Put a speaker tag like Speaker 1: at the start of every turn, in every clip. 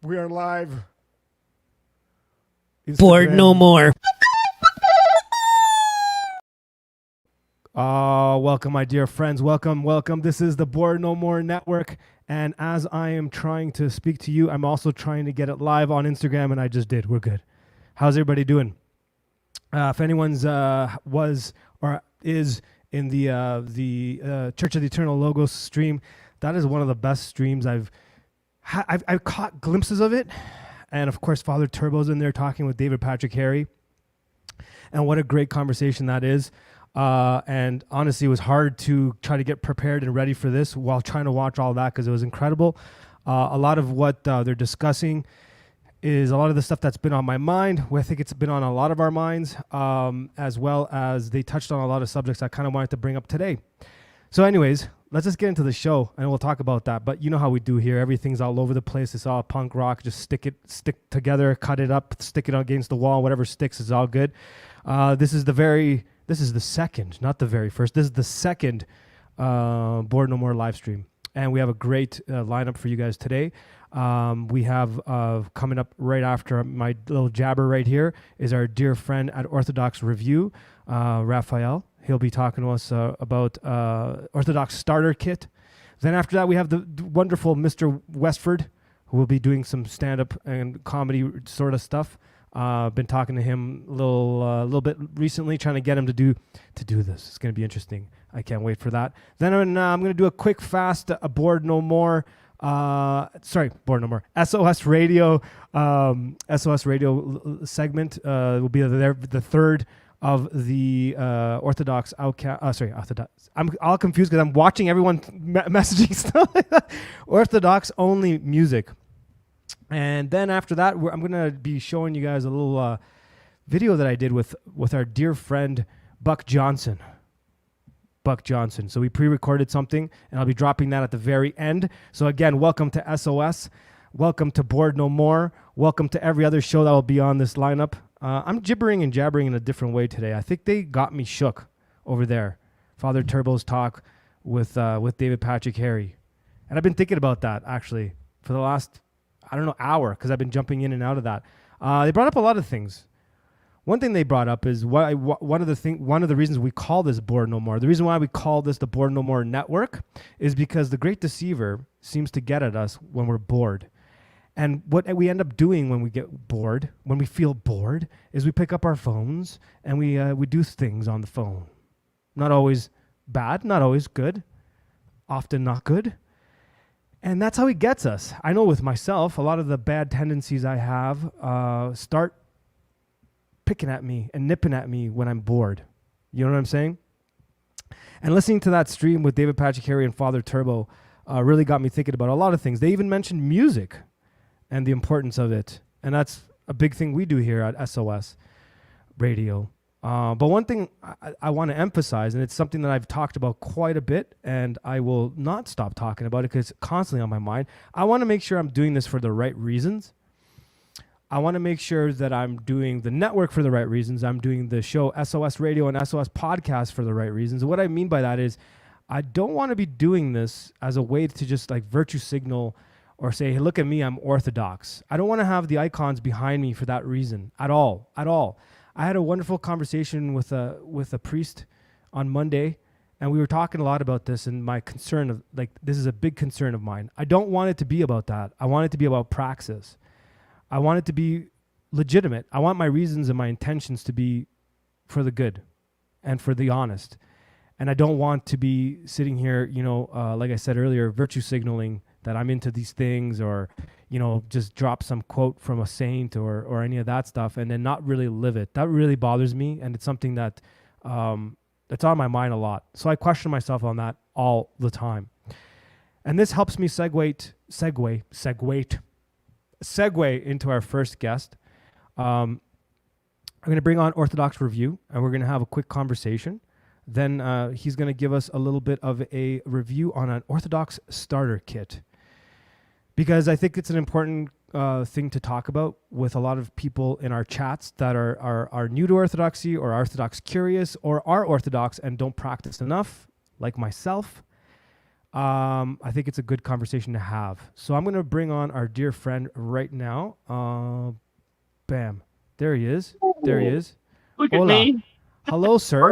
Speaker 1: We are live.
Speaker 2: Bored no more.
Speaker 1: Welcome, my dear friends. Welcome. This is the Bored No More Network. And as I am trying to speak to you, I'm also trying to get it live on Instagram, and I just did. We're good. How's everybody doing? If anyone's was or is in the Church of the Eternal Logos stream, that is one of the best streams I've caught glimpses of it. And of course, Father Turbo's in there talking with David Patrick Harry. And what a great conversation that is. And honestly, it was hard to try to get prepared and ready for this while trying to watch all that because it was incredible. A lot of what they're discussing is a lot of the stuff that's been on my mind. I think it's been on a lot of our minds, as well as they touched on a lot of subjects I kind of wanted to bring up today. So anyways, let's just get into the show and we'll talk about that. But you know how we do here. Everything's all over the place. It's all punk rock. Just stick together, cut it up, stick it against the wall. Whatever sticks is all good. This is the second, not the very first. This is the second Bored No More live stream. And we have a great lineup for you guys today. We have coming up right after my little jabber right here is our dear friend at Orthodox Review, Raphael. He'll be talking to us about Orthodox Starter Kit. Then after that, we have the wonderful Mr. Westford, who will be doing some stand-up and comedy sort of stuff. Been talking to him a little bit recently, trying to get him to do this. It's going to be interesting. I can't wait for that. Then I'm going to do a quick, fast, Bored No More. Bored No More. SOS Radio. SOS Radio segment will be the third of the Orthodox Orthodox. I'm all confused because I'm watching everyone messaging stuff like that. Orthodox only music. And then after that, I'm going to be showing you guys a little video that I did with our dear friend, Buck Johnson. So we pre-recorded something, and I'll be dropping that at the very end. So again, welcome to SOS. Welcome to Bored No More. Welcome to every other show that will be on this lineup. I'm gibbering and jabbering in a different way today. I think they got me shook over there. Father Turbo's talk with David Patrick Harry. And I've been thinking about that, actually, for the last hour, because I've been jumping in and out of that. They brought up a lot of things. One thing they brought up is one of the reasons we call this Bored No More. The reason why we call this the Bored No More Network is because the great deceiver seems to get at us when we're bored. And what we end up doing when we get bored, when we feel bored, is we pick up our phones and we do things on the phone. Not always bad, not always good, often not good. And that's how he gets us. I know with myself, a lot of the bad tendencies I have start picking at me and nipping at me when I'm bored. You know what I'm saying? And listening to that stream with David Patrick Harry and Father Turbo really got me thinking about a lot of things. They even mentioned music and the importance of it. And that's a big thing we do here at SOS Radio. But one thing I want to emphasize, and it's something that I've talked about quite a bit, and I will not stop talking about it because it's constantly on my mind. I want to make sure I'm doing this for the right reasons. I want to make sure that I'm doing the network for the right reasons. I'm doing the show SOS Radio and SOS Podcast for the right reasons. What I mean by that is I don't want to be doing this as a way to just like virtue signal or say, hey, look at me, I'm Orthodox. I don't want to have the icons behind me for that reason at all. I had a wonderful conversation with a priest on Monday, and we were talking a lot about this and my concern of, like, this is a big concern of mine. I don't want it to be about that. I want it to be about praxis. I want it to be legitimate. I want my reasons and my intentions to be for the good and for the honest. And I don't want to be sitting here, like I said earlier, virtue signaling that I'm into these things or, just drop some quote from a saint or any of that stuff and then not really live it. That really bothers me. And it's something that that's on my mind a lot. So I question myself on that all the time. And this helps me segue into our first guest. I'm going to bring on Orthodox Review, and we're going to have a quick conversation. Then he's going to give us a little bit of a review on an Orthodox Starter Kit, because I think it's an important thing to talk about with a lot of people in our chats that are new to Orthodoxy or Orthodox curious or are Orthodox and don't practice enough, like myself. I think it's a good conversation to have. So I'm going to bring on our dear friend right now. Bam. There he is. There he is.
Speaker 2: Look at
Speaker 1: Hola.
Speaker 2: me.
Speaker 1: Hello, sir.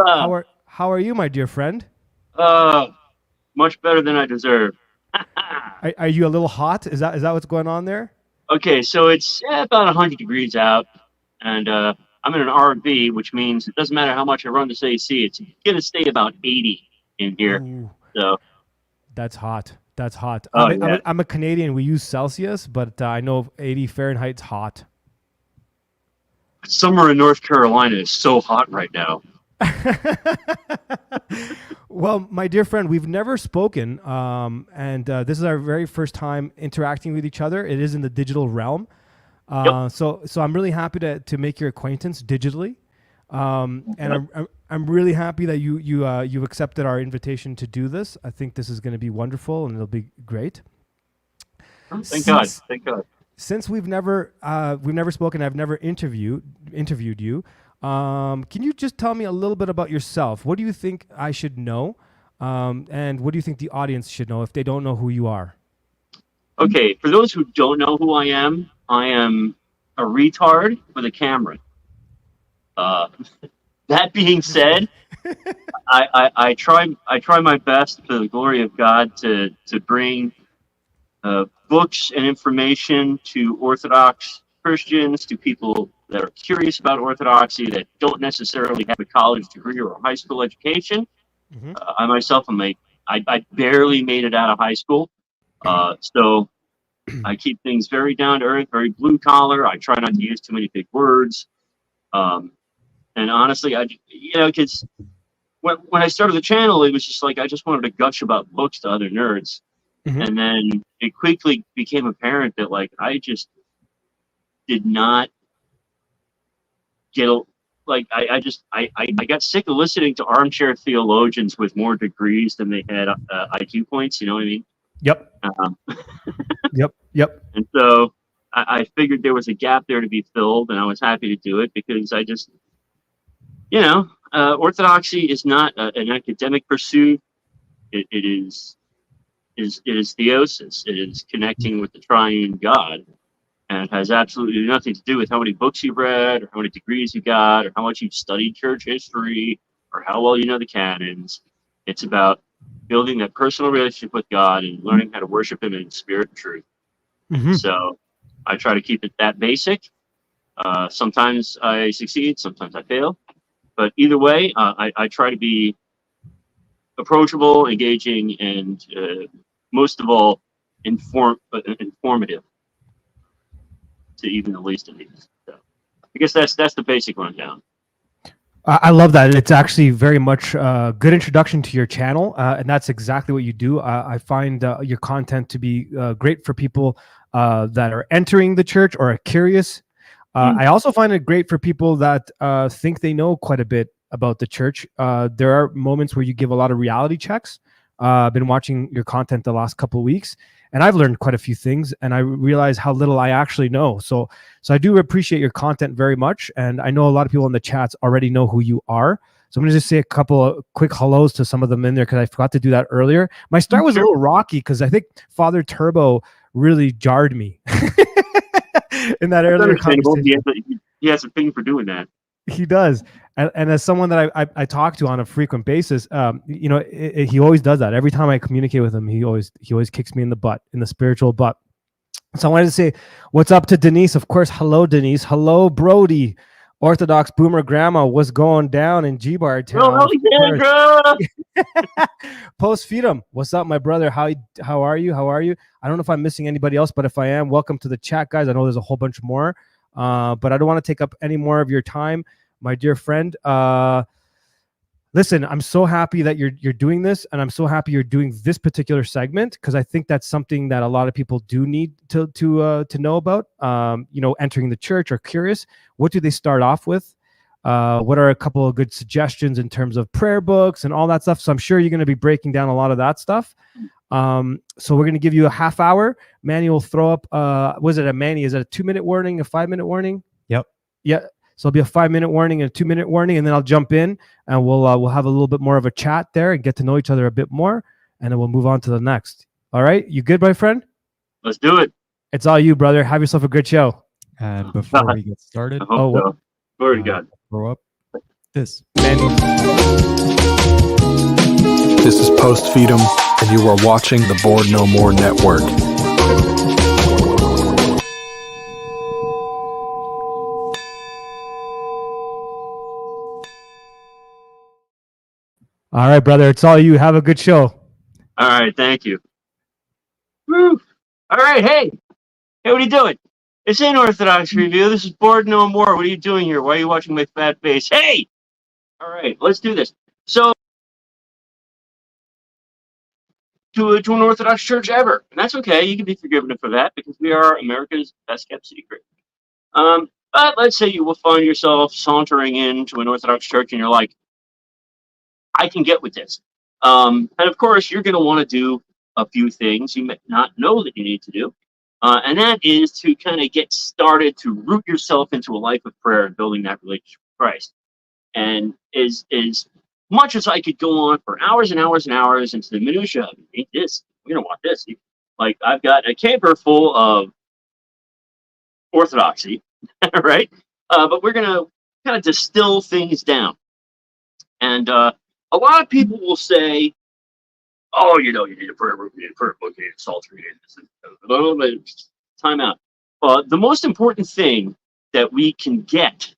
Speaker 1: How are you, my dear friend?
Speaker 2: Uh, Much better than I deserve.
Speaker 1: Are you a little hot? Is that what's going on there?
Speaker 2: Okay, so it's about 100 degrees out, and I'm in an R&B, which means it doesn't matter how much I run this AC, it's going to stay about 80 in here.
Speaker 1: Ooh,
Speaker 2: So,
Speaker 1: that's hot. That's hot.
Speaker 2: oh yeah,
Speaker 1: I'm a Canadian. We use Celsius, but I know 80 Fahrenheit's hot.
Speaker 2: summer in North Carolina is so hot right now.
Speaker 1: Well, my dear friend, we've never spoken, and this is our very first time interacting with each other. It is in the digital realm,
Speaker 2: Yep.
Speaker 1: so I'm really happy to make your acquaintance digitally, and I'm really happy that you accepted our invitation to do this. I think this is going to be wonderful, and it'll be great.
Speaker 2: Thank God.
Speaker 1: Since
Speaker 2: Thank God.
Speaker 1: since we've never spoken, I've never interviewed you. Can you just tell me a little bit about yourself? What do you think I should know, and what do you think the audience should know if they don't know who you are?
Speaker 2: Okay, for those who don't know who I am a retard with a camera. Uh, that being said, I try my best for the glory of God to bring books and information to Orthodox Christians, to people that are curious about Orthodoxy that don't necessarily have a college degree or a high school education.
Speaker 1: Hmm.
Speaker 2: I myself I barely made it out of high school, so I keep things very down to earth, very blue collar. I try not to use too many big words. Um, and honestly, because when I started the channel, it was just like I just wanted to gush about books to other nerds.
Speaker 1: Hmm.
Speaker 2: And then it quickly became apparent that like I just did not get a, like I got sick of listening to armchair theologians with more degrees than they had IQ points. You know what I mean?
Speaker 1: Yep.
Speaker 2: Um,
Speaker 1: Yep. Yep.
Speaker 2: and so I figured there was a gap there to be filled, and I was happy to do it because I just, orthodoxy is not an academic pursuit. It is theosis. It is connecting with the triune God, and it has absolutely nothing to do with how many books you've read, or how many degrees you got, or how much you've studied church history, or how well you know the canons. It's about building that personal relationship with God and learning how to worship Him in spirit and truth.
Speaker 1: Hmm.
Speaker 2: So I try to keep it that basic. Sometimes I succeed, sometimes I fail, but either way, I try to be approachable, engaging, and most of all, informative to even the least of these. So I guess that's the basic rundown.
Speaker 1: I love that. It's actually very much a good introduction to your channel, and that's exactly what you do. I find your content to be great for people that are entering the church or are curious. I also find it great for people that think they know quite a bit about the church. There are moments where you give a lot of reality checks. I've been watching your content the last couple of weeks, and I've learned quite a few things, and I realize how little I actually know. So I do appreciate your content very much, and I know a lot of people in the chats already know who you are. So I'm going to just say a couple of quick hellos to some of them in there because I forgot to do that earlier. My start was a
Speaker 2: Sure.
Speaker 1: little rocky because I think Father Turbo really jarred me in that
Speaker 2: That's
Speaker 1: earlier
Speaker 2: understandable.
Speaker 1: conversation.
Speaker 2: He has a thing for doing that.
Speaker 1: He does, and as someone that I talk to on a frequent basis, he always does that. Every time I communicate with him, he always kicks me in the butt, in the spiritual butt. So I wanted to say, what's up to Denise? Of course, hello Denise, hello Brody, Orthodox Boomer Grandma. What's going down in G-Bar
Speaker 2: Oh,
Speaker 1: Town?
Speaker 2: Alexandra!
Speaker 1: Post Feedum, what's up, my brother? How are you? How are you? I don't know if I'm missing anybody else, but if I am, welcome to the chat, guys. I know there's a whole bunch more. But I don't want to take up any more of your time, my dear friend. Listen, I'm so happy that you're doing this, and I'm so happy you're doing this particular segment because I think that's something that a lot of people do need to know about. Entering the church or curious. What do they start off with? What are a couple of good suggestions in terms of prayer books and all that stuff? So I'm sure you're going to be breaking down a lot of that stuff. So we're going to give you a half hour. Manny will throw up, was it a Manny? Is it a 2-minute warning, a 5-minute warning?
Speaker 3: Yep.
Speaker 1: Yeah. So it'll be a 5-minute warning and a 2-minute warning, and then I'll jump in and we'll have a little bit more of a chat there and get to know each other a bit more. and then we'll move on to the next. All right, you good, my friend?
Speaker 2: Let's do it.
Speaker 1: It's all you, brother. Have yourself a good show.
Speaker 3: And before we get started,
Speaker 2: I hope so. Glory to God.
Speaker 3: throw up this.
Speaker 1: Vany.
Speaker 4: This is Post Feedum, and you are watching the Bored No More Network.
Speaker 1: All right, brother. It's all you. Have a good show.
Speaker 2: All right, thank you. Woo. All right, hey, what are you doing? It's an Orthodox review. This is Bored No More. What are you doing here? Why are you watching my fat face? Hey! All right, let's do this. So, to an Orthodox church ever. And that's okay. You can be forgiven for that because we are America's best kept secret. But let's say you will find yourself sauntering into an Orthodox church and you're like, I can get with this. And of course, you're going to want to do a few things you may not know that you need to do. And that is to kind of get started to root yourself into a life of prayer and building that relationship with Christ. And as much as I could go on for hours and hours and hours into the minutia of eat this, you're gonna want this. Like I've got a camper full of orthodoxy, right? But we're gonna kind of distill things down. And a lot of people will say, oh, you need a prayer book, you need a prayer book, you need a psalter, you need this. Time out. The most important thing that we can get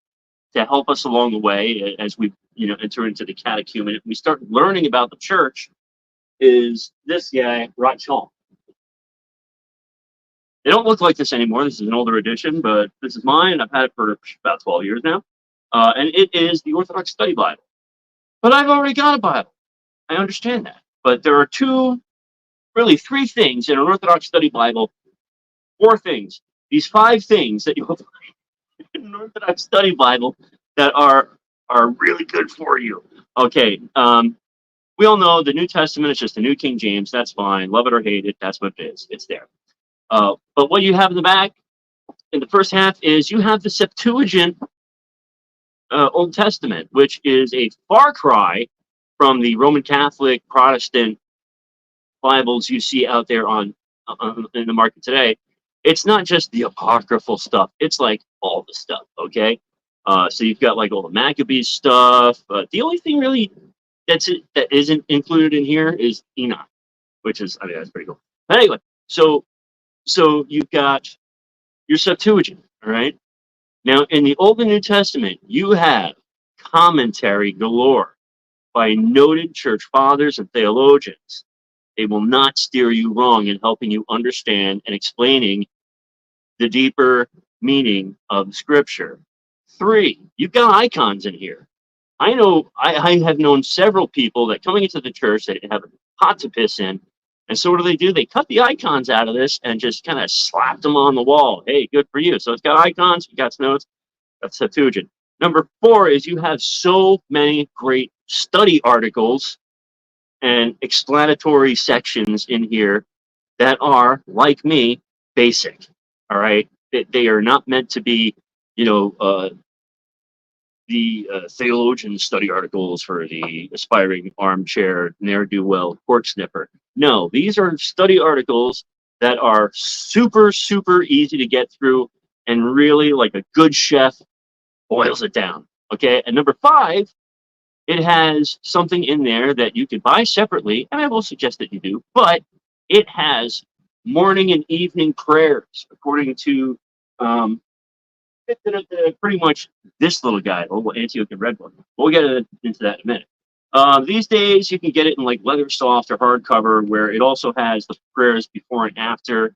Speaker 2: to help us along the way as we enter into the catechumen and we start learning about the church is this guy, Rachon. They don't look like this anymore. This is an older edition, but this is mine. I've had it for about 12 years now. And it is the Orthodox Study Bible. But I've already got a Bible. I understand that. But there are three things in an Orthodox Study Bible, 4 things. These 5 things that you'll find in an Orthodox Study Bible that are really good for you. Okay, we all know the New Testament is just the New King James. That's fine. Love it or hate it. That's what it is. It's there. But what you have in the back, in the first half, is you have the Septuagint Old Testament, which is a far cry from the Roman Catholic Protestant Bibles you see out there in the market today. It's not just the apocryphal stuff. It's like all the stuff, okay? So you've got like all the Maccabees stuff. The only thing really that isn't included in here is Enoch, which is, that's pretty cool. But anyway, so you've got your Septuagint, all right? Now, in the Old and New Testament, you have commentary galore by noted church fathers and theologians. They will not steer you wrong in helping you understand and explaining the deeper meaning of Scripture. 3, you've got icons in here. I know I have known several people that coming into the church, they have a pot to piss in. And so what do? They cut the icons out of this and just kind of slapped them on the wall. Hey, good for you. So it's got icons, you got notes, that's Septuagint. Number 4 is you have so many great study articles and explanatory sections in here that are, like me, basic. All right. They are not meant to be, the theologian study articles for the aspiring armchair ne'er-do-well court sniffer. No, these are study articles that are super, super easy to get through and really, like a good chef, boils it down. Okay. And number 5, it has something in there that you can buy separately, and I will suggest that you do, but it has morning and evening prayers according to pretty much this little guy, the little Antiochian red one. We'll get into that in a minute. These days, you can get it in like leather soft or hardcover, where it also has the prayers before and after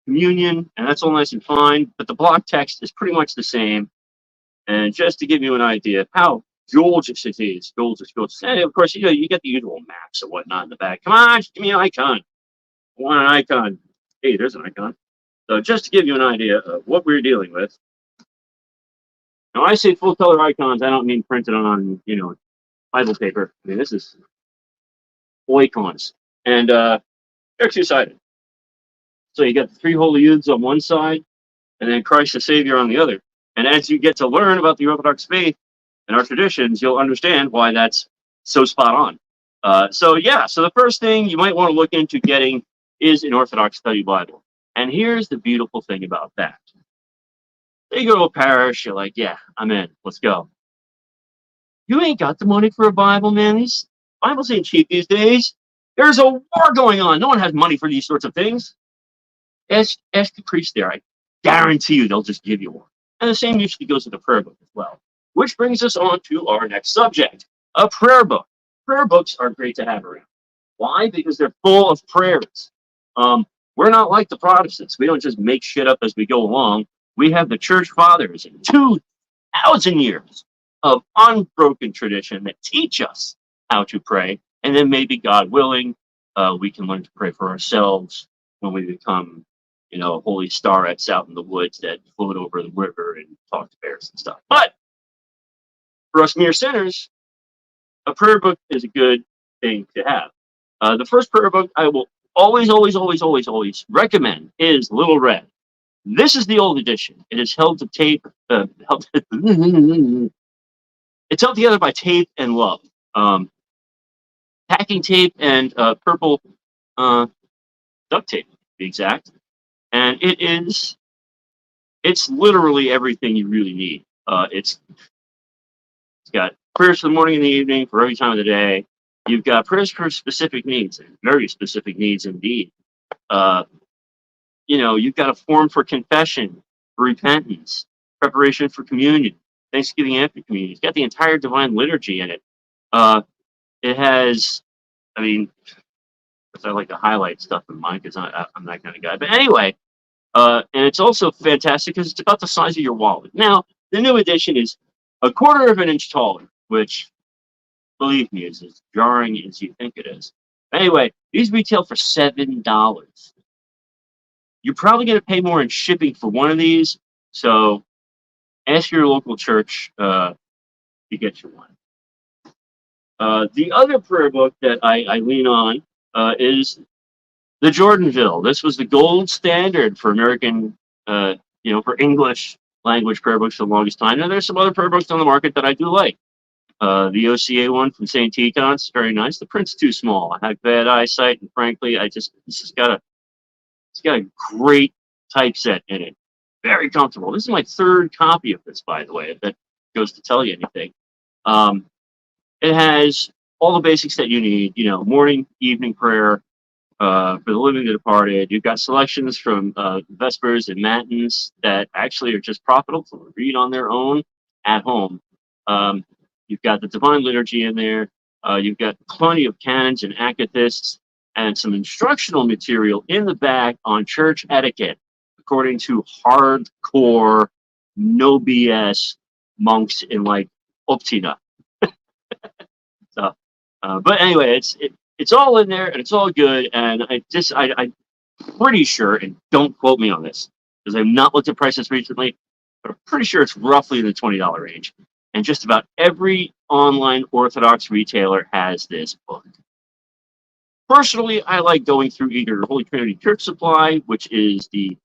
Speaker 2: communion, and that's all nice and fine. But the block text is pretty much the same. And just to give you an idea of how gorgeous it is, gorgeous. And of course, you get the usual maps and whatnot in the back. Come on, just give me an icon. I want an icon. Hey, there's an icon. So just to give you an idea of what we're dealing with. Now, I say full color icons. I don't mean printed on, Bible paper. I mean, this is icons, and they're 2-sided. So you got the 3 holy youths on one side, and then Christ the Savior on the other. And as you get to learn about the Orthodox faith and our traditions, you'll understand why that's so spot on. So the first thing you might want to look into getting is an Orthodox study Bible. And here's the beautiful thing about that. You go to a parish, you're like, yeah, I'm in, let's go. You ain't got the money for a Bible, man. These Bibles ain't cheap these days. There's a war going on. No one has money for these sorts of things. Ask the priest there. I guarantee you they'll just give you one. And the same usually goes with the prayer book as well. Which brings us on to our next subject, a prayer book. Prayer books are great to have around. Why? Because they're full of prayers. We're not like the Protestants. We don't just make shit up as we go along. We have the church fathers and 2,000 years of unbroken tradition that teach us how to pray. And then maybe, God willing, we can learn to pray for ourselves when we become, holy starets out in the woods that float over the river and talk to bears and stuff. But for us mere sinners, a prayer book is a good thing to have. The first prayer book I will always recommend is Little Red. This is the old edition. It is held to tape. It's held together by tape and love, packing tape and purple duct tape, to be exact. And it's literally everything you really need. It's got prayers for the morning and the evening for every time of the day. You've got prayers for specific needs, very specific needs indeed. You've got a form for confession, for repentance, preparation for communion, Thanksgiving after communion. It's got the entire divine liturgy in it. It has, because I like to highlight stuff in mine because I'm that kind of guy. But anyway, and it's also fantastic because it's about the size of your wallet. Now, the new edition is a quarter of an inch taller, which, believe me, is as jarring as you think it is. Anyway, these retail for $7. You're probably going to pay more in shipping for one of these, so ask your local church to get you one. The other prayer book that I lean on is the Jordanville. This was the gold standard for American, for English language prayer books for the longest time. And there's some other prayer books on the market that I do like. The OCA one from St. Teton's, very nice. The print's too small. I have bad eyesight, and frankly, it's got a great typeset in it. Very comfortable. This is my third copy of this, by the way, if that goes to tell you anything. It has all the basics that you need, morning, evening prayer, for the living, the departed. You've got selections from Vespers and Matins that actually are just profitable to read on their own at home. You've got the Divine Liturgy in there. You've got plenty of canons and acathist and some instructional material in the back on church etiquette, according to hardcore, no BS monks in like Optina. So, but anyway, it's all in there and it's all good. And I'm pretty sure, and don't quote me on this because I've not looked at prices recently, but I'm pretty sure it's roughly in the $20 range. And just about every online Orthodox retailer has this book. Personally, I like going through either Holy Trinity Church Supply, which is the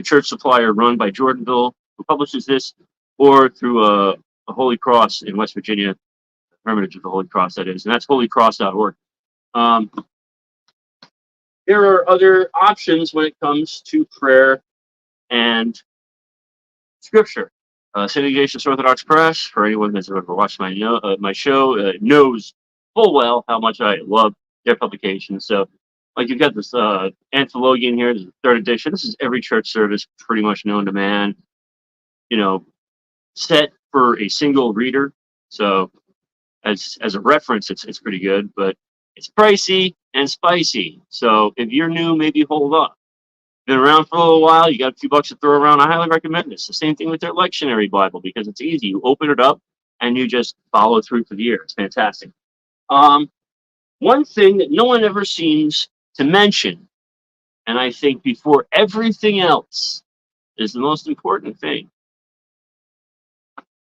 Speaker 2: church supplier run by Jordanville, who publishes this, or through a Holy Cross in West Virginia, Hermitage of the Holy Cross, that is, and that's holycross.org. There are other options when it comes to prayer and scripture. St. Ignatius Orthodox Press, for anyone that's ever watched my show, knows full well how much I love their publications. So, like, you've got this Anthology in here, this is the third edition. This is every church service pretty much known to man, set for a single reader. So, as a reference, it's pretty good, but it's pricey and spicy. So, if you're new, maybe hold up. Been around for a little while, you got a few bucks to throw around, I highly recommend this. The same thing with their lectionary Bible, because it's easy. You open it up and you just follow through for the year. It's fantastic. One thing that no one ever seems to mention, and I think before everything else, is the most important thing: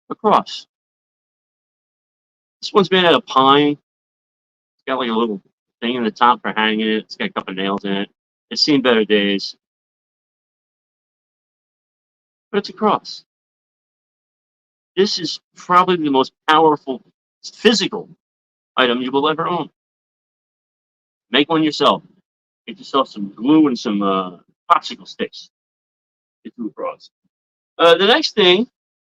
Speaker 2: the cross. This one's made out of pine. It's got like a little thing in the top for hanging it. It's got a couple of nails in it. It's seen better days. But it's a cross. This is probably the most powerful physical item you will ever own. Make one yourself. Get yourself some glue and some popsicle sticks. Get two across. The next thing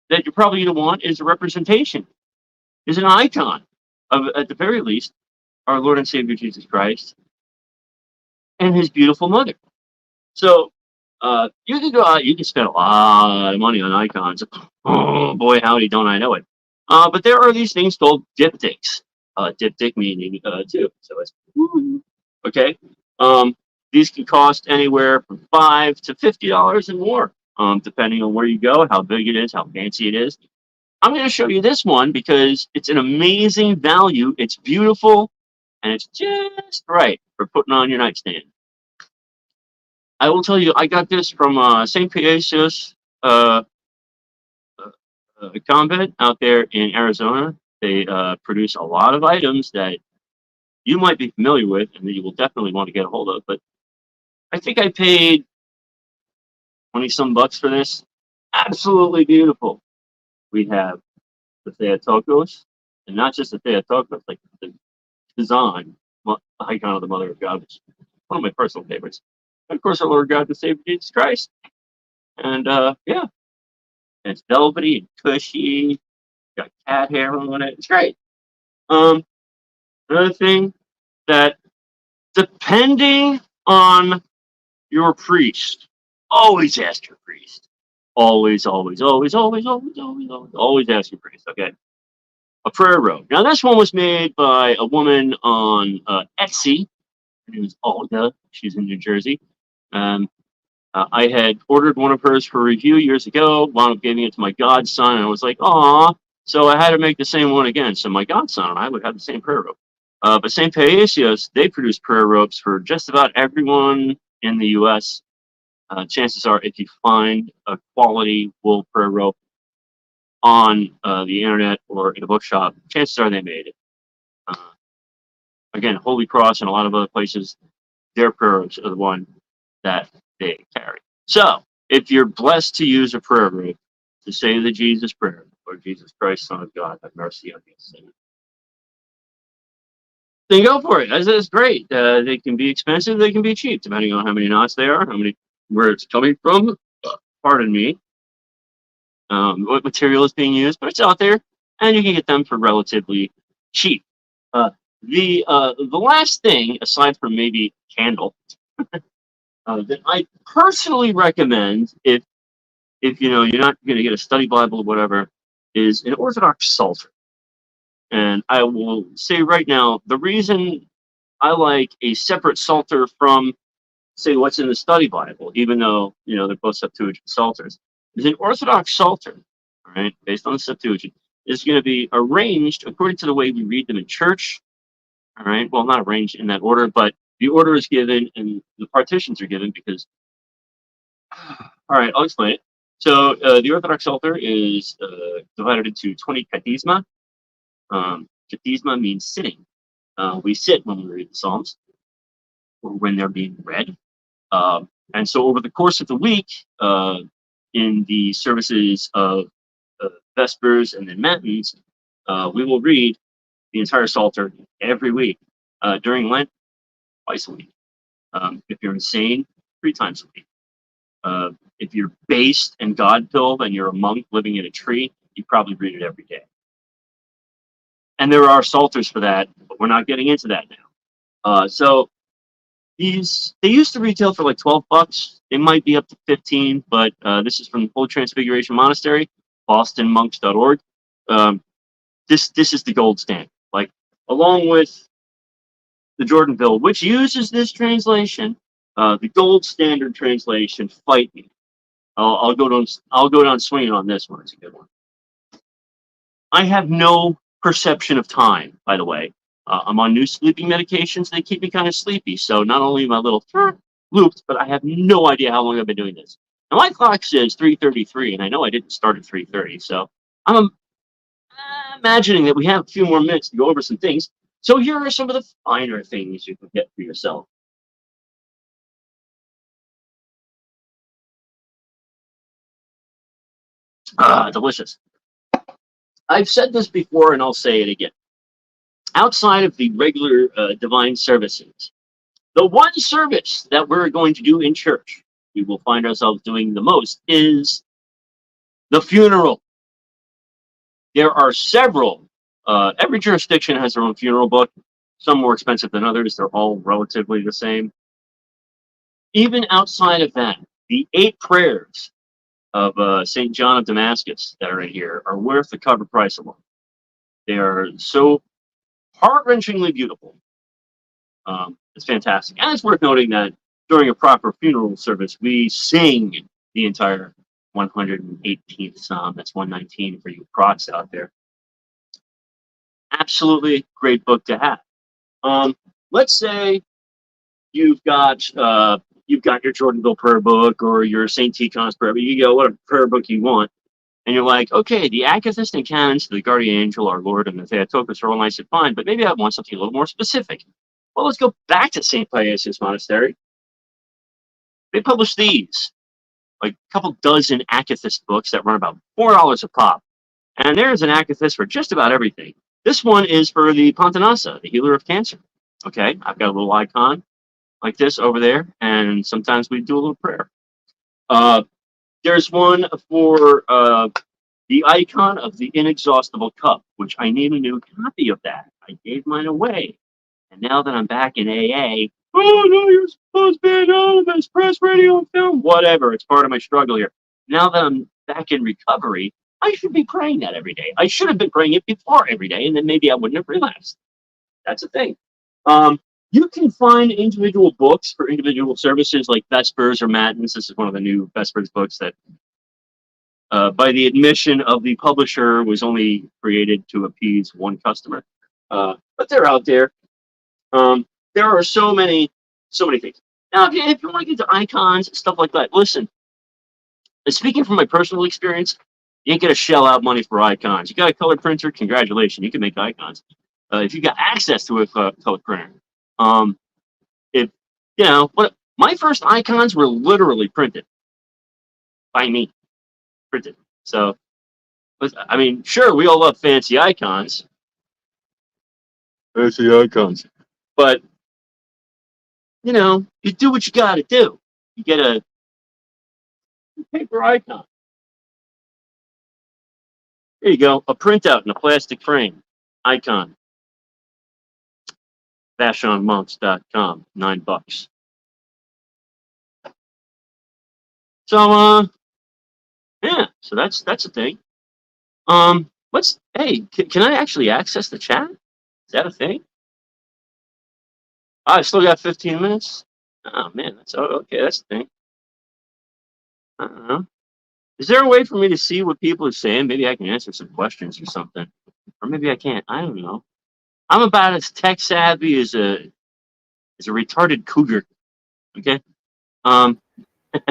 Speaker 2: that you're probably going to want is a representation, is an icon of, at the very least, our Lord and Savior Jesus Christ and his beautiful mother. So you can go out, you can spend a lot of money on icons. Oh boy, howdy, don't I know it. But there are these things called diptychs. Diptych meaning two. So it's okay. These can cost anywhere from $5 to $50 and more, depending on where you go, how big it is, how fancy it is. I'm going to show you this one because it's an amazing value. It's beautiful, and it's just right for putting on your nightstand. I will tell you, I got this from St. Paisios convent out there in Arizona. They produce a lot of items that you might be familiar with and that you will definitely want to get a hold of. But I think I paid 20 some bucks for this. Absolutely beautiful. We have the Theotokos, and not just the Theotokos, like the design icon of the Mother of God, which is one of my personal favorites. And of course, our Lord God and Savior Jesus Christ. And yeah, and it's velvety and cushy. Got cat hair on it. It's great. Another thing that, depending on your priest, always ask your priest. Always, always, always, always, always, always, always, always ask your priest. Okay. A prayer robe. Now, this one was made by a woman on Etsy. Her name is Olga. She's in New Jersey. I had ordered one of hers for review years ago, wound up giving it to my godson, and I was like, aw. So I had to make the same one again. So my godson and I would have the same prayer robe. But St. Paisios, they produce prayer robes for just about everyone in the U.S. Chances are, if you find a quality wool prayer robe on the internet or in a bookshop, chances are they made it. Again, Holy Cross and a lot of other places, their prayer robes are the one that they carry. So, if you're blessed to use a prayer robe to say the Jesus prayer, Lord Jesus Christ, Son of God, have mercy on me, sinner, then go for it. That's great. They can be expensive, they can be cheap, depending on how many knots they are, where it's coming from. Pardon me. What material is being used, but it's out there, and you can get them for relatively cheap. The last thing, aside from maybe candle, that I personally recommend, if you know you're not going to get a study Bible or whatever, is an Orthodox Psalter. And I will say right now, the reason I like a separate Psalter from, say, what's in the study Bible, even though they're both Septuagint Psalters, is an Orthodox Psalter, all right, based on the Septuagint, is going to be arranged according to the way we read them in church. All right, well, not arranged in that order, but the order is given and the partitions are given because. All right, I'll explain it. So the Orthodox Psalter is divided into 20 kathisma. Kathisma means sitting. We sit when we read the Psalms or when they're being read. And so over the course of the week, in the services of Vespers and then Matins, we will read the entire Psalter every week. During Lent, twice a week. If you're insane, 3 times a week. If you're based and God-filled and you're a monk living in a tree, you probably read it every day. And there are psalters for that, but we're not getting into that now. So they used to retail for like 12 bucks. They might be up to 15, but this is from the Holy Transfiguration Monastery, bostonmonks.org. This is the gold standard. Like, along with the Jordanville, which uses this translation, the gold standard translation, fight me. I'll go down swinging on this one. It's a good one. I have no perception of time, by the way. I'm on new sleeping medications. They keep me kind of sleepy. So not only am I a little looped, but I have no idea how long I've been doing this. Now my clock says 3:33, and I know I didn't start at 3:30. So I'm imagining that we have a few more minutes to go over some things. So here are some of the finer things you can get for yourself. Delicious. I've said this before and I'll say it again. Outside of the regular divine services, The one service that we're going to do in church, we will find ourselves doing the most, is the funeral. There are several. Every jurisdiction has their own funeral book. Some more expensive than others. They're all relatively the same. Even outside of that, the 8 prayers of St. John of Damascus that are in here are worth the cover price alone. They are so heart-wrenchingly beautiful. It's fantastic. And it's worth noting that during a proper funeral service, we sing the entire 118th Psalm. That's 119 for you procs out there. Absolutely great book to have. Let's say you've got your Jordanville prayer book or your St. Tikhon's prayer book. You go whatever prayer book you want, and you're like, okay, the Akathist and canons to the guardian angel, our Lord, and the Theotokos are all nice and fine, but maybe I want something a little more specific. Well, let's go back to St. Paisius Monastery. They publish these, like a couple dozen Akathist books that run about $4 a pop. And there's an Akathist for just about everything. This one is for the Pantanassa, the healer of cancer. Okay, I've got a little icon like this over there, and sometimes we do a little prayer. There's one for the icon of the inexhaustible cup, which I need a new copy of that. I gave mine away. And now that I'm back in AA, oh no, you're supposed to be an this press, radio, and film, whatever. It's part of my struggle here. Now that I'm back in recovery, I should be praying that every day. I should have been praying it before every day, and then maybe I wouldn't have relapsed. That's the thing. You can find individual books for individual services like Vespers or Matins. This is one of the new Vespers books that, by the admission of the publisher, was only created to appease one customer. But they're out there. There are so many things. Now, if you want to get to icons, stuff like that, listen. Speaking from my personal experience, you ain't gonna shell out money for icons. You got a color printer, congratulations, you can make icons. If you got access to a color printer, if you know what, my first icons were literally printed by me, printed. So, I mean, sure, we all love fancy icons, but you know, you do what you got to do. You get a paper icon. There you go, a printout in a plastic frame, icon. VashonMonks.com, $9. So, yeah, so that's a thing. Can I actually access the chat? Is that a thing? I still got 15 minutes. Oh man, that's okay. That's the thing. I don't know. Is there a way for me to see what people are saying? Maybe I can answer some questions or something, or maybe I can't. I don't know. I'm about as tech savvy as a retarded cougar. Okay.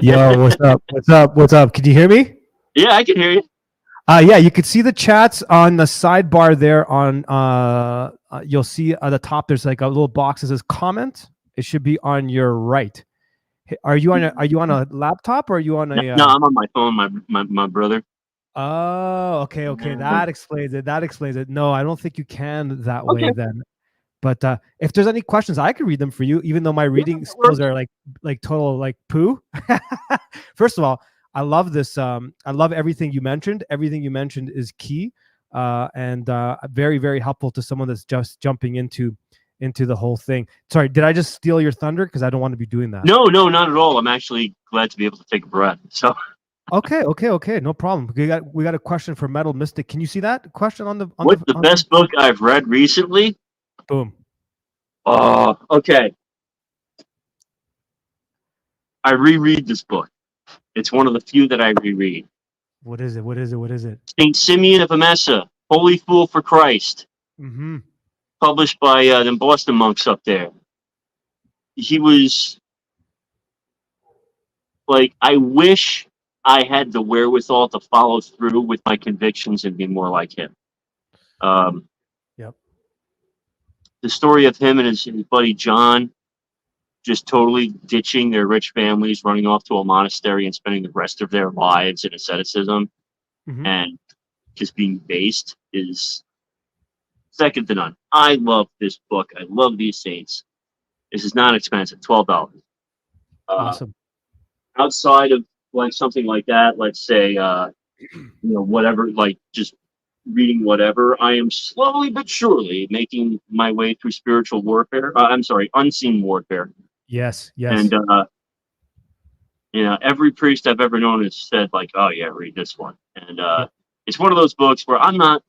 Speaker 1: Yo, what's up? What's up? What's up? Can you hear me?
Speaker 2: Yeah, I can hear you.
Speaker 1: Yeah, you could see the chats on the sidebar there. On you'll see at the top. There's like a little box that says comment. It should be on your right. Are you on a laptop or are you on a?
Speaker 2: No, I'm on my phone. My brother.
Speaker 1: Oh, okay. That explains it. No, I don't think you can that way then. But if there's any questions, I can read them for you, even though my reading skills are like total like poo. First of all, I love this. I love everything you mentioned. Everything you mentioned is key and very, very helpful to someone that's just jumping into the whole thing. Sorry, did I just steal your thunder? Because I don't want to be doing that.
Speaker 2: No, not at all. I'm actually glad to be able to take a breath. So.
Speaker 1: Okay. No problem. We got a question for Metal Mystic. Can you see that question on the?
Speaker 2: What's the best book I've read recently?
Speaker 1: Boom.
Speaker 2: Oh, okay. I reread this book. It's one of the few that I reread.
Speaker 1: What is it?
Speaker 2: Saint Simeon of Emesa, Holy Fool for Christ.
Speaker 1: Mm-hmm.
Speaker 2: Published by the Boston monks up there. He was like, I wish I had the wherewithal to follow through with my convictions and be more like him.
Speaker 1: Yep.
Speaker 2: The story of him and his buddy John just totally ditching their rich families, running off to a monastery and spending the rest of their lives in asceticism and just being based is second to none. I love this book. I love these saints. This is not expensive, $12.
Speaker 1: Awesome.
Speaker 2: Outside of like something like that, let's say, whatever, like just reading whatever, I am slowly but surely making my way through spiritual warfare. Unseen warfare.
Speaker 1: Yes.
Speaker 2: And, every priest I've ever known has said like, oh yeah, read this one. And it's one of those books where I'm not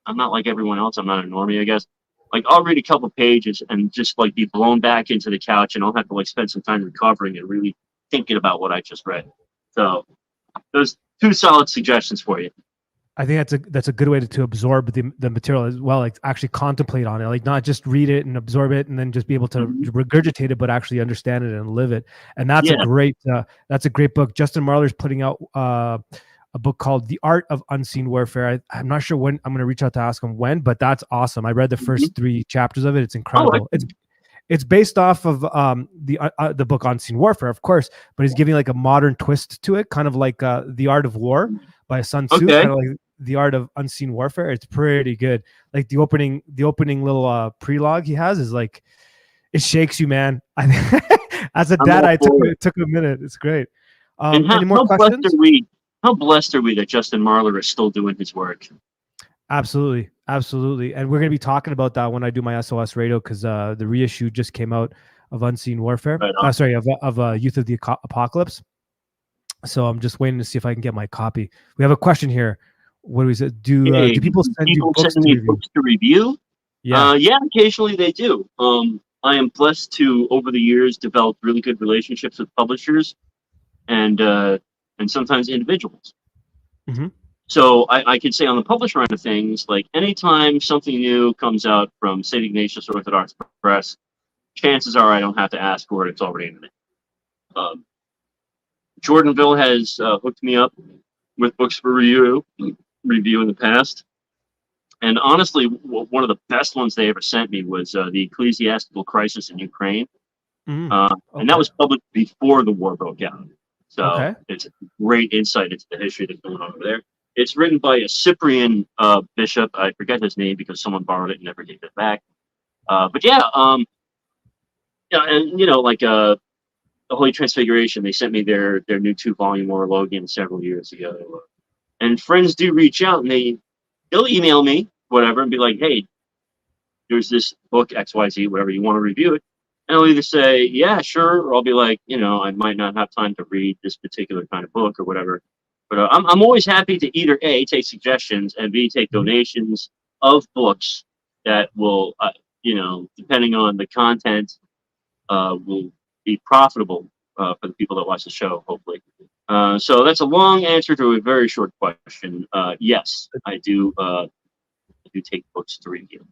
Speaker 2: like everyone else. I'm not a normie, I guess. Like I'll read a couple pages and just like be blown back into the couch, and I'll have to like spend some time recovering and really thinking about what I just read. So those 2 solid suggestions for you.
Speaker 1: I think that's a good way to absorb the material as well, like actually contemplate on it, like not just read it and absorb it and then just be able to regurgitate it, but actually understand it and live it. And that's a great book. Justin Marler's putting out a book called The Art of Unseen Warfare. I'm not sure when I'm going to reach out to ask him when, but that's awesome. I read the first 3 chapters of it. It's incredible. It's based off of the book Unseen Warfare, of course, but he's giving like a modern twist to it, kind of like The Art of War by Sun Tzu, kind of like The Art of Unseen Warfare. It's pretty good. Like the opening little prelogue he has is like, it shakes you, man. As a dad, it took a minute. It's great. Any more questions?
Speaker 2: How blessed are we that Justin Marler is still doing his work?
Speaker 1: Absolutely. And we're going to be talking about that when I do my SOS radio, because the reissue just came out of Unseen Warfare.
Speaker 2: Right
Speaker 1: of Youth of the Apocalypse. So I'm just waiting to see if I can get my copy. We have a question here. What do we say? Do people send you books
Speaker 2: to review?
Speaker 1: Yeah.
Speaker 2: Occasionally they do. I am blessed to, over the years, develop really good relationships with publishers and sometimes individuals.
Speaker 1: Mm-hmm.
Speaker 2: So I could say on the publisher end of things, like anytime something new comes out from St. Ignatius Orthodox Press, chances are I don't have to ask for it. It's already in there. Jordanville has hooked me up with books for review in the past. And honestly, one of the best ones they ever sent me was The Ecclesiastical Crisis in Ukraine. And that was published before the war broke out. So it's a great insight into the history that's going on over there. It's written by a Cyprian bishop. I forget his name because someone borrowed it and never gave it back. And like the Holy Transfiguration, they sent me their new 2-volume Orologian several years ago. And friends do reach out and they'll email me, whatever, and be like, hey, there's this book, XYZ, whatever, you want to review it? And I'll either say, yeah, sure, or I'll be like, I might not have time to read this particular kind of book or whatever. But I'm always happy to either A, take suggestions, and B, take donations of books that will, depending on the content, will be profitable for the people that watch the show, hopefully. So that's a long answer to a very short question. Yes, I do take books to review.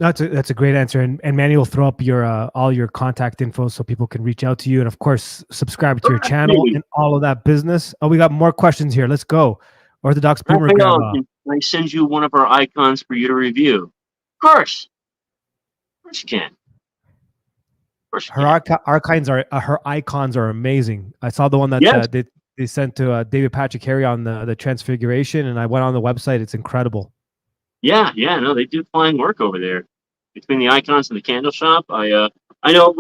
Speaker 1: That's a great answer, and Manny will throw up your all your contact info so people can reach out to you, and of course subscribe to your channel and all of that business. Oh, we got more questions here. Let's go. Orthodox Boomer Grandma.
Speaker 2: Can I send you one of our icons for you to review? Of course you can.
Speaker 1: Her icons are amazing. I saw the one that they sent to David Patrick Harry on the Transfiguration, and I went on the website. It's incredible.
Speaker 2: Yeah, no, they do fine work over there. Between the icons and the candle shop, I know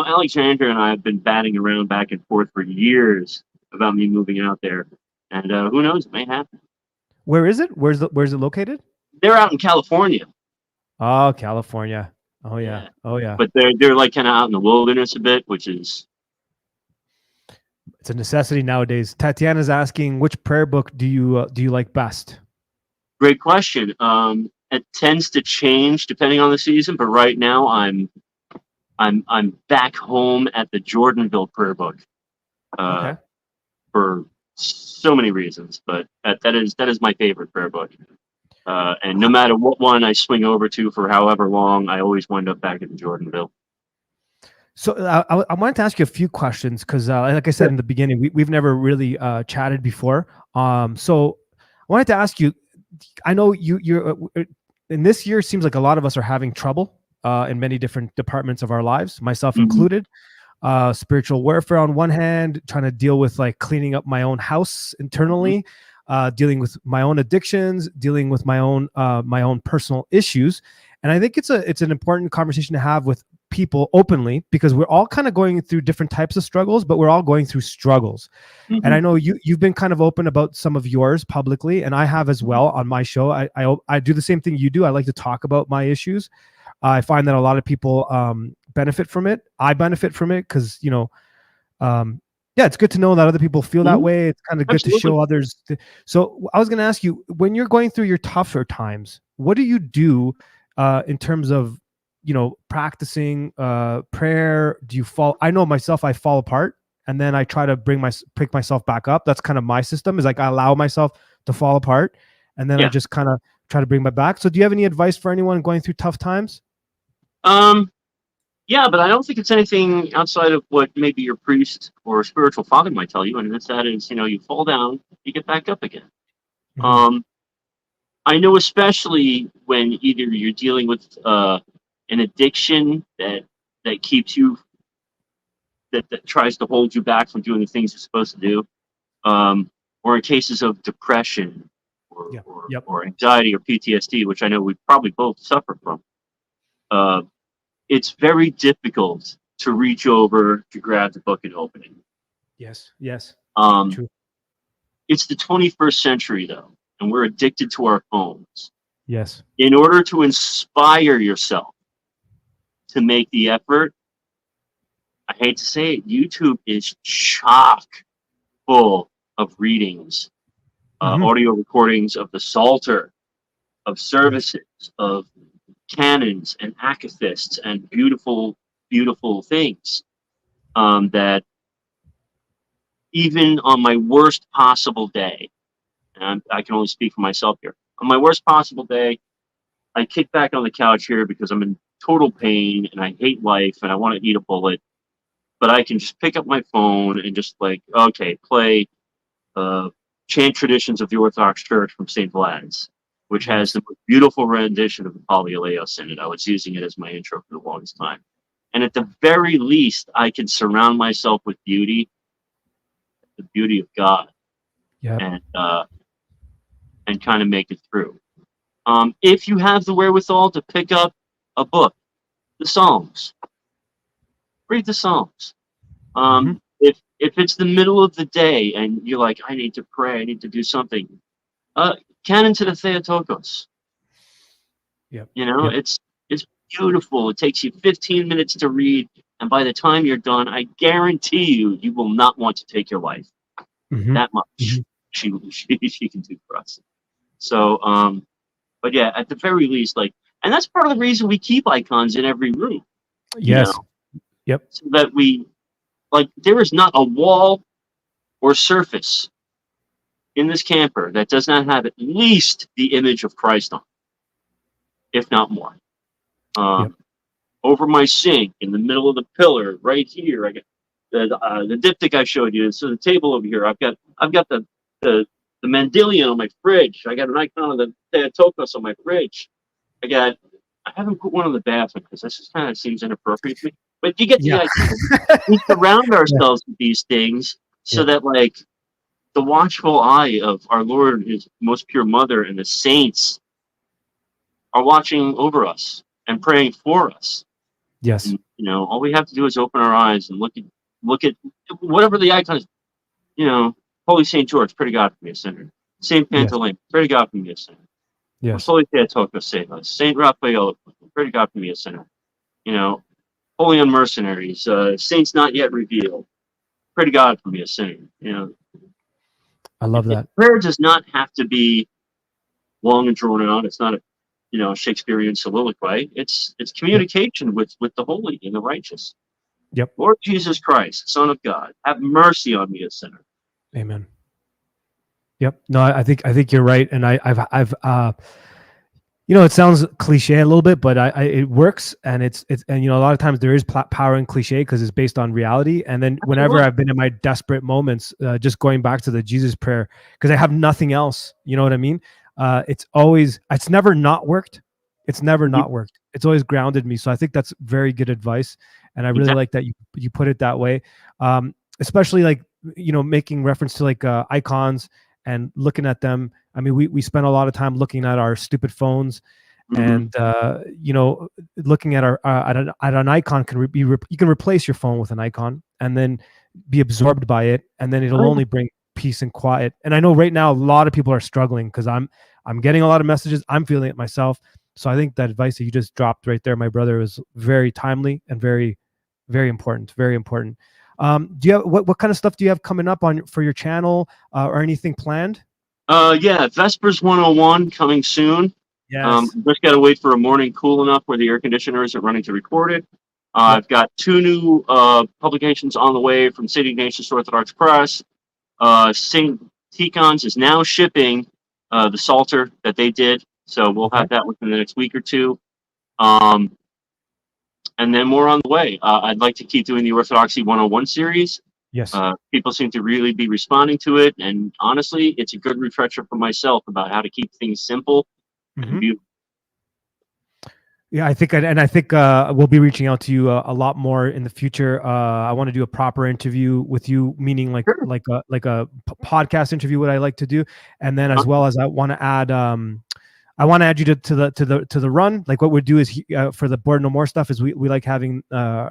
Speaker 2: Alexandra and I have been batting around back and forth for years about me moving out there, and who knows, it may happen.
Speaker 1: Where is it? Where's it located?
Speaker 2: They're out in California.
Speaker 1: Oh, California. Oh yeah.
Speaker 2: But they're like kind of out in the wilderness a bit, which is
Speaker 1: it's a necessity nowadays. Tatiana's asking, which prayer book do you like best?
Speaker 2: Great question. It tends to change depending on the season, but right now I'm back home at the Jordanville prayer book for so many reasons, but that is my favorite prayer book. And no matter what one I swing over to for however long, I always wind up back at the Jordanville.
Speaker 1: So I wanted to ask you a few questions because, like I said in the beginning, we've never really chatted before. So I wanted to ask you. I know you're in this year. It seems like a lot of us are having trouble in many different departments of our lives, myself included. Spiritual warfare on one hand, trying to deal with like cleaning up my own house internally, dealing with my own addictions, dealing with my own personal issues. And I think it's an important conversation to have with people openly, because we're all kind of going through different types of struggles, but we're all going through struggles.
Speaker 2: Mm-hmm.
Speaker 1: And I know you've been kind of open about some of yours publicly, and I have as well on my show. I do the same thing you do. I like to talk about my issues. I find that a lot of people benefit from it. I benefit from it because, yeah, it's good to know that other people feel that way. It's kind of good to show others. So I was going to ask you, when you're going through your tougher times, what do you do in terms of, practicing prayer? Do you fall? I know myself, I fall apart, and then I try to pick myself back up. That's kind of my system, is like I allow myself to fall apart, and then I just kind of try to bring my back. So do you have any advice for anyone going through tough times?
Speaker 2: Yeah, but I don't think it's anything outside of what maybe your priest or spiritual father might tell you, and that is, you fall down, you get back up again.
Speaker 1: Mm-hmm.
Speaker 2: I know, especially when either you're dealing with an addiction that keeps you, that tries to hold you back from doing the things you're supposed to do, or in cases of depression or anxiety or PTSD, which I know we probably both suffer from. It's very difficult to reach over to grab the book and open it.
Speaker 1: Yes.
Speaker 2: True. It's the 21st century, though, and we're addicted to our phones.
Speaker 1: Yes.
Speaker 2: In order to inspire yourself to make the effort, I hate to say it, YouTube is chock full of readings, audio recordings of the Psalter, of services, of canons and acaphists and beautiful things that even on my worst possible day, and I can only speak for myself here, on my worst possible day, I kick back on the couch here because I'm in total pain and I hate life and I want to eat a bullet, but I can just pick up my phone and just play Chant Traditions of the Orthodox Church from St. Vlad's, which has the most beautiful rendition of the Polyaleos in it. I was using it as my intro for the longest time. And at the very least, I can surround myself with beauty, the beauty of God, and kind of make it through. If you have the wherewithal to pick up a book, the Psalms, read the Psalms. If it's the middle of the day and you're like, I need to pray, I need to do something, canon to the Theotokos. It's beautiful. It takes you 15 minutes to read, and by the time you're done, I guarantee you will not want to take your life. That much she can do for us. So, but yeah, at the very least, and that's part of the reason we keep icons in every room.
Speaker 1: Yes. Yep.
Speaker 2: So that we, there is not a wall or surface in this camper that does not have at least the image of Christ on it, if not more. Over my sink, in the middle of the pillar, right here, I got the diptych I showed you. So the table over here, I've got the Mendelian on my fridge. I got an icon of the Theotokos on my fridge. I haven't put one on the bathroom because this just kind of seems inappropriate to me. But you get the idea. We surround ourselves with these things so that the watchful eye of our Lord, His most pure mother, and the saints are watching over us and praying for us.
Speaker 1: Yes.
Speaker 2: And, all we have to do is open our eyes and look at whatever the icon is. Holy Saint George, pray to God for me a sinner. Saint Pantaleon, pray to God for me a sinner.
Speaker 1: Yes.
Speaker 2: Holy Theotokos, save us. Saint Raphael, pray to God for me a sinner. Holy Unmercenaries, saints not yet revealed, pray to God for me a sinner.
Speaker 1: I love that.
Speaker 2: Prayer does not have to be long and drawn out. It's not a Shakespearean soliloquy. It's communication with the holy and the righteous.
Speaker 1: Yep.
Speaker 2: Lord Jesus Christ, Son of God, have mercy on me, a sinner.
Speaker 1: Amen. Yep. No, I think you're right, and I've it sounds cliche a little bit, but it works, and it's a lot of times there is power in cliche because it's based on reality. And then whenever I've been in my desperate moments, just going back to the Jesus prayer, because I have nothing else, you know what I mean? It's never not worked. It's never not worked. It's always grounded me. So I think that's very good advice, and I really like that you put it that way. Especially making reference to icons and looking at them. I mean, we spend a lot of time looking at our stupid phones, And looking at at an icon you can replace your phone with an icon and then be absorbed by it, and then it'll only bring peace and quiet. And I know right now a lot of people are struggling because I'm getting a lot of messages. I'm feeling it myself. So I think that advice that you just dropped right there, my brother, is very timely and very, very important. Very important. Do you have what kind of stuff do you have coming up for your channel or anything planned?
Speaker 2: Yeah, Vespers 101 coming soon.
Speaker 1: Yes.
Speaker 2: Just got to wait for a morning cool enough where the air conditioner isn't running to record it. I've got 2 new publications on the way from City Ignatius Orthodox Press. St. Ticon's is now shipping the Psalter that they did, so we'll have that within the next week or two. And then more on the way. I'd like to keep doing the Orthodoxy 101 series.
Speaker 1: Yes.
Speaker 2: People seem to really be responding to it, and honestly, it's a good refresher for myself about how to keep things simple and beautiful.
Speaker 1: Yeah, I think we'll be reaching out to you a lot more in the future. I want to do a proper interview with you, meaning like a podcast interview, what I like to do, and then as well as I want to add you to the run. Like what we do is for the Bored No More stuff is we like having a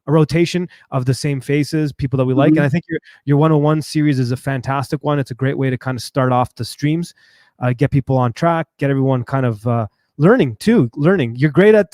Speaker 1: rotation of the same faces, people that we like, and I think your 101 series is a fantastic one. It's a great way to kind of start off the streams, get people on track, get everyone kind of learning. You're great at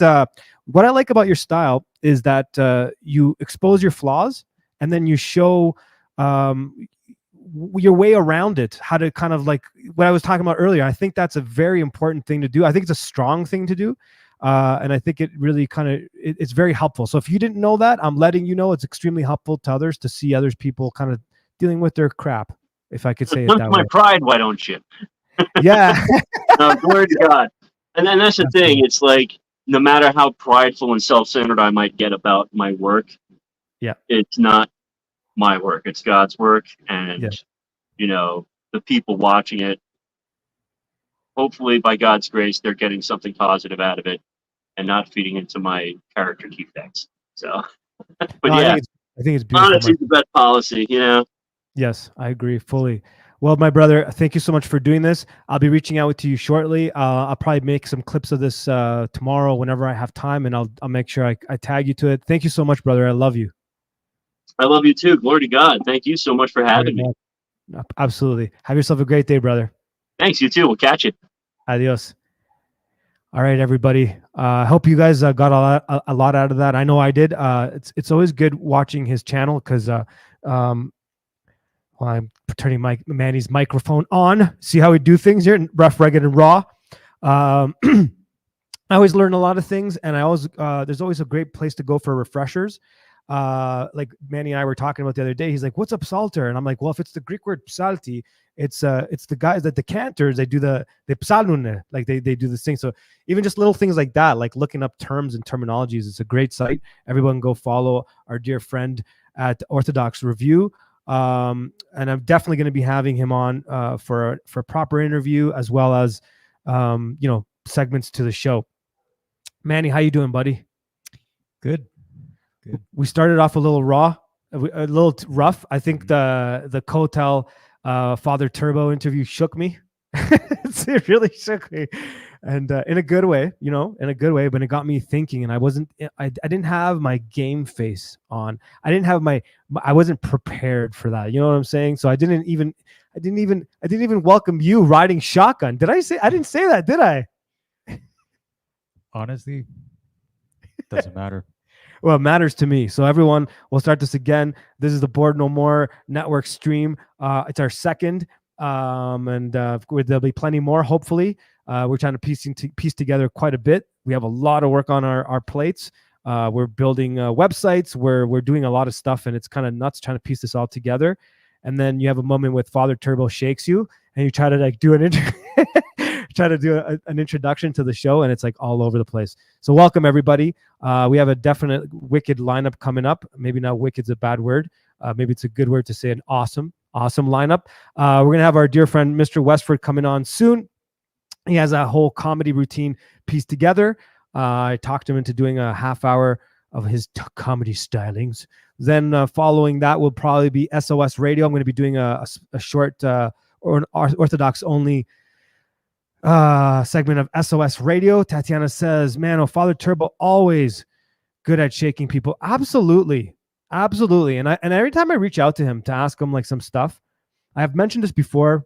Speaker 1: what I like about your style is that you expose your flaws and then you show your way around it, how to kind of like what I was talking about earlier. I think that's a very important thing to do. I think it's a strong thing to do. And I think it really kind of, it's very helpful. So if you didn't know that, I'm letting you know it's extremely helpful to others to see others people kind of dealing with their crap, if I could say it that way.
Speaker 2: My pride, why don't you?
Speaker 1: Yeah.
Speaker 2: Glory to God. And then that's the thing. It's like, no matter how prideful and self-centered I might get about my work, it's not my work. It's God's work. And, the people watching it, hopefully by God's grace, they're getting something positive out of it and not feeding into my character defects. So, but I
Speaker 1: think it's beautiful.
Speaker 2: Honesty is the best policy,
Speaker 1: Yes, I agree fully. Well, my brother, thank you so much for doing this. I'll be reaching out to you shortly. I'll probably make some clips of this tomorrow whenever I have time, and I'll make sure I tag you to it. Thank you so much, brother. I love you.
Speaker 2: I love you too. Glory to God. Thank you so much for having me.
Speaker 1: Absolutely. Have yourself a great day, brother.
Speaker 2: Thanks. You too. We'll catch you.
Speaker 1: Adios. All right, everybody. I hope you guys got a lot out of that. I know I did. It's always good watching his channel because I'm turning Manny's microphone on. See how we do things here, rough, rugged, and raw. I always learn a lot of things, and there's always a great place to go for refreshers. Like Manny and I were talking about the other day. He's like, "What's a psalter?" And I'm like, "Well, if it's the Greek word psalti, it's the guys that the cantors, they do the psalmune, like they do this thing." So even just little things like that, like looking up terms and terminologies, it's a great site. Everyone go follow our dear friend at Orthodox Review. And I'm definitely going to be having him on for a proper interview, as well as segments to the show. Manny, how you doing, buddy?
Speaker 3: Good.
Speaker 1: We started off a little raw, a little rough. I think the Kotel Father Turbo interview shook me. It really shook me, and in a good way, in a good way. But it got me thinking, and I didn't have my game face on. I wasn't prepared for that. You know what I'm saying? So I didn't even welcome you riding shotgun. Did I say? I didn't say that, did I?
Speaker 3: Honestly, doesn't matter.
Speaker 1: Well, it matters to me. So everyone, we'll start this again. This is the Bored No More Network stream. It's our second, and there'll be plenty more, hopefully. We're trying to piece together quite a bit. We have a lot of work on our plates. We're building websites. We're doing a lot of stuff, and it's kind of nuts trying to piece this all together. And then you have a moment with Father Turbo shakes you, and you try to like do an an introduction to the show, and it's like all over the place. So welcome everybody. We have a definite wicked lineup coming up. Maybe not wicked's a bad word. Maybe it's a good word to say an awesome lineup. We're gonna have our dear friend Mr. Westford coming on soon. He has a whole comedy routine pieced together. I talked him into doing a half hour of his comedy stylings. Then following that will probably be SOS Radio. I'm going to be doing a short or an Orthodox only segment of SOS Radio. Tatiana says, Mano, Father Turbo always good at shaking people. Absolutely. Absolutely. And every time I reach out to him to ask him like some stuff, I have mentioned this before.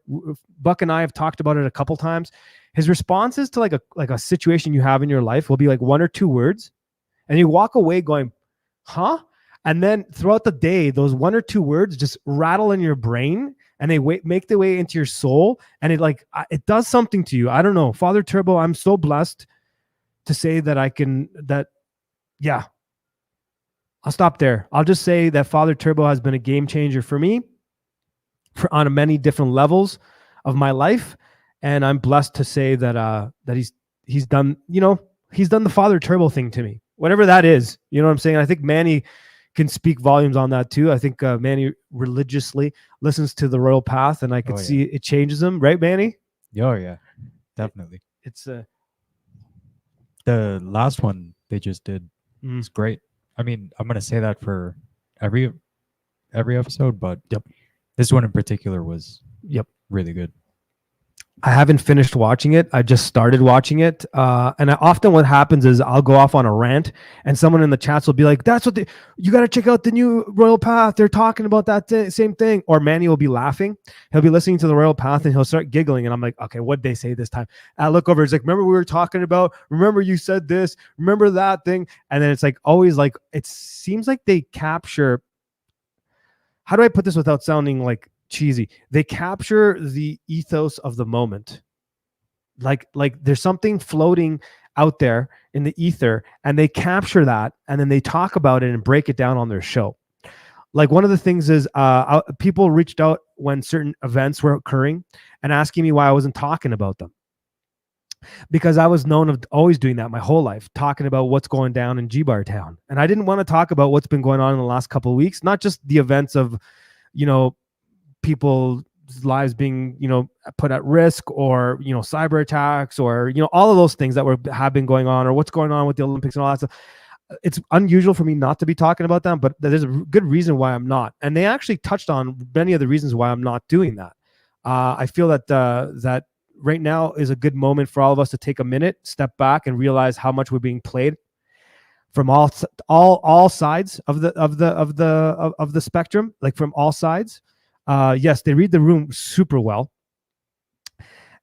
Speaker 1: Buck and I have talked about it a couple times. His responses to like a situation you have in your life will be like 1 or 2 words, and you walk away going, huh? And then throughout the day, those 1 or 2 words just rattle in your brain, and they make their way into your soul, and it does something to you. I don't know. Father Turbo, I'm so blessed to say that yeah. I'll stop there. I'll just say that Father Turbo has been a game changer for me on many different levels of my life. And I'm blessed to say that he's done the Father Turbo thing to me, whatever that is. You know what I'm saying? I think Manny can speak volumes on that too. I think Manny religiously listens to the Royal Path, and I could see it changes him, right, Manny?
Speaker 3: Oh yeah, definitely.
Speaker 1: It's
Speaker 3: the last one they just did is great. I mean, I'm gonna say that for every episode, but this one in particular was really good.
Speaker 1: I haven't finished watching it. I just started watching it. And often what happens is I'll go off on a rant, and someone in the chats will be like, you got to check out the new Royal Path. They're talking about that same thing. Or Manny will be laughing. He'll be listening to the Royal Path and he'll start giggling. And I'm like, okay, what'd they say this time? I look over. It's like, remember we were talking about, remember you said this, remember that thing. And then it's like, always like, it seems like they capture, how do I put this without sounding like cheesy? They capture the ethos of the moment. Like there's something floating out there in the ether, and they capture that, and then they talk about it and break it down on their show. Like one of the things is people reached out when certain events were occurring and asking me why I wasn't talking about them, because I was known of always doing that my whole life, talking about what's going down in G-Bar Town. And I didn't want to talk about what's been going on in the last couple of weeks, not just the events of, people's lives being, put at risk, or, cyber attacks, or, all of those things that have been going on, or what's going on with the Olympics and all that stuff. It's unusual for me not to be talking about them, but there's a good reason why I'm not. And they actually touched on many of the reasons why I'm not doing that. I feel that right now is a good moment for all of us to take a minute, step back, and realize how much we're being played from all sides of the spectrum, like from all sides. Yes, they read the room super well,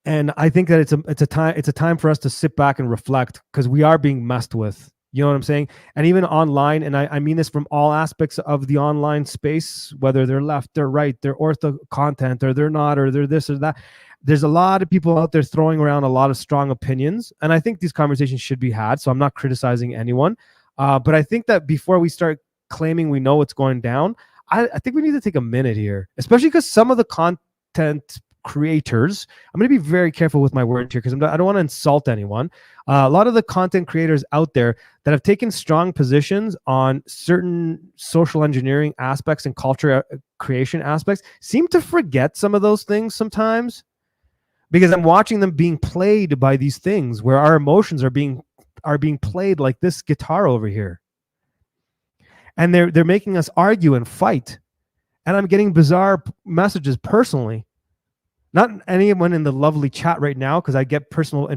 Speaker 1: and I think that it's a time for us to sit back and reflect, because we are being messed with. You know what I'm saying? And even online, and I mean this from all aspects of the online space, whether they're left, they're right, they're ortho content, or they're not, or they're this or that. There's a lot of people out there throwing around a lot of strong opinions, and I think these conversations should be had. So I'm not criticizing anyone, but I think that before we start claiming we know what's going down, I think we need to take a minute here, especially because some of the content creators, I'm going to be very careful with my words here, because I don't want to insult anyone. A lot of the content creators out there that have taken strong positions on certain social engineering aspects and culture creation aspects seem to forget some of those things sometimes, because I'm watching them being played by these things where our emotions are being played like this guitar over here. And they're making us argue and fight. And I'm getting bizarre messages personally. Not anyone in the lovely chat right now, because I get personal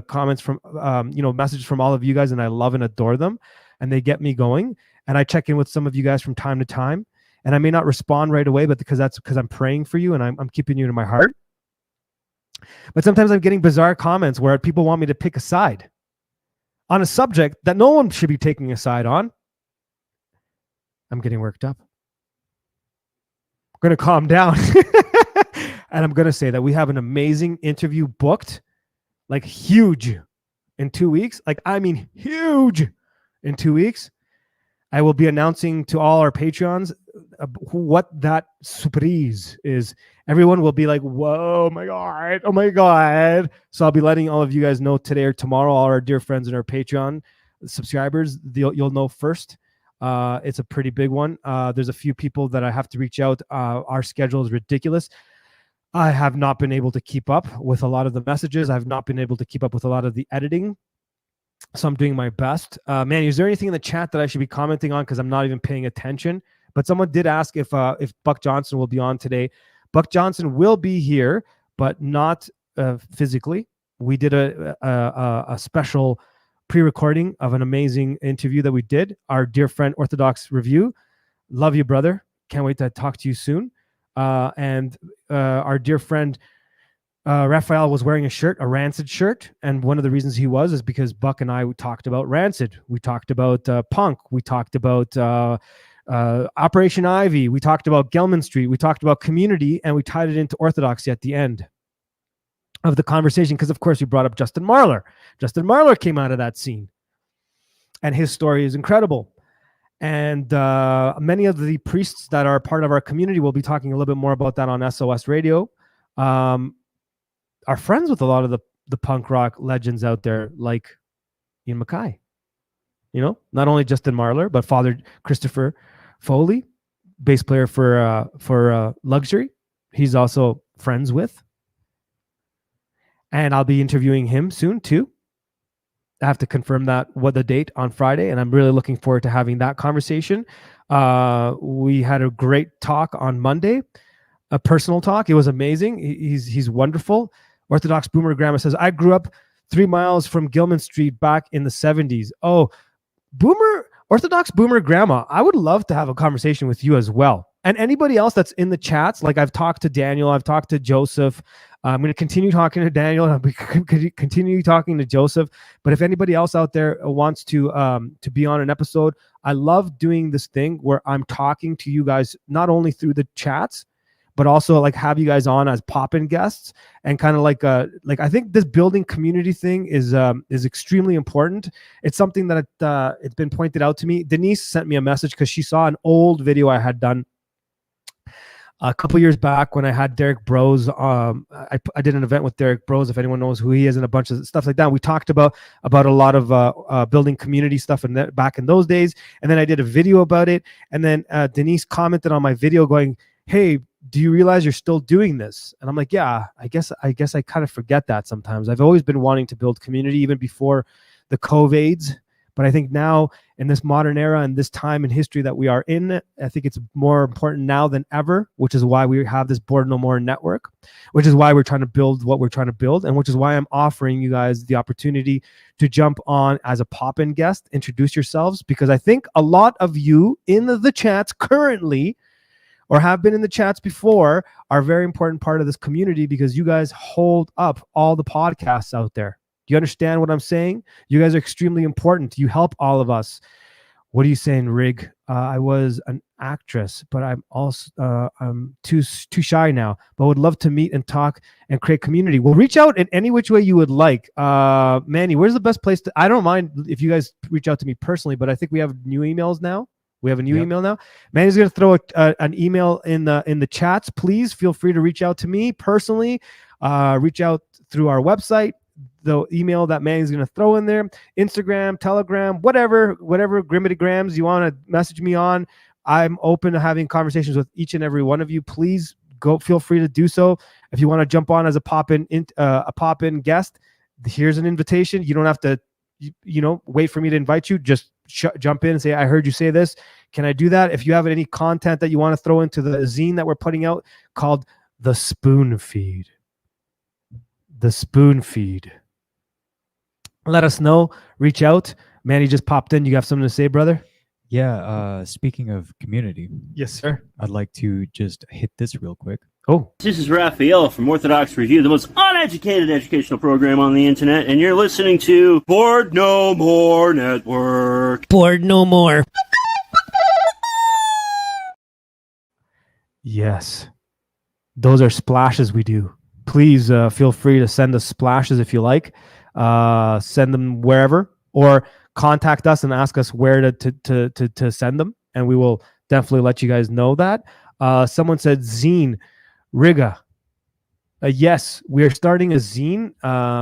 Speaker 1: comments from, messages from all of you guys, and I love and adore them. And they get me going. And I check in with some of you guys from time to time. And I may not respond right away, but because I'm praying for you, and I'm keeping you in my heart. But sometimes I'm getting bizarre comments where people want me to pick a side on a subject that no one should be taking a side on. I'm getting worked up. I'm going to calm down. And I'm going to say that we have an amazing interview booked, like huge, in 2 weeks. Like, I mean, huge in 2 weeks. I will be announcing to all our Patreons what that surprise is. Everyone will be like, whoa, my God, oh my God. So I'll be letting all of you guys know today or tomorrow, all our dear friends and our Patreon subscribers, you'll know first. It's a pretty big one. There's a few people that I have to reach out. Our schedule is ridiculous. I have not been able to keep up with a lot of the messages. I've not been able to keep up with a lot of the editing. So I'm doing my best. Man, is there anything in the chat that I should be commenting on? Because I'm not even paying attention. But someone did ask if Buck Johnson will be on today. Buck Johnson will be here, but not physically. we did a special pre-recording of an amazing interview that we did. Our dear friend Orthodox Review, love you, brother. Can't wait to talk to you soon. And our dear friend Raphael was wearing a Rancid shirt, and one of the reasons he was is because Buck and I talked about Rancid. We talked about Punk. We talked about Operation Ivy. We talked about Gelman Street. We talked about community, and we tied it into Orthodoxy at the end of the conversation because, of course, we brought up Justin Marlar. Justin Marlar came out of that scene, and his story is incredible. And many of the priests that are part of our community will be talking a little bit more about that on SOS Radio. Are friends with a lot of the punk rock legends out there, like Ian Mackay. You know, not only Justin Marlar, but Father Christopher Foley, bass player for Luxury. He's also friends with. And I'll be interviewing him soon too. I have to confirm what the date on Friday, and I'm really looking forward to having that conversation. We had a great talk on Monday, a personal talk. It was amazing. He's wonderful. Orthodox Boomer Grandma says, I grew up 3 miles from Gilman Street back in the 70s. Oh, Orthodox Boomer Grandma, I would love to have a conversation with you as well. And anybody else that's in the chats, like I've talked to Daniel, I've talked to Joseph. I'm going to continue talking to Daniel, and I'll continue talking to Joseph. But if anybody else out there wants to be on an episode, I love doing this thing where I'm talking to you guys not only through the chats, but also like have you guys on as pop-in guests, and kind of like I think this building community thing is extremely important. It's something that it's been pointed out to me. Denise sent me a message because she saw an old video I had done a couple years back when I had Derek Bros. I did an event with Derek Bros, if anyone knows who he is, and a bunch of stuff like that. We talked about a lot of building community stuff back in those days. And then I did a video about it. And then Denise commented on my video going, hey, do you realize you're still doing this? And I'm like, yeah, I guess I kind of forget that sometimes. I've always been wanting to build community even before the COVIDs. But I think now in this modern era and this time in history that we are in, I think it's more important now than ever, which is why we have this Bored No More network, which is why we're trying to build what we're trying to build, and which is why I'm offering you guys the opportunity to jump on as a pop-in guest, introduce yourselves, because I think a lot of you in the chats currently or have been in the chats before are a very important part of this community because you guys hold up all the podcasts out there. Do you understand what I'm saying? You guys are extremely important. You help all of us. What are you saying, Rig? I was an actress, but I'm also I'm too shy now, but would love to meet and talk and create community. Well, reach out in any which way you would like. Manny, where's the best place to, I don't mind if you guys reach out to me personally, but I think we have new emails now. We have a new email now. Manny's going to throw an email in the chats. Please feel free to reach out to me personally. Reach out through our website. The email that Manny's going to throw in there, Instagram, Telegram, whatever grimmity-grams you want to message me on. I'm open to having conversations with each and every one of you. Please feel free to do so. If you want to jump on as a pop-in guest, here's an invitation. You don't have to, wait for me to invite you. Just jump in and say, I heard you say this. Can I do that? If you have any content that you want to throw into the zine that we're putting out called The Spoon Feed. The Spoon Feed. Let us know. Reach out. Manny just popped in. You have something to say, brother?
Speaker 3: Yeah. Speaking of community.
Speaker 1: Yes, sir.
Speaker 3: I'd like to just hit this real quick.
Speaker 1: Oh.
Speaker 2: This is Raphael from Orthodox Review, the most uneducated educational program on the internet, and you're listening to Bored No More Network.
Speaker 1: Bored No More. Yes. Those are splashes we do. Please feel free to send us splashes if you like. Send them wherever, or contact us and ask us where to send them, and we will definitely let you guys know that. Someone said zine, Riga. Yes, we are starting a zine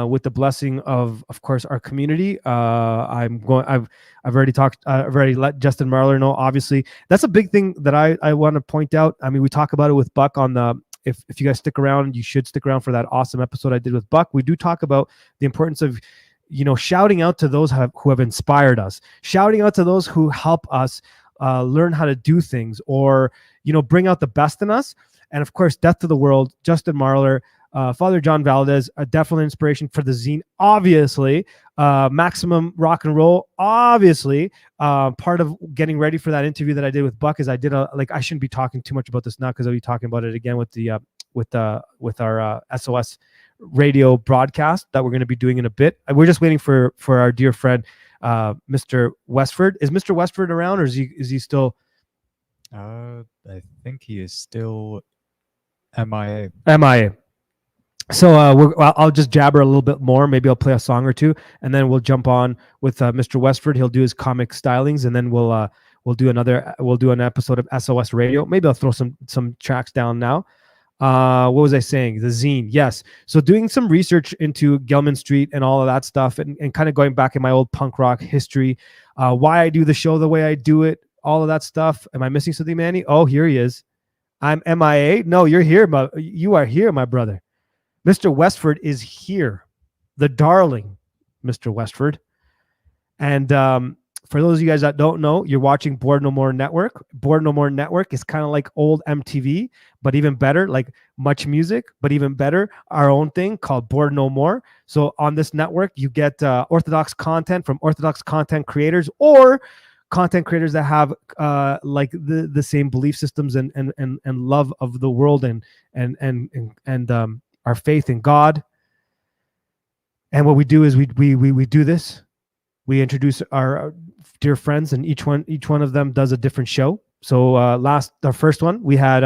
Speaker 1: with the blessing of course, our community. I've already talked. I've already let Justin Marlar know. Obviously, that's a big thing that I want to point out. I mean, we talk about it with Buck on the. If you guys stick around, you should stick around for that awesome episode I did with Buck. We do talk about the importance of, shouting out to those who have inspired us, shouting out to those who help us learn how to do things, or, bring out the best in us. And of course, Death to the World, Justin Marlar, Father John Valdez, definitely inspiration for the zine, obviously. Maximum Rock and Roll, obviously. Part of getting ready for that interview that I did with Buck is I did I shouldn't be talking too much about this now because I'll be talking about it again with the with our SOS radio broadcast that we're going to be doing in a bit. We're just waiting for our dear friend Mr. Westford. Is Mr. Westford around, or is he still?
Speaker 3: I think he is still MIA.
Speaker 1: MIA. So I'll just jabber a little bit more. Maybe I'll play a song or two, and then we'll jump on with Mr. Westford. He'll do his comic stylings, and then we'll do an episode of SOS Radio. Maybe I'll throw some tracks down now. What was I saying? The zine, yes. So doing some research into Gelman Street and all of that stuff, and kind of going back in my old punk rock history, why I do the show the way I do it, all of that stuff. Am I missing something, Manny? Oh, here he is. I'm MIA. No, you're here. You are here, my brother. Mr. Westford is here, the darling Mr. Westford. And for those of you guys that don't know, you're watching Bored No More Network. Bored No More Network is kind of like old MTV, but even better, like Much Music, but even better, our own thing called Bored No More. So on this network, you get Orthodox content from Orthodox content creators, or content creators that have like the same belief systems and love of the world and our faith in God. And what we do is we do this. We introduce our dear friends, and each one of them does a different show. So our first one, we had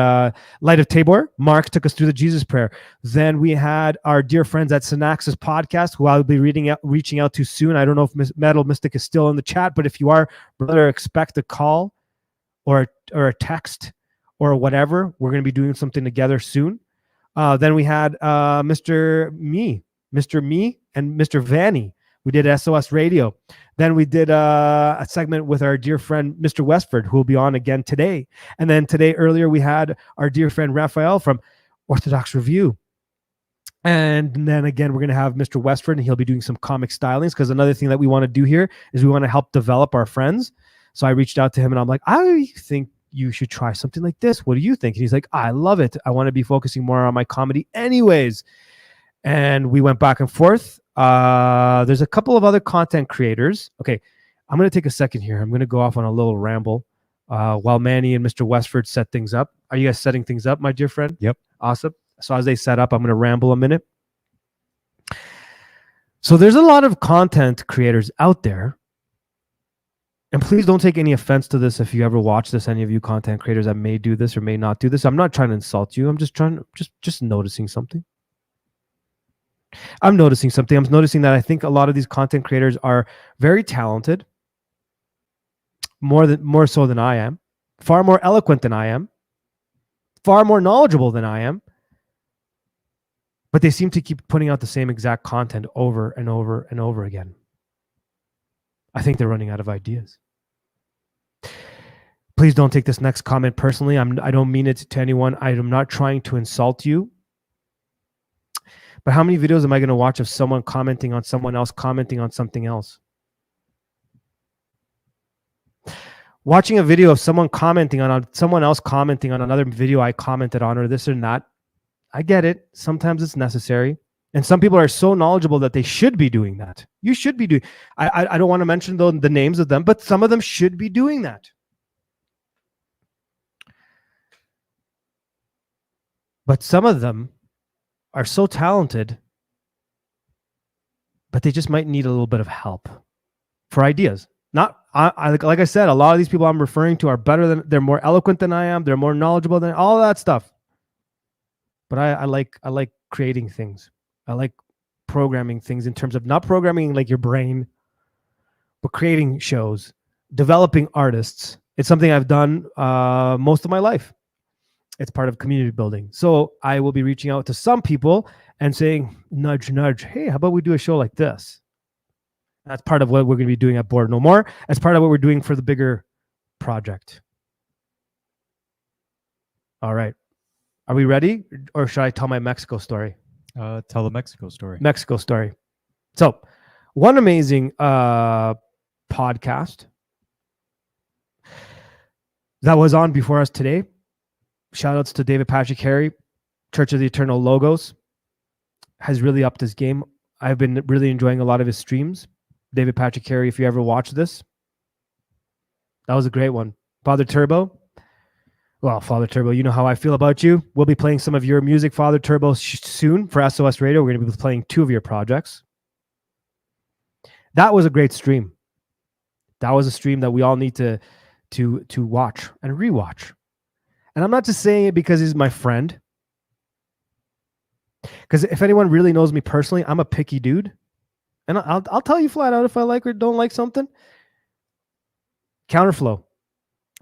Speaker 1: Light of Tabor. Mark took us through the Jesus Prayer. Then we had our dear friends at Synaxis Podcast, who I'll be reaching out to soon. I don't know if Metal Mystic is still in the chat, but if you are, brother, expect a call or a text or whatever. We're going to be doing something together soon. Then we had Mr. Me, and Mr. Vany. We did SOS Radio. Then we did a segment with our dear friend, Mr. Westford, who will be on again today. And then earlier, we had our dear friend, Raphael from Orthodox Review. And then again, we're going to have Mr. Westford, and he'll be doing some comic stylings, because another thing that we want to do here is we want to help develop our friends. So I reached out to him, and I'm like, I think you should try something like this. What do you think? And he's like, I love it. I want to be focusing more on my comedy anyways. And we went back and forth. There's a couple of other content creators. Okay, I'm going to take a second here. I'm going to go off on a little ramble while Manny and Mr. Westford set things up. Are you guys setting things up, my dear friend?
Speaker 3: Yep.
Speaker 1: Awesome. So as they set up, I'm going to ramble a minute. So there's a lot of content creators out there. And please don't take any offense to this if you ever watch this, any of you content creators that may do this or may not do this. I'm not trying to insult you. I'm just noticing something. I'm noticing that I think a lot of these content creators are very talented, more so than I am, far more eloquent than I am, far more knowledgeable than I am, but they seem to keep putting out the same exact content over and over and over again. I think they're running out of ideas. Please don't take this next comment personally. I don't mean it to anyone. I am not trying to insult you. But how many videos am I going to watch of someone commenting on someone else commenting on something else? Watching a video of someone commenting on someone else commenting on another video I commented on, or this or that, I get it. Sometimes it's necessary. And some people are so knowledgeable that they should be doing that. You should be doing. I don't want to mention the names of them, but some of them should be doing that. But some of them are so talented, but they just might need a little bit of help for ideas. Like I said, a lot of these people I'm referring to are they're more eloquent than I am. They're more knowledgeable than all that stuff. But I like creating things. I like programming things in terms of not programming like your brain, but creating shows, developing artists. It's something I've done most of my life. It's part of community building. So I will be reaching out to some people and saying, nudge, nudge, hey, how about we do a show like this? That's part of what we're going to be doing at Bored No More. As part of what we're doing for the bigger project. All right. Are we ready? Or should I tell my Mexico story?
Speaker 3: Tell the Mexico story.
Speaker 1: Mexico story. So one amazing podcast that was on before us today. Shout outs to David Patrick Harry, Church of the Eternal Logos. has really upped his game. I've been really enjoying a lot of his streams. David Patrick Carey, if you ever watch this, that was a great one. Father Turbo. Well, Father Turbo, you know how I feel about you. We'll be playing some of your music, Father Turbo, soon for SOS Radio. We're going to be playing 2 of your projects. That was a great stream. That was a stream that we all need to watch and rewatch. And I'm not just saying it because he's my friend. Because if anyone really knows me personally, I'm a picky dude. And I'll tell you flat out if I like or don't like something. Counterflow.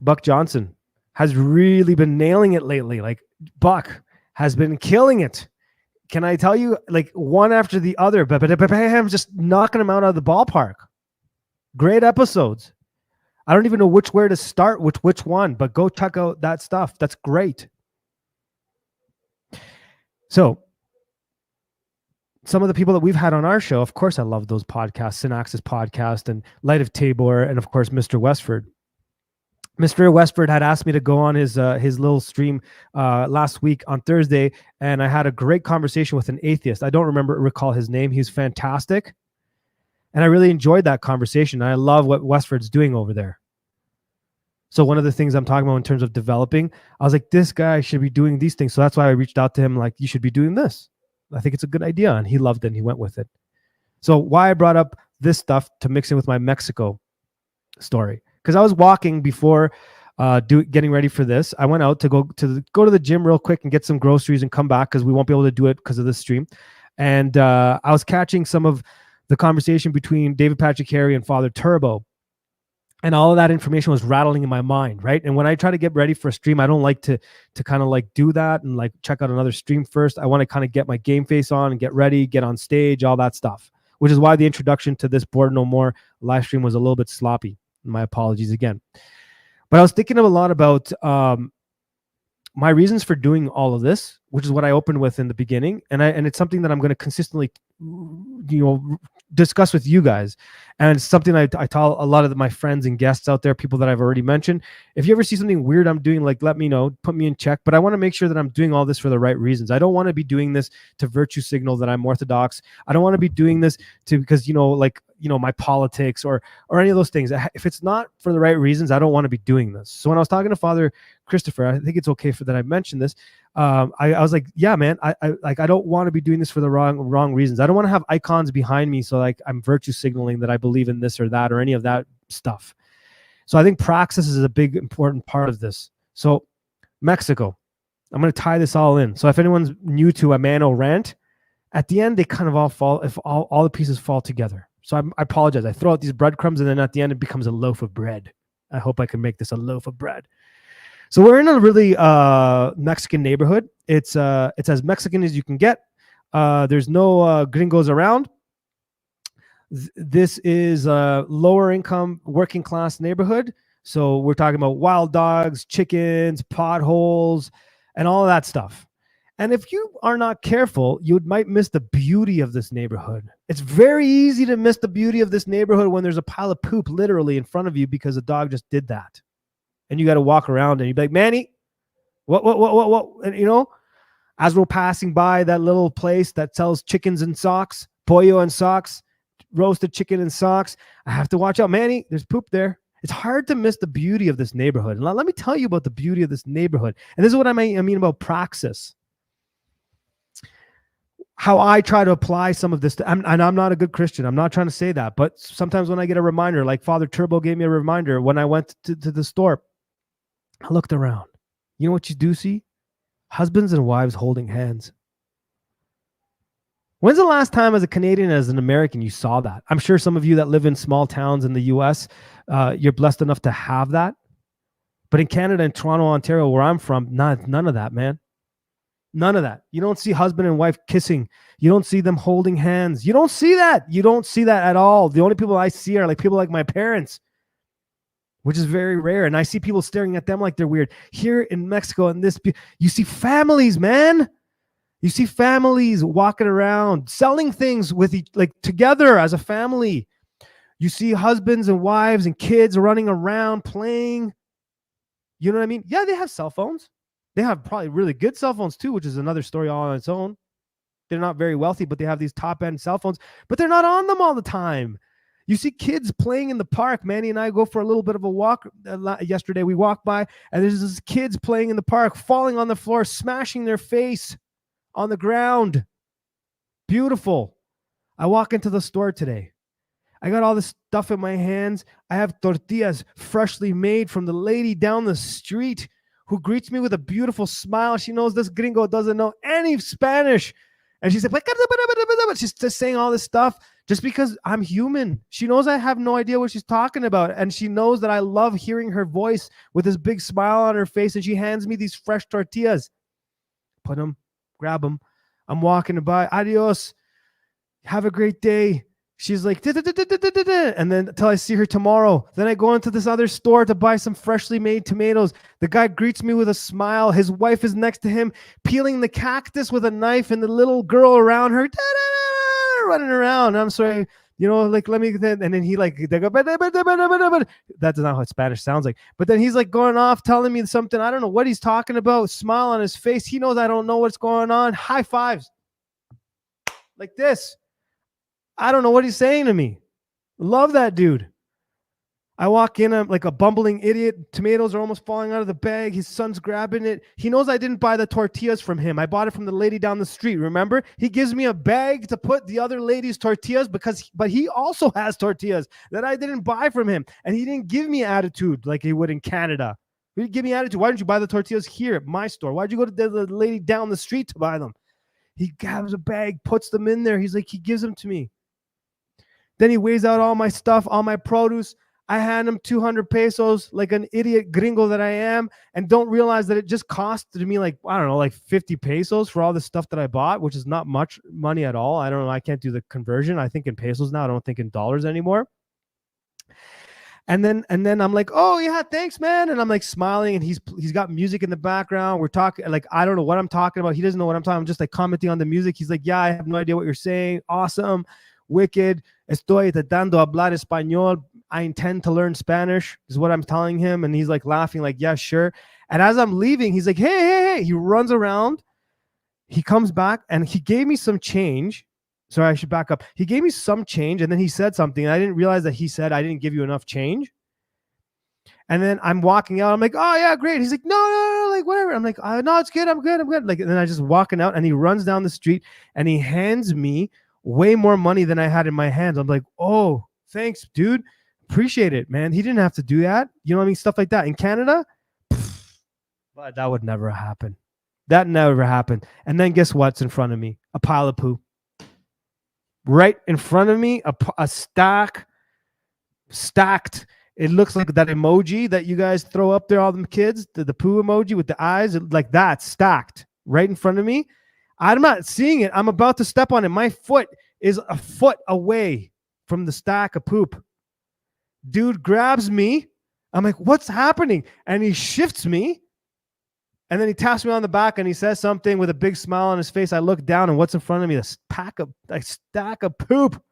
Speaker 1: Buck Johnson has really been nailing it lately. Like, Buck has been killing it. Can I tell you, like, one after the other, but I'm just knocking them out of the ballpark. Great episodes. I don't even know where to start, which one, but go check out that stuff. That's great. So, some of the people that we've had on our show, of course, I love those podcasts, Synaxis podcast and Light of Tabor, and of course, Mr. Westford. Mr. Westford had asked me to go on his little stream last week on Thursday, and I had a great conversation with an atheist. I don't recall his name. He's fantastic, and I really enjoyed that conversation. I love what Westford's doing over there. So one of the things I'm talking about in terms of developing, I was like, this guy should be doing these things. So that's why I reached out to him, like, you should be doing this. I think it's a good idea, and he loved it, and he went with it. So why I brought up this stuff to mix in with my Mexico story, because I was walking before getting ready for this. I went out to go to the gym real quick and get some groceries and come back because we won't be able to do it because of this stream. And I was catching some of the conversation between David Patrick Carey and Father Turbo. And all of that information was rattling in my mind, right? And when I try to get ready for a stream, I don't like to kind of like do that and like check out another stream first. I want to kind of get my game face on and get ready, get on stage, all that stuff, which is why the introduction to this Bored No More live stream was a little bit sloppy. My apologies again. But I was thinking a lot about my reasons for doing all of this, which is what I opened with in the beginning. And it's something that I'm going to consistently, discuss with you guys. And it's something I tell a lot of my friends and guests out there, people that I've already mentioned. If you ever see something weird I'm doing, like, let me know, put me in check. But I want to make sure that I'm doing all this for the right reasons. I don't want to be doing this to virtue signal that I'm Orthodox. I don't want to be doing this because, my politics or any of those things. If it's not for the right reasons, I don't want to be doing this. So when I was talking to Father Christopher, I think it's okay that I mentioned this. I was like, yeah, man, I don't want to be doing this for the wrong reasons. I don't want to have icons behind me. So like I'm virtue signaling that I believe in this or that or any of that stuff. So I think praxis is a big, important part of this. So Mexico, I'm going to tie this all in. So if anyone's new to a Mano rant, at the end, they kind of all fall, if all the pieces fall together. So I apologize. I throw out these breadcrumbs and then at the end, it becomes a loaf of bread. I hope I can make this a loaf of bread. So we're in a really Mexican neighborhood. It's as Mexican as you can get. There's no gringos around. This is a lower income, working class neighborhood. So we're talking about wild dogs, chickens, potholes, and all of that stuff. And if you are not careful, you might miss the beauty of this neighborhood. It's very easy to miss the beauty of this neighborhood when there's a pile of poop literally in front of you because a dog just did that. And you got to walk around and you'd be like, Manny, what? And, as we're passing by that little place that sells chickens and socks, pollo and socks, roasted chicken and socks, I have to watch out. Manny, there's poop there. It's hard to miss the beauty of this neighborhood. And let me tell you about the beauty of this neighborhood. And this is what I mean about praxis. How I try to apply some of this, and I'm not a good Christian. I'm not trying to say that. But sometimes when I get a reminder, like Father Turbo gave me a reminder when I went to the store, I looked around. You know what you do see? Husbands and wives holding hands. When's the last time as a Canadian, as an American, you saw that? I'm sure some of you that live in small towns in the U.S., you're blessed enough to have that. But in Canada and Toronto, Ontario, where I'm from, none of that, man. None of that. You don't see husband and wife kissing. You don't see them holding hands. You don't see that. You don't see that at all. The only people I see are like people like my parents, which is very rare. And I see people staring at them like they're weird. Here in Mexico, you see families, man. You see families walking around, selling things with together as a family. You see husbands and wives and kids running around playing. You know what I mean? Yeah, they have cell phones. They have probably really good cell phones too, which is another story all on its own. they're not very wealthy, but they have these top-end cell phones, but they're not on them all the time. You see kids playing in the park. Manny and I go for a little bit of a walk. Yesterday we walked by, and there's these kids playing in the park, falling on the floor, smashing their face on the ground. Beautiful. I walk into the store today. I got all this stuff in my hands. I have tortillas freshly made from the lady down the street who greets me with a beautiful smile. She knows this gringo doesn't know any Spanish. And she said, she's just saying all this stuff just because I'm human. She knows I have no idea what she's talking about. And she knows that I love hearing her voice with this big smile on her face. And she hands me these fresh tortillas. Put them, grab them. I'm walking by. Adios. Have a great day. She's like, and then until I see her tomorrow. Then I go into this other store to buy some freshly made tomatoes. The guy greets me with a smile. His wife is next to him, peeling the cactus with a knife, and the little girl around her, running around. And I'm sorry, like, let me, and then he like, they go, that's not what Spanish sounds like. But then he's like going off, telling me something. I don't know what he's talking about. Smile on his face. He knows I don't know what's going on. High fives. Like this. I don't know what he's saying to me. Love that dude. I walk in, I'm like a bumbling idiot. Tomatoes are almost falling out of the bag. His son's grabbing it. He knows I didn't buy the tortillas from him. I bought it from the lady down the street, remember? He gives me a bag to put the other lady's tortillas but he also has tortillas that I didn't buy from him. And he didn't give me attitude like he would in Canada. He didn't give me attitude. Why didn't you buy the tortillas here at my store? Why'd you go to the lady down the street to buy them? He grabs a bag, puts them in there. He's like, he gives them to me. Then he weighs out all my stuff, all my produce. I hand him 200 pesos like an idiot gringo that I am, and don't realize that it just costed me like 50 pesos for all the stuff that I bought, which is not much money at all. I don't know. I can't do the conversion. I think in pesos now. I don't think in dollars anymore. And then I'm like, oh yeah, thanks, man. And I'm like smiling, and he's got music in the background. We're talking, like, I don't know what I'm talking about. He doesn't know what I'm talking about. I'm just like commenting on the music. He's like, yeah, I have no idea what you're saying. Awesome. Wicked. Estoy tratando hablar español. I intend to learn Spanish is what I'm telling him. And he's like laughing, like, yeah, sure. And as I'm leaving, he's like, hey. He runs around. He comes back and he gave me some change. Sorry, I should back up. He gave me some change and then he said something. And I didn't realize that he said, I didn't give you enough change. And then I'm walking out. I'm like, oh yeah, great. He's like, no, like whatever. I'm like, no, it's good. I'm good. Like, and then I just walking out and he runs down the street and he hands me way more money than I had in my hands. I'm like, oh, thanks, dude. Appreciate it, man. He didn't have to do that. You know what I mean? Stuff like that. In Canada, but that would never happen. That never happened. And then guess what's in front of me? A pile of poo. Right in front of me, a stacked. It looks like that emoji that you guys throw up there, all them kids, the poo emoji with the eyes, like that, stacked right in front of me. I'm not seeing it. I'm about to step on it. My foot is a foot away from the stack of poop. Dude grabs me. I'm like, what's happening? And he shifts me. And then he taps me on the back and he says something with a big smile on his face. I look down and what's in front of me? A stack of poop.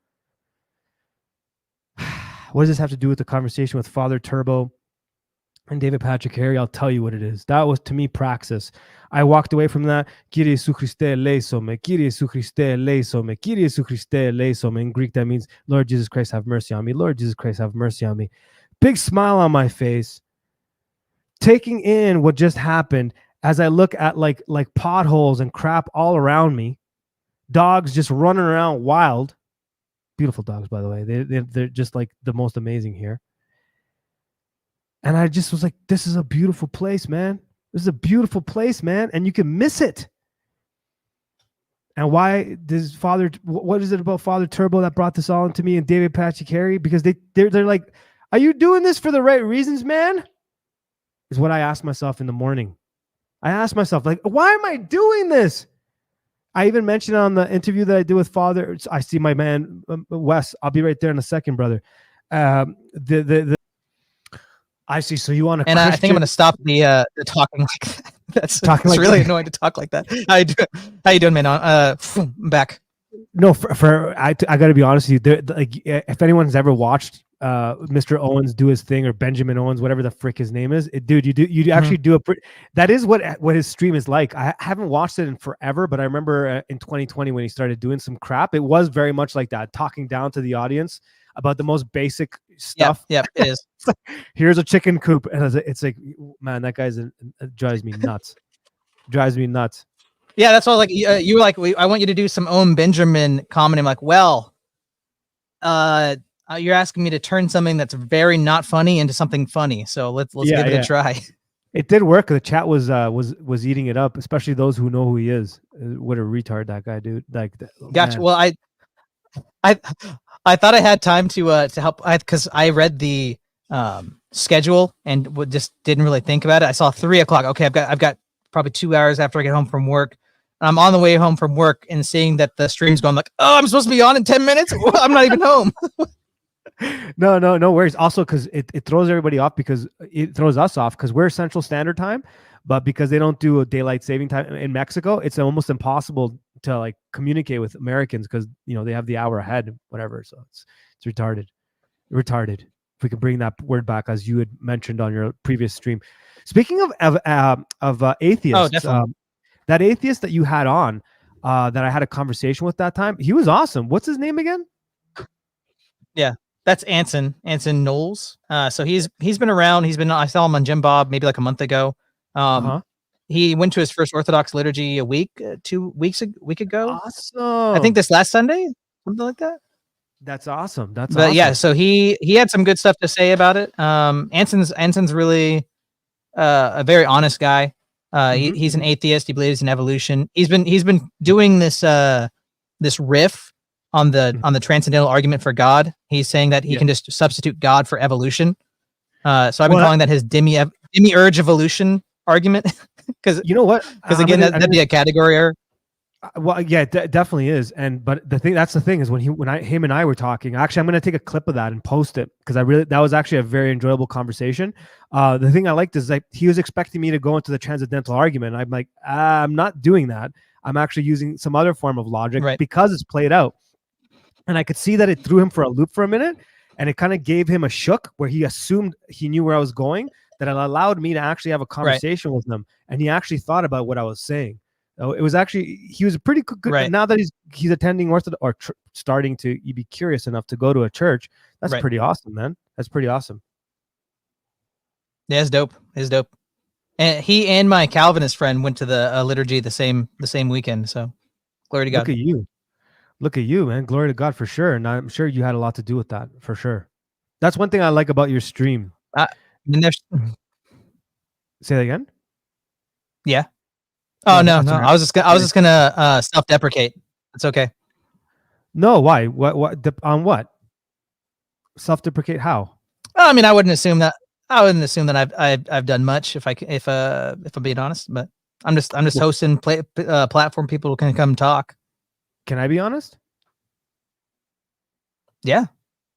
Speaker 1: What does this have to do with the conversation with Father Turbo and David Patrick Harry? I'll tell you what it is. That was, to me, praxis. I walked away from that. Kyrie Jesu Christe eleison, Kyrie Jesu Christe eleison, Kyrie Jesu Christe eleison. In Greek, that means, Lord Jesus Christ, have mercy on me. Lord Jesus Christ, have mercy on me. Big smile on my face, taking in what just happened as I look at like potholes and crap all around me. Dogs just running around wild. Beautiful dogs, by the way. They're just like the most amazing here. And I just was like, this is a beautiful place, man. This is a beautiful place, man. And you can miss it. And why does what is it about Father Turbo that brought this all into me and David Patrick Harry? Because they're like, are you doing this for the right reasons, man? Is what I asked myself in the morning. I asked myself, like, why am I doing this? I even mentioned on the interview that I did with Father. I see my man, Wes. I'll be right there in a second, brother. I see. So you want to?
Speaker 5: And I think I'm going to stop the talking like that. That's really annoying to talk like that. How you doing, man? I'm back.
Speaker 1: No, I got to be honest with you. Like, if anyone's ever watched Mr. Owens do his thing, or Benjamin Owens, whatever the frick his name is. Dude, you actually do that is what his stream is like. I haven't watched it in forever, but I remember in 2020 when he started doing some crap, it was very much like that, talking down to the audience about the most basic stuff.
Speaker 5: Yep, it is.
Speaker 1: Here's a chicken coop, and it's like, man, that guy's it drives me nuts. Drives me nuts.
Speaker 5: Yeah, that's all. Like you were like, I want you to do some Owen Benjamin comedy. I'm like, well, you're asking me to turn something that's very not funny into something funny. So let's give it a try.
Speaker 1: It did work. The chat was eating it up, especially those who know who he is. What a retard that guy, dude! Like,
Speaker 5: gotcha.
Speaker 1: Man.
Speaker 5: Well, I thought I had time to help because I read the schedule and just didn't really think about it. I saw 3:00. Okay, I've got probably 2 hours after I get home from work. I'm on the way home from work and seeing that the stream's going like, oh, I'm supposed to be on in 10 minutes. I'm not even home.
Speaker 1: No worries. Also, because it throws everybody off, because it throws us off because we're Central Standard Time, but because they don't do a daylight saving time in Mexico, it's almost impossible to like communicate with Americans because they have the hour ahead, whatever. So it's retarded. If we could bring that word back, as you had mentioned on your previous stream. Speaking of atheists,
Speaker 5: oh, definitely.
Speaker 1: That atheist that you had on, that I had a conversation with that time, he was awesome. What's his name again?
Speaker 5: Yeah, that's Anson Knowles. So he's been around. I saw him on Jim Bob maybe like a month ago. He went to his first Orthodox liturgy a week ago.
Speaker 1: Awesome.
Speaker 5: I think this last Sunday, something like that.
Speaker 1: That's awesome. But
Speaker 5: awesome. Yeah, so he had some good stuff to say about it. Anson's really a very honest guy. He's an atheist. He believes in evolution. He's been doing this riff on the transcendental argument for God. He's saying that he can just substitute God for evolution. So I've been calling that his demiurge evolution argument. Because
Speaker 1: you know what?
Speaker 5: Because again, that'd be a category error.
Speaker 1: Well, yeah, it definitely is. But that's the thing is when him and I were talking. Actually, I'm going to take a clip of that and post it because that was actually a very enjoyable conversation. The thing I liked is like he was expecting me to go into the transcendental argument. I'm like, I'm not doing that. I'm actually using some other form of logic because it's played out. And I could see that it threw him for a loop for a minute, and it kind of gave him a shook where he assumed he knew where I was going. That it allowed me to actually have a conversation with him, and he actually thought about what I was saying. So it was actually he was a pretty good. Now that he's attending Orthodox or starting to be curious enough to go to a church, that's pretty awesome, man. That's pretty awesome.
Speaker 5: Yeah, it's dope. It's dope. And he and my Calvinist friend went to the liturgy the same weekend. So glory to God.
Speaker 1: Look at you, man. Glory to God for sure. And I'm sure you had a lot to do with that for sure. That's one thing I like about your stream. Say that again.
Speaker 5: Yeah. Oh no. I was just gonna self-deprecate. It's okay.
Speaker 1: No, why? What on what? Self-deprecate how?
Speaker 5: I mean, I wouldn't assume that I've done much if I'm being honest, but I'm just hosting platform people can come talk.
Speaker 1: Can I be honest?
Speaker 5: Yeah.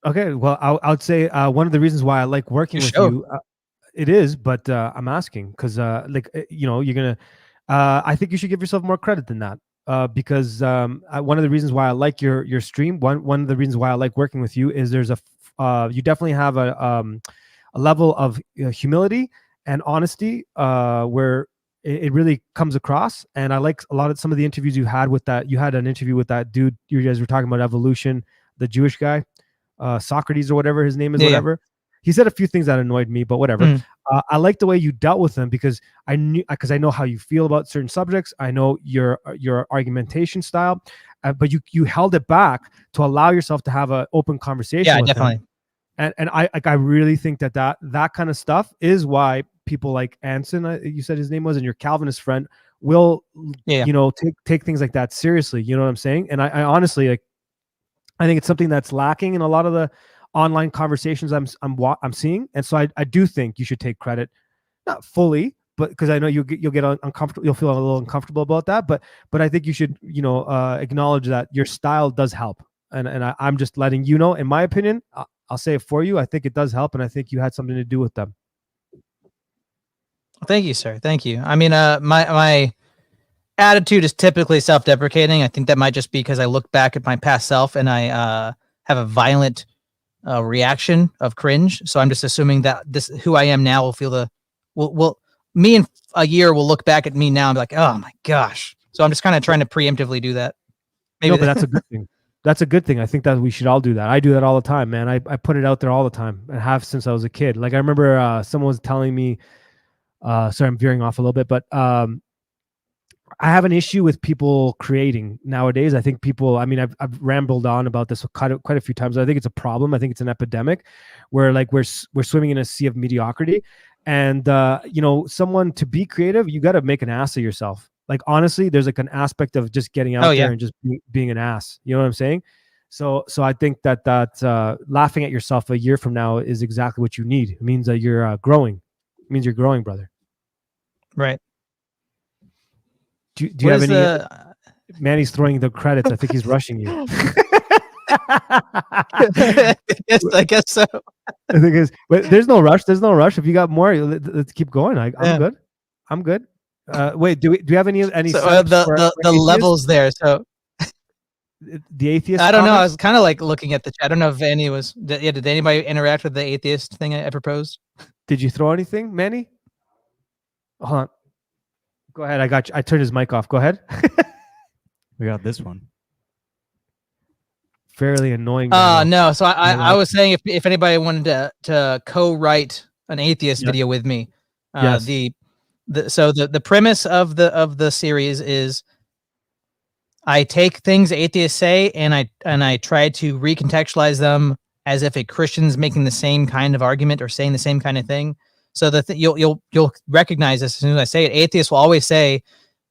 Speaker 1: Okay. Well, I would say one of the reasons why I like working with you. It is, but I'm asking because, you're gonna. I think you should give yourself more credit than that, because one of the reasons why I like your stream, one of the reasons why I like working with you is there's you definitely have a level of humility and honesty where it really comes across, and I like a lot of some of the interviews you had with that. You had an interview with that dude. You guys were talking about evolution, the Jewish guy, Socrates or whatever his name is, whatever. Yeah. He said a few things that annoyed me, but whatever. I like the way you dealt with him because I know how you feel about certain subjects. I know your argumentation style, but you held it back to allow yourself to have an open conversation. Yeah, definitely. Him. And I really think that kind of stuff is why people like Anson, you said his name was, and your Calvinist friend will, take things like that seriously. You know what I'm saying? And I honestly I think it's something that's lacking in a lot of the online conversations I'm seeing, and so I do think you should take credit, not fully, but because I know you'll get uncomfortable, you'll feel a little uncomfortable about that, but I think you should acknowledge that your style does help, and I'm just letting you know, in my opinion, I'll say it for you. I think it does help, and I think you had something to do with them.
Speaker 5: Thank you, sir. Thank you. I mean, my attitude is typically self-deprecating. I think that might just be because I look back at my past self and I have a violent reaction of cringe. So I'm just assuming that this who I am now will feel will me in a year will look back at me now and be like, oh my gosh. So I'm just kind of trying to preemptively do that.
Speaker 1: Maybe no, but that's a good thing. That's a good thing. I think that we should all do that. I do that all the time, man. I put it out there all the time and have since I was a kid. Like I remember someone was telling me, sorry, I'm veering off a little bit, but I have an issue with people creating nowadays. I think people, I mean, I've rambled on about this quite a few times. I think it's a problem. I think it's an epidemic where like we're swimming in a sea of mediocrity. And, you know, someone to be creative, you got to make an ass of yourself. Like, honestly, there's like an aspect of just getting out there and just being an ass. You know what I'm saying? So I think that laughing at yourself a year from now is exactly what you need. It means that you're growing. It means you're growing, brother.
Speaker 5: Right.
Speaker 1: Do you have any? Manny's throwing the credits. I think he's rushing you.
Speaker 5: I guess so.
Speaker 1: I think it's, but there's no rush. There's no rush. If you got more, let's keep going. I'm good. I'm good. Wait, do we have any?
Speaker 5: So the levels there. So
Speaker 1: the atheist.
Speaker 5: I don't know. I was kind of like looking at the chat. I don't know if Vany was. Did anybody interact with the atheist thing I proposed?
Speaker 1: Did you throw anything, Manny? Hold on. Go ahead. I got you. I turned his mic off. Go ahead.
Speaker 3: We got this one.
Speaker 1: Fairly annoying.
Speaker 5: No. So I was saying if anybody wanted to co-write an atheist video with me,
Speaker 1: yes.
Speaker 5: The premise of the series is I take things atheists say and I try to recontextualize them as if a Christian's making the same kind of argument or saying the same kind of thing. So that you'll recognize this as soon as I say it. Atheists will always say,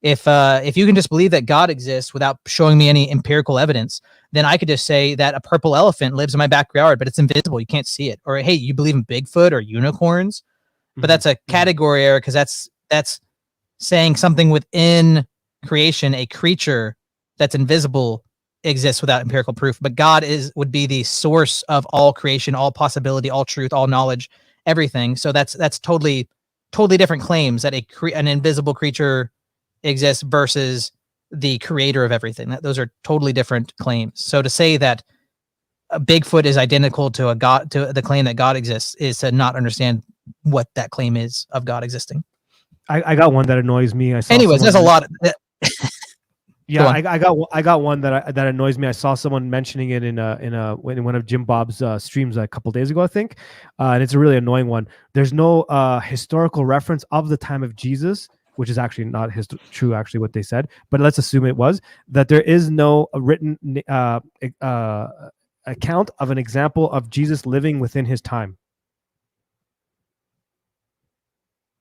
Speaker 5: if you can just believe that God exists without showing me any empirical evidence, then I could just say that a purple elephant lives in my backyard, but it's invisible. You can't see it. Or, hey, you believe in Bigfoot or unicorns? But that's a category error because that's saying something within creation, a creature that's invisible exists without empirical proof. But God would be the source of all creation, all possibility, all truth, all knowledge, everything. So that's totally different claims that an invisible creature exists versus the creator of everything. Those are totally different claims. So to say that a Bigfoot is identical to to the claim that God exists is to not understand what that claim is of God existing.
Speaker 1: I got one that annoys me.
Speaker 5: Anyways, there's a lot.
Speaker 1: Yeah, I got one that annoys me. I saw someone mentioning it in one of Jim Bob's streams a couple days ago, I think, and it's a really annoying one. There's no historical reference of the time of Jesus, which is actually not true. Actually, what they said, but let's assume it was that there is no written account of an example of Jesus living within his time.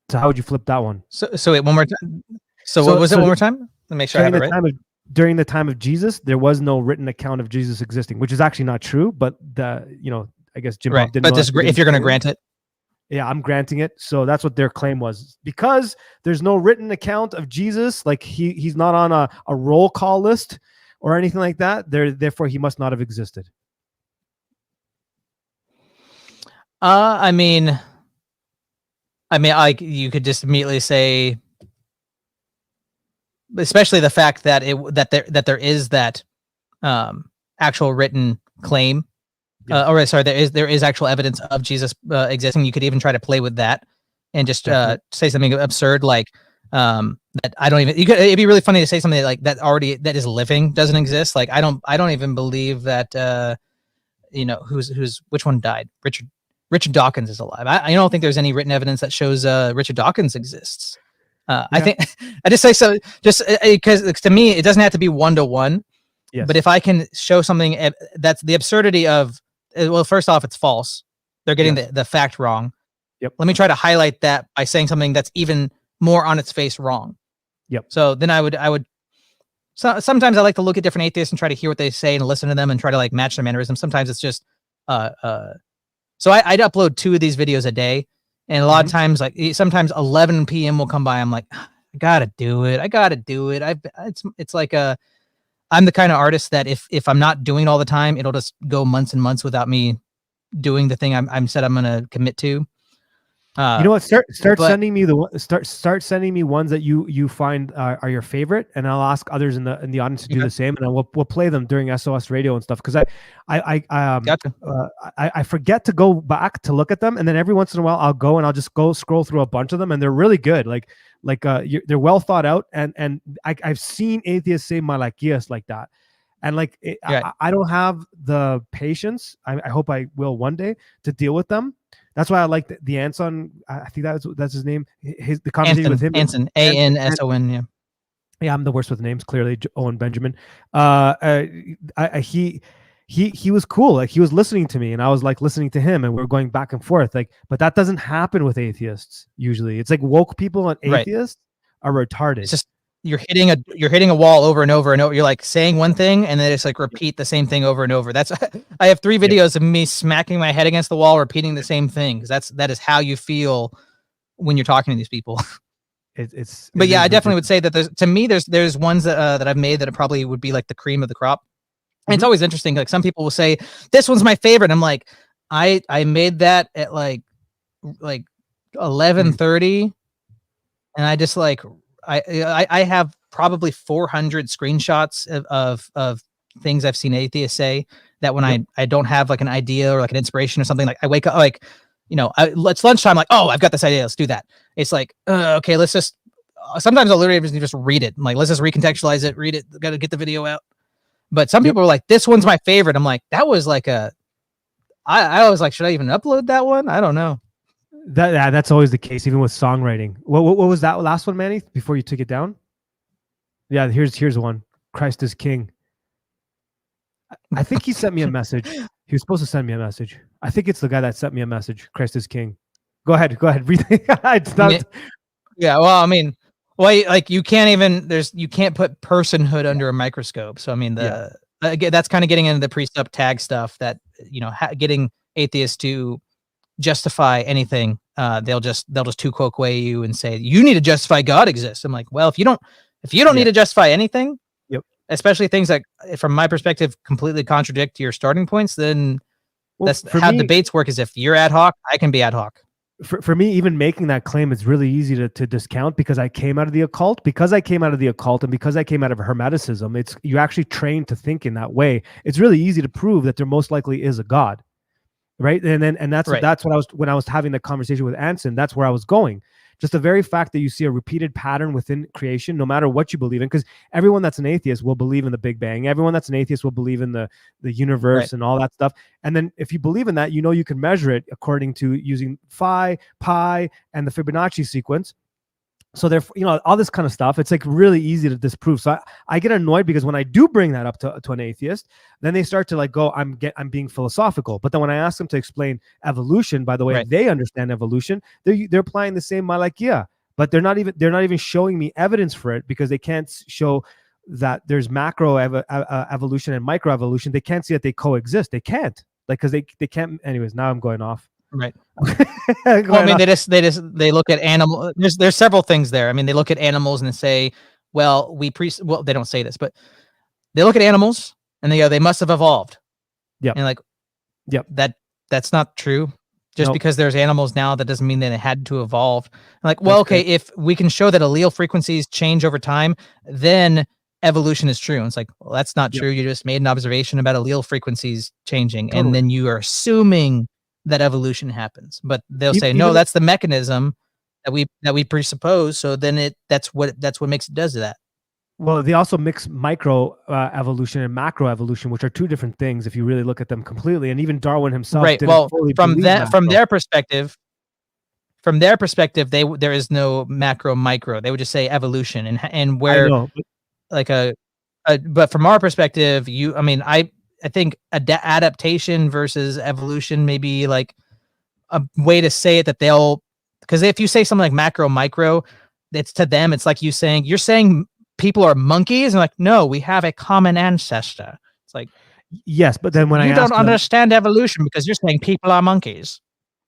Speaker 1: So how would you flip that one?
Speaker 5: So wait, one more time. So what was it? One more time. Let me make sure I have it right.
Speaker 1: During the time of Jesus, there was no written account of Jesus existing, which is actually not true. But I guess Jim Bob didn't.
Speaker 5: But if you're going to grant it,
Speaker 1: yeah, I'm granting it. So that's what their claim was, because there's no written account of Jesus. Like he's not on a roll call list or anything like that. Therefore, he must not have existed.
Speaker 5: I mean, you could just immediately say, especially the fact that there is that actual written claim, or sorry, there is actual evidence of Jesus existing. You could even try to play with that and just say something absurd like that. I don't even. It'd be really funny to say something like that that is living doesn't exist. Like I don't even believe that. Which one died? Richard Dawkins is alive. I don't think there's any written evidence that shows Richard Dawkins exists. I think I just say so just because to me it doesn't have to be 1-to-1. Yes. But if I can show something that's the absurdity of, well, first off, it's false. They're getting the fact wrong.
Speaker 1: Yep.
Speaker 5: Let me try to highlight that by saying something that's even more on its face wrong.
Speaker 1: Yep. So
Speaker 5: then I would. So sometimes I like to look at different atheists and try to hear what they say and listen to them and try to like match their mannerisms. Sometimes it's just so I'd upload 2 of these videos a day. And a lot of times, like sometimes 11 p.m. will come by. I'm like, I gotta do it. It's like I'm the kind of artist that if I'm not doing it all the time, it'll just go months and months without me doing the thing I'm said I'm gonna commit to.
Speaker 1: You know what? Start
Speaker 5: but-
Speaker 1: sending me start sending me ones that you find are your favorite, and I'll ask others in the audience to do the same, and then we'll play them during SOS Radio and stuff. Because
Speaker 5: Gotcha.
Speaker 1: I forget to go back to look at them, and then every once in a while I'll go and I'll just go scroll through a bunch of them, and they're really good. They're well thought out, and I've seen atheists say malachias like that. And I don't have the patience. I hope I will one day to deal with them. That's why I like the Anson. I think that's his name. The conversation with him.
Speaker 5: Anson, Anson. Yeah.
Speaker 1: Yeah, I'm the worst with names. Clearly, Owen Benjamin. He was cool. Like he was listening to me, and I was like listening to him, and we were going back and forth. But that doesn't happen with atheists usually. It's like woke people and atheists are retarded.
Speaker 5: It's just you're hitting a wall over and over and over. You're like saying one thing and then it's like repeat the same thing over and over. That's I have 3 videos of me smacking my head against the wall, repeating the same thing, because that is how you feel when you're talking to these people. I definitely would say that there's ones that I've made that probably would be like the cream of the crop. And it's always interesting. Like some people will say, this one's my favorite. I'm like, I made that at like 11:30, and I just like I have probably 400 screenshots of things I've seen atheists say that when I don't have like an idea or like an inspiration or something, like I wake up like, it's lunchtime, like, oh, I've got this idea, let's do that. It's like, okay, let's just, sometimes I'll literally just read it. I'm like, let's just recontextualize it, read it, got to get the video out. But some people are like, this one's my favorite. I'm like, that was like I was like, should I even upload that one? I don't know.
Speaker 1: That's always the case, even with songwriting. What was that last one, Manny, before you took it down? Yeah, here's one. Christ is King. I think he sent me a message. He was supposed to send me a message. I think it's the guy that sent me a message. Christ is King. Go ahead. It's not...
Speaker 5: Yeah, well, I mean, like you can't put personhood under a microscope. So I mean, that's kind of getting into the precept tag stuff that, getting atheists to justify anything. They'll just two-quote way you and say, you need to justify God exists. I'm like, well, if you don't need to justify anything, especially things that from my perspective completely contradict your starting points, then that's how debates work. Is if you're ad hoc, I can be ad hoc.
Speaker 1: For me, even making that claim is really easy to discount, because I came out of the occult. Because I came out of the occult, and because I came out of Hermeticism, you actually trained to think in that way. It's really easy to prove that there most likely is a God, right? And that's what when I was having the conversation with Anson. That's where I was going. Just the very fact that you see a repeated pattern within creation, no matter what you believe in, because everyone that's an atheist will believe in the Big Bang. Everyone that's an atheist will believe in the universe and all that stuff. And then if you believe in that, you can measure it according to using phi, pi, and the Fibonacci sequence. So therefore, all this kind of stuff, it's like really easy to disprove. So I get annoyed because when I do bring that up to an atheist, then they start to like go, I'm being philosophical. But then when I ask them to explain evolution, by the way, they understand evolution, they're applying the same malakia, but they're not even showing me evidence for it, because they can't show that there's macro evolution and micro evolution. They can't see that they coexist. They can't, because they can't. Anyways, now I'm going off.
Speaker 5: Right. Well, I mean, they look at animal. There's several things there. I mean, they look at animals and they say, well, they don't say this, but they look at animals and they go, they must have evolved. Yeah. And like, that's not true. Just because there's animals now, that doesn't mean that it had to evolve. Like, well, okay, if we can show that allele frequencies change over time, then evolution is true. And it's like, well, that's not true. You just made an observation about allele frequencies changing, and then you are assuming that evolution happens. But they'll say, no, that's the mechanism that we presuppose. So then that's what makes it does that.
Speaker 1: Well, they also mix micro evolution and macro evolution, which are two different things if you really look at them completely. And even Darwin himself, didn't fully
Speaker 5: from their perspective, there is no macro micro. They would just say evolution, and where but from our perspective, I think adaptation versus evolution may be like a way to say it, because if you say something like macro micro, it's to them, it's like you're saying people are monkeys, and like, no, we have a common ancestor. It's like,
Speaker 1: yes, but then when
Speaker 5: you don't understand evolution because you're saying people are monkeys.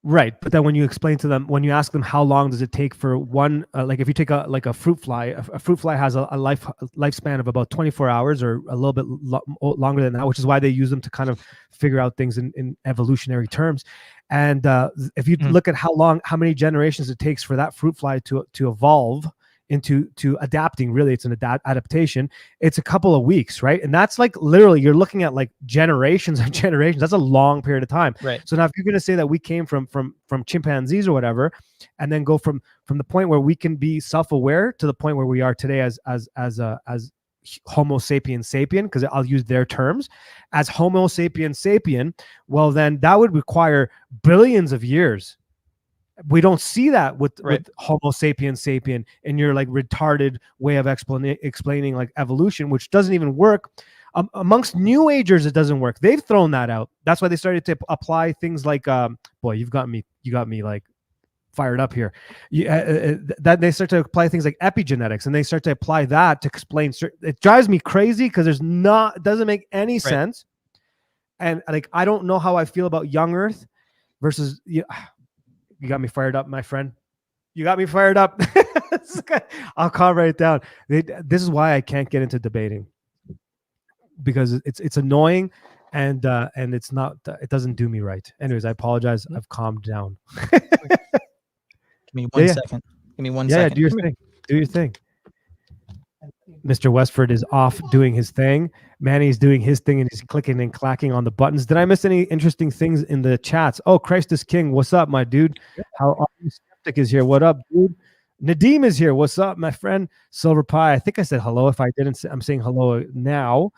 Speaker 1: Right, but then when you explain to them, when you ask them how long does it take for one, like if you take a fruit fly, a fruit fly has a lifespan of about 24 hours or a little bit longer than that, which is why they use them to kind of figure out things in evolutionary terms. And if you look at how many generations it takes for that fruit fly to evolve into adapting, really it's an adaptation, it's a couple of weeks, right? And that's like literally you're looking at like generations and generations. That's a long period of time,
Speaker 5: right?
Speaker 1: So now if you're going to say that we came from chimpanzees or whatever, and then go from the point where we can be self-aware to the point where we are today as Homo sapiens sapien, because I'll use their terms as Homo sapiens sapien, well then that would require billions of years. We don't see that with Homo sapiens sapien in your like retarded way of explaining like evolution, which doesn't even work. Amongst New Agers, it doesn't work. They've thrown that out. That's why they started to apply things like, boy, you got me like fired up here. That they start to apply things like epigenetics, and they start to apply that to explain. It drives me crazy because it doesn't make any sense. And like, I don't know how I feel about young Earth versus. You got me fired up, my friend. You got me fired up. I'll calm right down. This is why I can't get into debating, because it's annoying, and it's not. It doesn't do me right. Anyways, I apologize. I've calmed down.
Speaker 5: Give me one second. Give me 1 second.
Speaker 1: Yeah, do your thing. Do your thing. Mr. Westford is off doing his thing. Manny's doing his thing, and he's clicking and clacking on the buttons. Did I miss any interesting things in the chats? Oh, Christ is King. What's up, my dude? How are you? Skeptic is here. What up, dude? Nadeem is here. What's up, my friend? Silver Pie. I think I said hello. If I didn't, I'm saying hello now.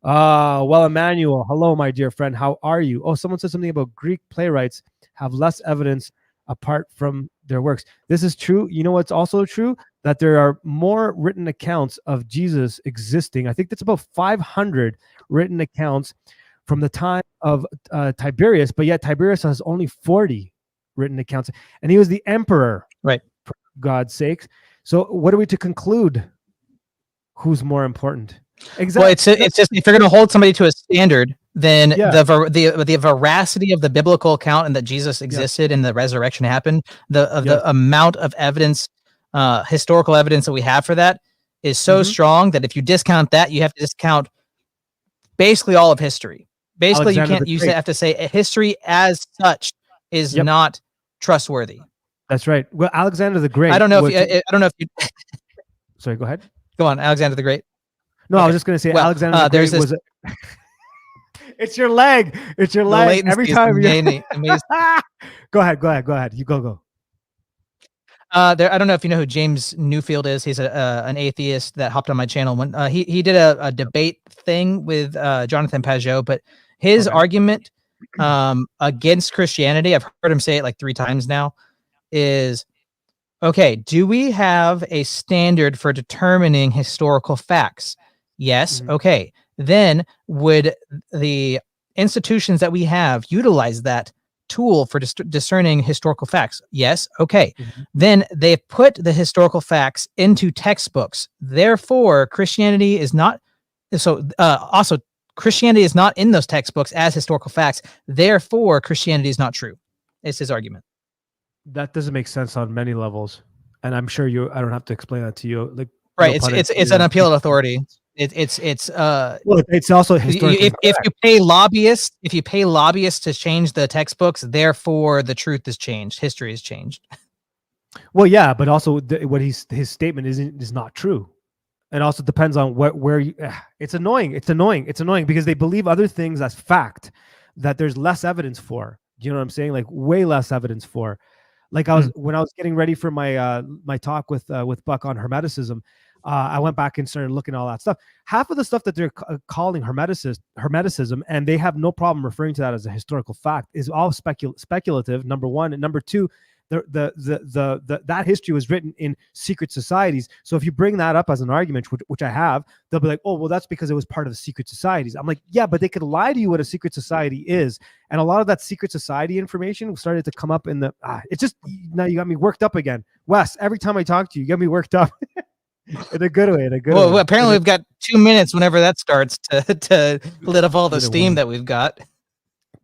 Speaker 1: Well, Emmanuel. Hello, my dear friend. How are you? Oh, someone said something about Greek playwrights have less evidence apart from their works. This is true. You know what's also true? That there are more written accounts of Jesus existing. I think that's about 500 written accounts from the time of Tiberius, but yet Tiberius has only 40 written accounts, and he was the emperor,
Speaker 5: right?
Speaker 1: For God's sakes. So what are we to conclude? Who's more important? Exactly.
Speaker 5: Well, it's just, if you're going to hold somebody to a standard, then the veracity of the biblical account and that Jesus existed and the resurrection happened, the amount of evidence, historical evidence that we have for that is so strong that if you discount that, you have to discount basically all of history. Basically, you have to say history as such is not trustworthy.
Speaker 1: That's right. Well, Alexander the Great.
Speaker 5: I don't know if you.
Speaker 1: Sorry, go ahead.
Speaker 5: Go on, Alexander the Great.
Speaker 1: No, I was just going to say Alexander the Great was. It's your leg. It's your leg. Every time you. Go ahead. You go.
Speaker 5: I don't know if you know who James Newfield is. He's an atheist that hopped on my channel when he did a debate thing with Jonathan Pajot, but his argument against Christianity, I've heard him say it like 3 times now, is okay, do we have a standard for determining historical facts? Yes. Okay. Then would the institutions that we have utilize that tool for discerning historical facts? Yes. Okay. Then they put the historical facts into textbooks. Therefore, Christianity is not. So also, Christianity is not in those textbooks as historical facts. Therefore, Christianity is not true. It's his argument.
Speaker 1: That doesn't make sense on many levels, and I'm sure I don't have to explain that to you. Like,
Speaker 5: right? It's an appeal to authority. It's
Speaker 1: well, it's also historically
Speaker 5: if you pay lobbyists to change the textbooks, therefore the truth is changed, history is changed.
Speaker 1: Well, yeah, but also his statement is not true, and also depends on where you. It's annoying because they believe other things as fact that there's less evidence for. You know what I'm saying? Like way less evidence for. Like when I was getting ready for my my talk with Buck on Hermeticism. I went back and started looking at all that stuff. Half of the stuff that they're calling Hermeticism, and they have no problem referring to that as a historical fact, is all speculative. Number one, and number two, that history was written in secret societies. So if you bring that up as an argument, which I have, they'll be like, "Oh, well, that's because it was part of the secret societies." I'm like, "Yeah, but they could lie to you what a secret society is." And a lot of that secret society information started to come up in the. It's just now you got me worked up again, Wes. Every time I talk to you, you get me worked up. In a good way.
Speaker 5: Well, apparently we've got 2 minutes whenever that starts to let off all the steam that we've got.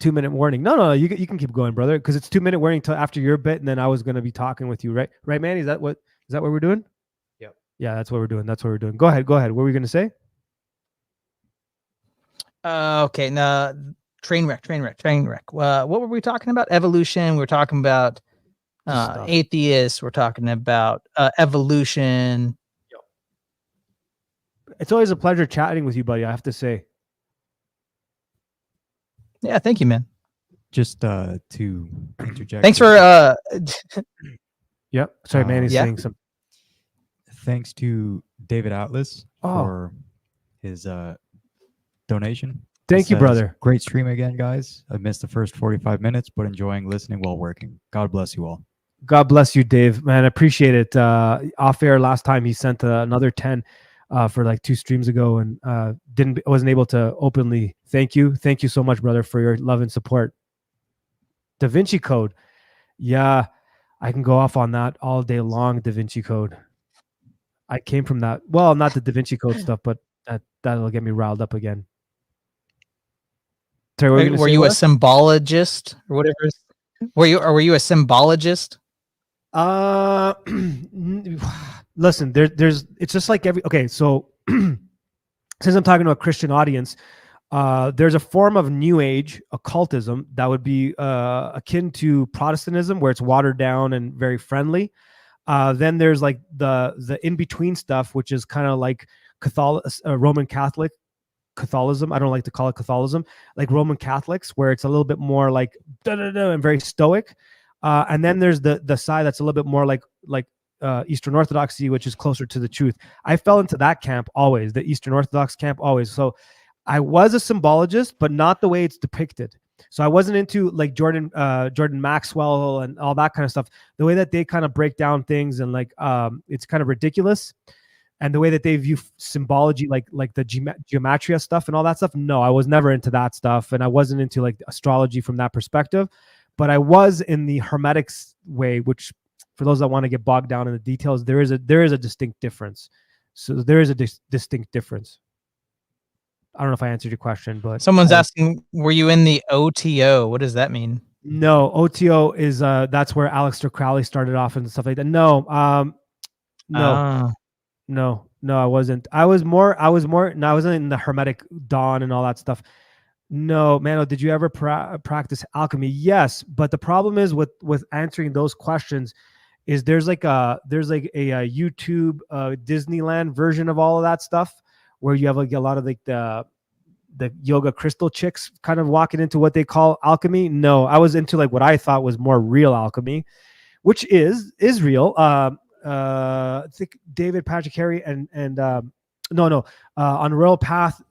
Speaker 1: 2-minute warning. No, you can keep going, brother, because it's 2-minute warning till after your bit, and then I was gonna be talking with you, right? Right, Manny? Is that what we're doing?
Speaker 3: Yep.
Speaker 1: Yeah, that's what we're doing. That's what we're doing. Go ahead. What were we gonna say?
Speaker 5: Okay, now train wreck. What were we talking about? Evolution. We're talking about
Speaker 1: Stuff.
Speaker 5: atheists. We're talking about evolution.
Speaker 1: It's always a pleasure chatting with you, buddy. I have to say.
Speaker 5: Yeah, thank you, man.
Speaker 3: Just to interject.
Speaker 5: Thanks for
Speaker 1: Yep. Sorry, Manny's
Speaker 5: Yeah.
Speaker 1: saying some.
Speaker 3: Thanks to David Atlas for his donation.
Speaker 1: Thank you,
Speaker 3: Says,
Speaker 1: brother.
Speaker 3: Great stream again, guys. I missed the first 45 minutes, but enjoying listening while working. God bless you all.
Speaker 1: God bless you, Dave. Man, I appreciate it. Off air last time, he sent another 10 for like 2 streams ago, and wasn't able to openly thank you. Thank you so much, brother, for your love and support. Da Vinci Code. Yeah, I can go off on that all day long. Da Vinci Code. I came from that. Well, not the Da Vinci Code stuff, but that'll get me riled up again. Sorry,
Speaker 5: were you a symbologist or whatever? Were you a symbologist?
Speaker 1: Listen, there's it's just like so since I'm talking to a Christian audience, there's a form of New Age occultism that would be akin to Protestantism, where it's watered down and very friendly. Then there's like the in between stuff, which is kind of like Roman Catholic Catholicism. I don't like to call it Catholicism, like Roman Catholics, where it's a little bit more like and very stoic. And then there's the side that's a little bit more like Eastern Orthodoxy, which is closer to the truth. I fell into that camp always, the Eastern Orthodox camp always. So I was a symbologist, but not the way it's depicted. So I wasn't into like Jordan Maxwell and all that kind of stuff. The way that they kind of break down things and like it's kind of ridiculous. And the way that they view symbology, like the gematria stuff and all that stuff. No, I was never into that stuff. And I wasn't into like astrology from that perspective. But I was in the Hermetics way, which for those that want to get bogged down in the details, there is a distinct difference. So there is a distinct difference. I don't know if I answered your question, but
Speaker 5: Someone's asking, were you in the OTO? What does that mean?
Speaker 1: No, OTO is that's where Aleister Crowley started off and stuff like that. No, No, I wasn't. I wasn't in the Hermetic Dawn and all that stuff. No, Mano, did you ever practice alchemy? Yes, but the problem is with answering those questions is there's like a YouTube Disneyland version of all of that stuff where you have like a lot of like the yoga crystal chicks kind of walking into what they call alchemy. No, I was into like what I thought was more real alchemy, which is real. I think David Patrick Harry and on Royal Path,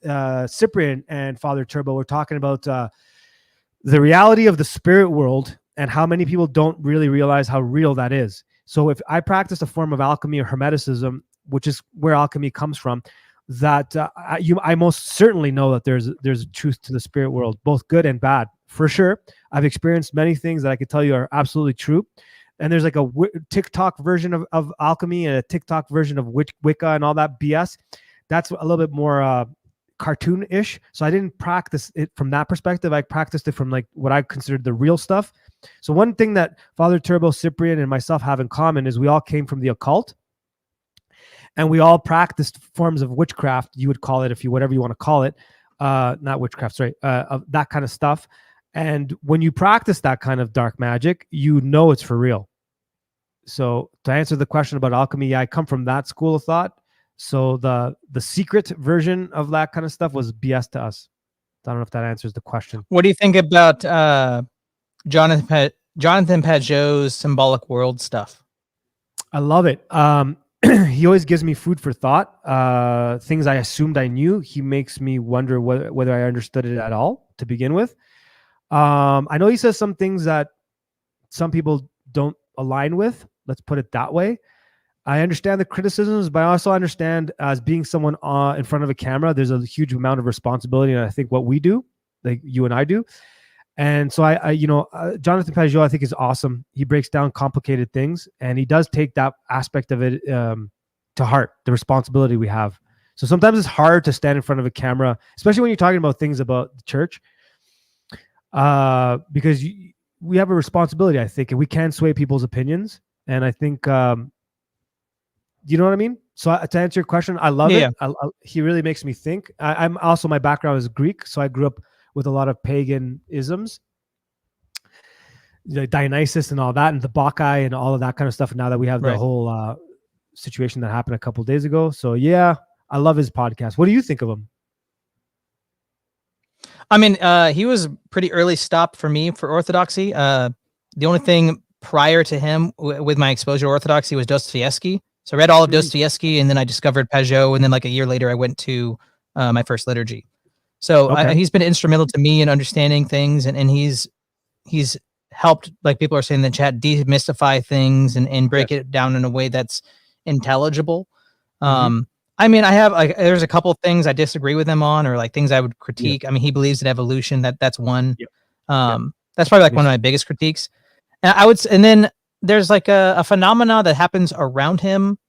Speaker 1: Cyprian and Father Turbo were talking about the reality of the spirit world and how many people don't really realize how real that is. So if I practice a form of alchemy or Hermeticism, which is where alchemy comes from, that I most certainly know that there's truth to the spirit world, both good and bad, for sure. I've experienced many things that I could tell you are absolutely true. And there's like a TikTok version of alchemy and a TikTok version of Wicca and all that BS. That's a little bit more cartoon-ish. So I didn't practice it from that perspective. I practiced it from like what I considered the real stuff. So one thing that Father Turbo, Cyprian, and myself have in common is we all came from the occult. And we all practiced forms of witchcraft, you would call it, whatever you want to call it. Not witchcraft, sorry. Of that kind of stuff. And when you practice that kind of dark magic, you know it's for real. So to answer the question about alchemy, yeah, I come from that school of thought. So the secret version of that kind of stuff was BS to us. I don't know if that answers the question.
Speaker 5: What do you think about Jonathan Pageau's symbolic world stuff?
Speaker 1: I love it. He always gives me food for thought. Things I assumed I knew. He makes me wonder whether I understood it at all to begin with. I know he says some things that some people don't align with. Let's put it that way. I understand the criticisms, but I also understand as being someone in front of a camera, there's a huge amount of responsibility. And I think what we do, like you and I do. And so Jonathan Pageau, I think, is awesome. He breaks down complicated things and he does take that aspect of it to heart, the responsibility we have. So sometimes it's hard to stand in front of a camera, especially when you're talking about things about the church. because we have a responsibility, I think, and we can sway people's opinions. And I think, you know what I mean? So to answer your question, I love it. He really makes me think. I'm also, my background is Greek, so I grew up with a lot of pagan isms, Dionysus and all that, and the Bacchae and all of that kind of stuff. Now that we have the whole situation that happened a couple of days ago, so yeah, I love his podcast. What do you think of him?
Speaker 5: I mean, he was pretty early stop for me for Orthodoxy. The only thing prior to him with my exposure to Orthodoxy was Dostoevsky. So I read all of Dostoevsky, and then I discovered Pajot, and then like a year later, I went to my first liturgy. So he's been instrumental to me in understanding things, and he's helped, like people are saying in the chat, demystify things and break it down in a way that's intelligible. I mean, I have there's a couple things I disagree with him on, or like things I would critique. I mean, he believes in evolution. That's one. That's probably like one of my biggest critiques. And then there's like a phenomena that happens around him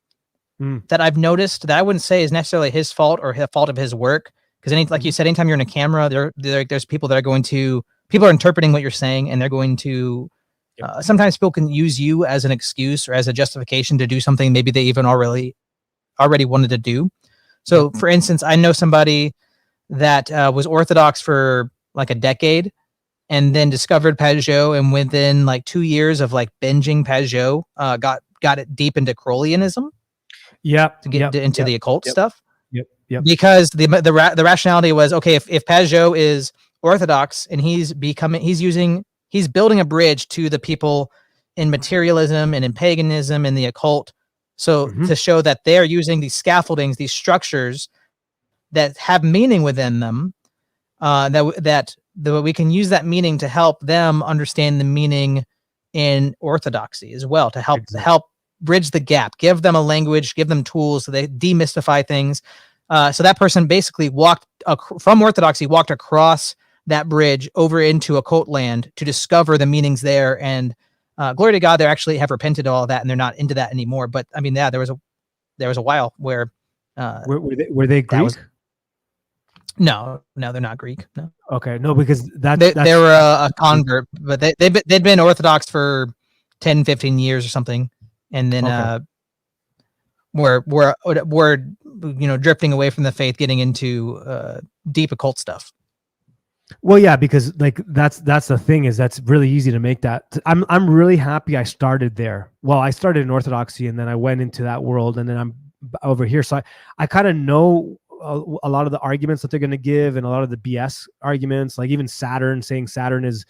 Speaker 5: that I've noticed that I wouldn't say is necessarily his fault or the fault of his work. Because like you said, anytime you're in a camera, there's people that are people are interpreting what you're saying, and they're going to sometimes people can use you as an excuse or as a justification to do something maybe they even already wanted to do. So for instance, I know somebody that was Orthodox for like a decade and then discovered Pajot, and within like 2 years of like binging Pajot, got it deep into Crowleyanism.
Speaker 1: To
Speaker 5: get into the occult stuff.
Speaker 1: Yep.
Speaker 5: Because the rationality was, okay, if Pajot is Orthodox and he's building a bridge to the people in materialism and in paganism and the occult. So to show that they're using these scaffoldings, these structures that have meaning within them, that we can use that meaning to help them understand the meaning in Orthodoxy as well, to help bridge the gap, give them a language, give them tools so they demystify things. So that person basically walked across that bridge over into occult land to discover the meanings there. And glory to God, they actually have repented of all that, and they're not into that anymore. But I mean, yeah, there was a while where
Speaker 1: were they Greek?
Speaker 5: No, they're not Greek. No.
Speaker 1: Okay, no, because
Speaker 5: they were a convert, but they'd been Orthodox for 10, 15 years or something, and then were drifting away from the faith, getting into deep occult stuff.
Speaker 1: Well, yeah, because like that's the thing, is that's really easy to make that. I'm really happy I started there. Well, I started in Orthodoxy, and then I went into that world, and then I'm over here. So I kind of know a lot of the arguments that they're going to give, and a lot of the BS arguments, like even Saturn, saying Saturn is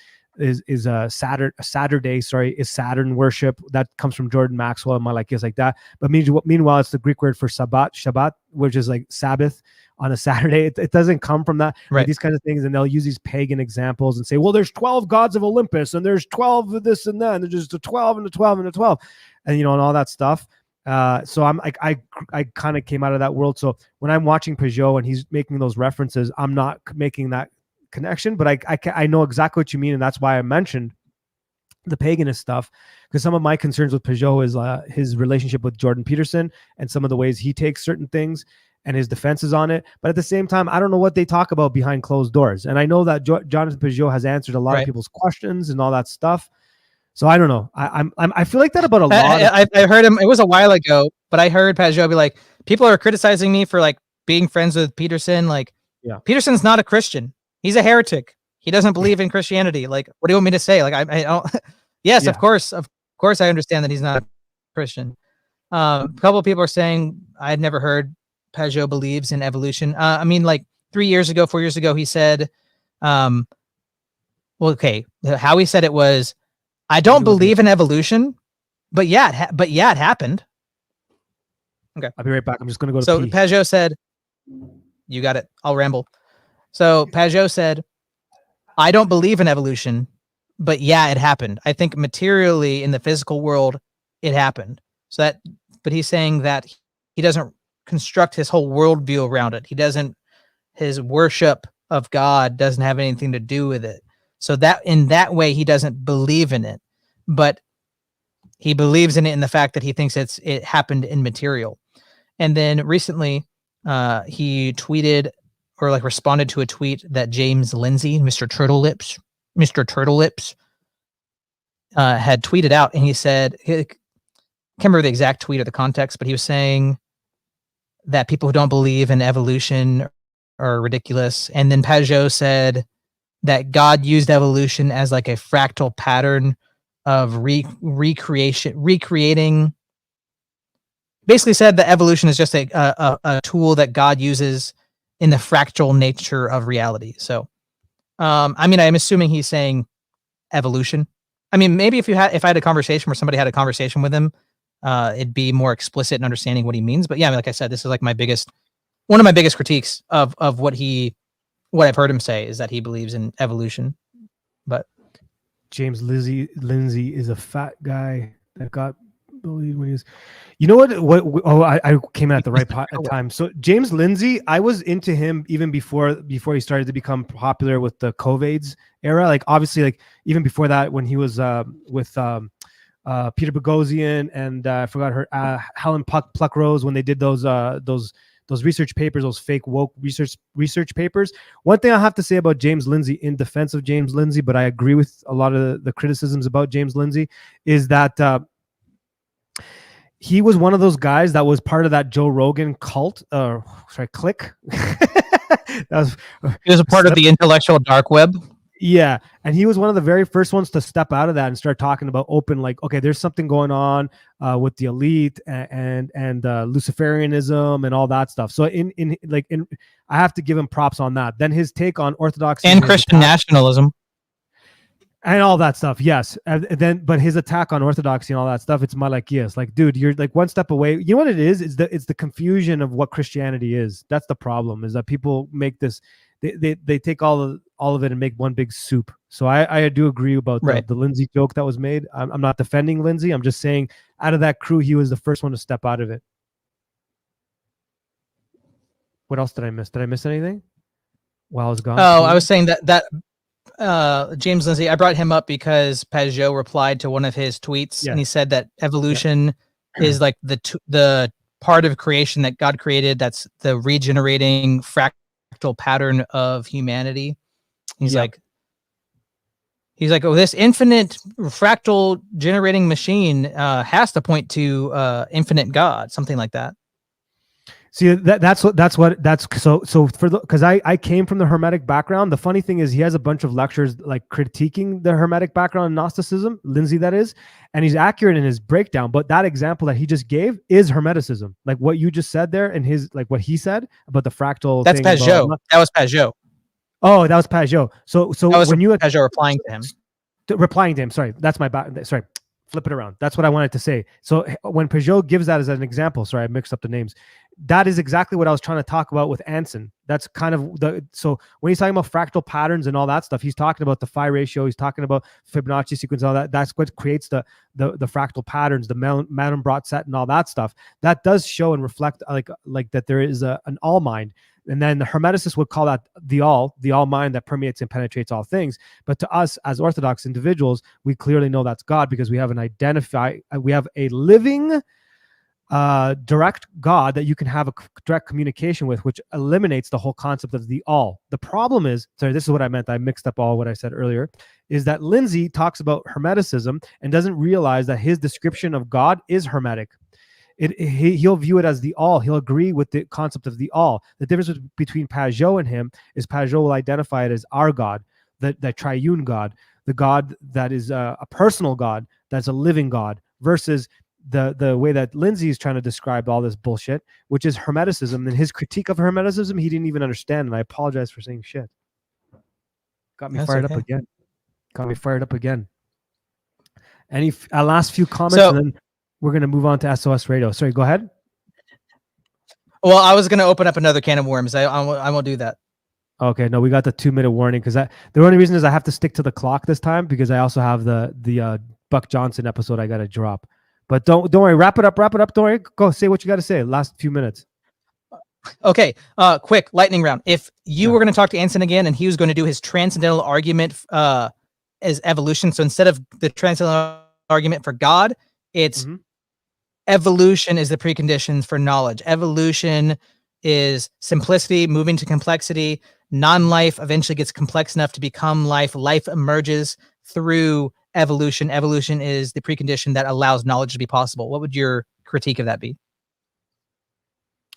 Speaker 1: Saturday, is Saturn worship. That comes from Jordan Maxwell and is like that. But meanwhile, it's the Greek word for Shabbat, which is like Sabbath on a Saturday. It doesn't come from that.
Speaker 5: Right.
Speaker 1: Like these kind of things, and they'll use these pagan examples and say, well, there's 12 gods of Olympus, and there's 12 of this and that, and there's just a 12 and a 12 and a 12, and and all that stuff. So I'm like, I kind of came out of that world. So when I'm watching Pajot and he's making those references, I'm not making that connection, but I know exactly what you mean, and that's why I mentioned the paganist stuff, because some of my concerns with Pajot is his relationship with Jordan Peterson and some of the ways he takes certain things and his defenses on it. But at the same time, I don't know what they talk about behind closed doors, and I know that Jonathan Pajot has answered a lot of people's questions and all that stuff. So I don't know. I feel like that about a lot.
Speaker 5: I heard him. It was a while ago, but I heard Pajot be like, people are criticizing me for like being friends with Peterson. Like, Peterson's not a Christian. He's a heretic. He doesn't believe in Christianity. Like, what do you want me to say? Like, I don't. Yes, of course, I understand that he's not a Christian. A couple of people are saying I had never heard Pajot believes in evolution. I mean, like 4 years ago, he said, how he said it was, I don't believe in evolution, but yeah, it happened. Okay,
Speaker 1: I'll be right back. I'm just gonna go to
Speaker 5: So
Speaker 1: pee.
Speaker 5: Pajot said, "You got it. I'll ramble." So Pajot said, "I don't believe in evolution, but yeah, it happened. I think materially in the physical world, it happened. But he's saying that he doesn't construct his whole worldview around it. His worship of God doesn't have anything to do with it. So that in that way, he doesn't believe in it, but he believes in it in the fact that he thinks it happened in material." And then recently, he tweeted or responded to a tweet that James Lindsay, Mr. Turtle Lips, Mr. Turtle Lips, had tweeted out, and he said, I can't remember the exact tweet or the context, but he was saying that people who don't believe in evolution are ridiculous. And then Pajot said that God used evolution as like a fractal pattern of recreating. Basically said that evolution is just a tool that God uses in the fractal nature of reality. So, I mean, I'm assuming he's saying evolution. I mean, maybe if I had a conversation where somebody had a conversation with him, it'd be more explicit in understanding what he means. But yeah, I mean, like I said, this is like one of my biggest critiques of what I've heard him say is that he believes in evolution. But
Speaker 1: James Lindsay is a fat guy that got bullied when he was. You know what? Oh, I came in at the right time. So James Lindsay, I was into him even before he started to become popular with the COVID's era. Like obviously, like even before that, when he was with Peter Boghossian and I forgot her Helen Pluckrose when they did those research papers, those fake woke research papers. One thing I have to say about James Lindsay, in defense of James Lindsay, but I agree with a lot of the criticisms about James Lindsay, is that he was one of those guys that was part of that Joe Rogan cult, clique. He was
Speaker 5: a part of the intellectual dark web.
Speaker 1: Yeah, and he was one of the very first ones to step out of that and start talking about open, like, okay, there's something going on with the elite and Luciferianism and all that stuff. So in I have to give him props on that. Then his take on Orthodoxy
Speaker 5: and Christian nationalism
Speaker 1: and all that stuff. Yes, but his attack on Orthodoxy and all that stuff, it's Malachias. Like, dude, you're like one step away. You know what it is? It's the confusion of what Christianity is. That's the problem. Is that people make this. They take all of it and make one big soup. So I do agree about the Lindsay joke that was made. I'm not defending Lindsay. I'm just saying out of that crew, he was the first one to step out of it. What else did I miss? Did I miss anything while I was gone?
Speaker 5: Oh, I was saying that James Lindsay, I brought him up because Pajot replied to one of his tweets, and he said that evolution is like the part of creation that God created. That's the regenerating fractal pattern of humanity. He's like, oh, this infinite fractal generating machine has to point to infinite God, something like that.
Speaker 1: See, that's so for because I came from the Hermetic background. The funny thing is he has a bunch of lectures like critiquing the Hermetic background in Gnosticism, Lindsay that is, and he's accurate in his breakdown. But that example that he just gave is Hermeticism, like what you just said there, and his like what he said about the fractal.
Speaker 5: That's Pajot. That was Pajot.
Speaker 1: Oh, that was Pajot. So when you
Speaker 5: Pajot replying to him,
Speaker 1: sorry, that's my sorry. Flip it around. That's what I wanted to say. So when Pajot gives that as an example, sorry, I mixed up the names. That is exactly what I was trying to talk about with Anson. That's kind of so when he's talking about fractal patterns and all that stuff, he's talking about the phi ratio. He's talking about Fibonacci sequence, all that. That's what creates the fractal patterns, the Mandelbrot set and all that stuff. That does show and reflect like that there is an all mind. And then the Hermeticists would call that the all mind that permeates and penetrates all things. But to us as Orthodox individuals, we clearly know that's God because we have we have a living, direct God that you can have a direct communication with, which eliminates the whole concept of the all. The problem is, sorry, this is what I meant. I mixed up all what I said earlier, is that Lindsay talks about Hermeticism and doesn't realize that his description of God is Hermetic. He'll view it as the all. He'll agree with the concept of the all. The difference between Pajot and him is Pajot will identify it as our God, the triune God, the God that is a personal God, that's a living God, versus the way that Lindsay is trying to describe all this bullshit, which is Hermeticism. And his critique of Hermeticism, he didn't even understand. And I apologize for saying shit. Got me fired up again. Any last few comments, and then we're going to move on to SOS Radio. Sorry, go ahead.
Speaker 5: Well, I was going to open up another can of worms. I won't do that.
Speaker 1: Okay, no, we got the 2-minute warning because the only reason is I have to stick to the clock this time because I also have the Buck Johnson episode I got to drop. But don't worry, wrap it up. Don't worry, go say what you got to say. Last few minutes.
Speaker 5: Okay, quick lightning round. If you were going to talk to Anson again and he was going to do his transcendental argument as evolution, so instead of the transcendental argument for God, it's evolution is the preconditions for knowledge. Evolution is simplicity moving to complexity. Non-life eventually gets complex enough to become life. Life emerges through evolution. Evolution is the precondition that allows knowledge to be possible. What would your critique of that be?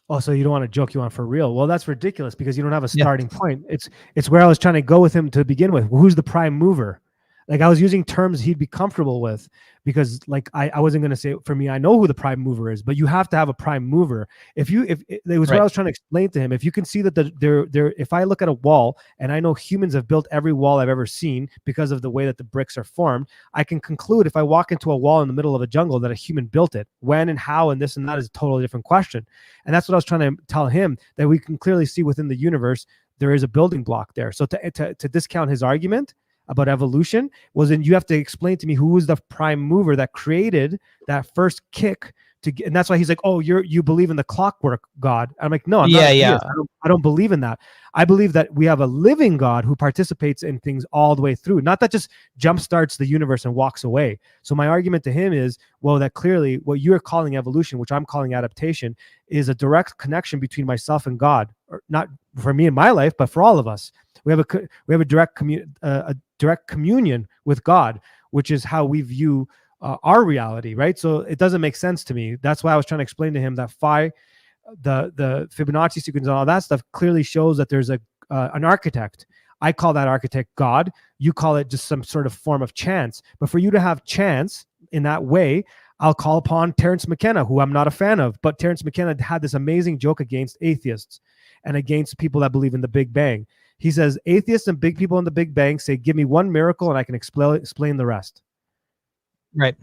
Speaker 1: Oh, so you don't want to joke, you want for real. Well, that's ridiculous because you don't have a starting point. It's where I was trying to go with him to begin with. Who's the prime mover? Like I was using terms he'd be comfortable with because like I wasn't going to say for me, I know who the prime mover is, but you have to have a prime mover. If it was what I was trying to explain to him. If you can see that if I look at a wall and I know humans have built every wall I've ever seen because of the way that the bricks are formed, I can conclude if I walk into a wall in the middle of a jungle that a human built it. When and how and this and that is a totally different question. And that's what I was trying to tell him, that we can clearly see within the universe there is a building block there. So to discount his argument about evolution was then you have to explain to me who was the prime mover that created that first kick to get, and that's why he's like, oh, you believe in the clockwork God. I'm like, no, I'm not a deist. I don't believe in that. I believe that we have a living God who participates in things all the way through, not that just jumpstarts the universe and walks away. So my argument to him is, well, that clearly what you're calling evolution, which I'm calling adaptation, is a direct connection between myself and God, or not for me in my life, but for all of us. We have a direct communion with God, which is how we view our reality, right? So it doesn't make sense to me. That's why I was trying to explain to him that the Fibonacci sequence and all that stuff clearly shows that there's an architect. I call that architect God. You call it just some sort of form of chance. But for you to have chance in that way, I'll call upon Terence McKenna, who I'm not a fan of. But Terence McKenna had this amazing joke against atheists and against people that believe in the Big Bang. He says, atheists and big people in the Big Bang say, give me one miracle and I can explain the rest.
Speaker 5: Right.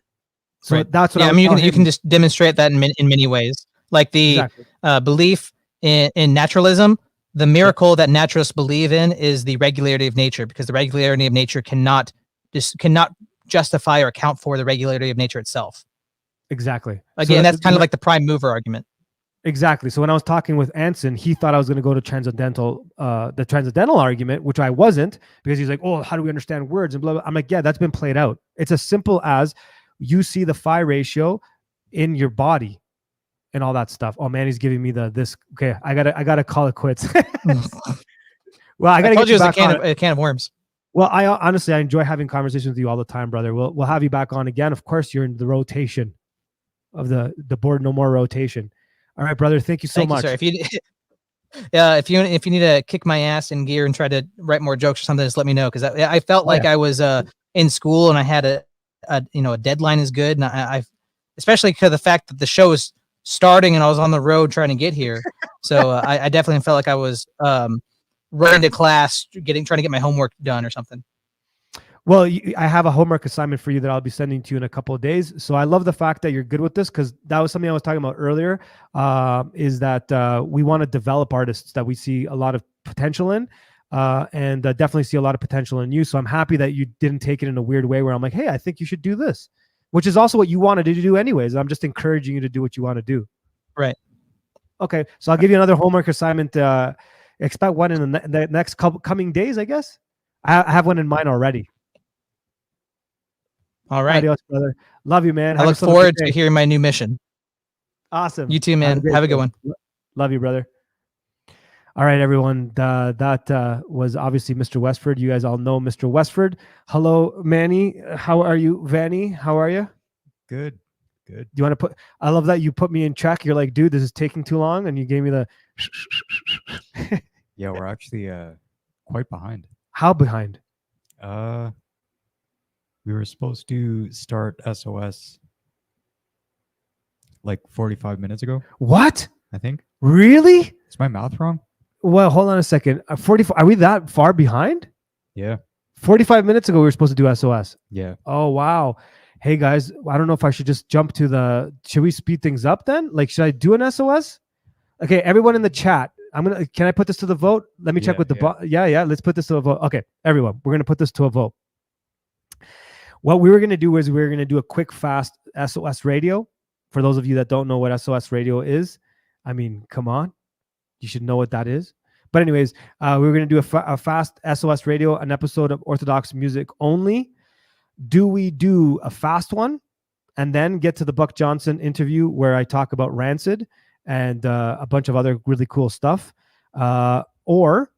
Speaker 1: So that's what
Speaker 5: I mean, you can just demonstrate that in many ways. Like the belief in naturalism, the miracle that naturalists believe in is the regularity of nature, because the regularity of nature cannot justify or account for the regularity of nature itself.
Speaker 1: Exactly.
Speaker 5: Again, so that's kind of like the prime mover argument.
Speaker 1: Exactly. So when I was talking with Anson, he thought I was going to go to the transcendental argument, which I wasn't, because he's like, oh, how do we understand words and blah, blah. I'm like, yeah, that's been played out. It's as simple as you see the phi ratio in your body and all that stuff. Oh man, he's giving me this. Okay, I gotta call it quits. Well, I told
Speaker 5: you it was a can of worms.
Speaker 1: Well, I honestly enjoy having conversations with you all the time, brother. We'll have you back on again. Of course, you're in the rotation of the board no more rotation. All right, brother. Thank you so much.
Speaker 5: Sir. If you need to kick my ass in gear and try to write more jokes or something, just let me know, because I felt like I was in school and I had a deadline is good, and I especially because of the fact that the show is starting and I was on the road trying to get here, so I definitely felt like I was running to class, trying to get my homework done or something.
Speaker 1: Well, I have a homework assignment for you that I'll be sending to you in a couple of days. So I love the fact that you're good with this, because that was something I was talking about earlier, is that we want to develop artists that we see a lot of potential in, and definitely see a lot of potential in you. So I'm happy that you didn't take it in a weird way where I'm like, hey, I think you should do this, which is also what you wanted to do anyways. I'm just encouraging you to do what you want to do.
Speaker 5: Right.
Speaker 1: Okay. So I'll give you another homework assignment. Expect one in the next coming days, I guess. I have one in mind already.
Speaker 5: All right.
Speaker 1: Adios, brother. Love you, man.
Speaker 5: I look forward to hearing my new mission.
Speaker 1: Awesome.
Speaker 5: You too, man. Have a good one.
Speaker 1: Love you, brother. All right, everyone. That was obviously Mr. Westford. You guys all know Mr. Westford. Hello, Manny. How are you? Vany, how are you?
Speaker 3: Good.
Speaker 1: Do you want to put? I love that you put me in check. You're like, dude, this is taking too long, and you gave me the.
Speaker 3: Yeah, we're actually quite behind.
Speaker 1: How behind?
Speaker 3: We were supposed to start SOS like 45 minutes ago.
Speaker 1: What?
Speaker 3: I think.
Speaker 1: Really?
Speaker 3: Is my math wrong?
Speaker 1: Well, hold on a second. 44. Are we that far behind?
Speaker 3: Yeah.
Speaker 1: 45 minutes ago, we were supposed to do SOS.
Speaker 3: Yeah.
Speaker 1: Oh, wow. Hey, guys, I don't know if I should just jump to should we speed things up then? Like, should I do an SOS? Okay, everyone in the chat. Can I put this to the vote? Let me check with the yeah. Let's put this to a vote. Okay, everyone, we're going to put this to a vote. What we were going to do is we were going to do a quick, fast SOS radio. For those of you that don't know what SOS radio is, I mean, come on. You should know what that is. But anyways, we were going to do a fast SOS radio, an episode of Orthodox Music Only. Do we do a fast one and then get to the Buck Johnson interview where I talk about Rancid and a bunch of other really cool stuff. Or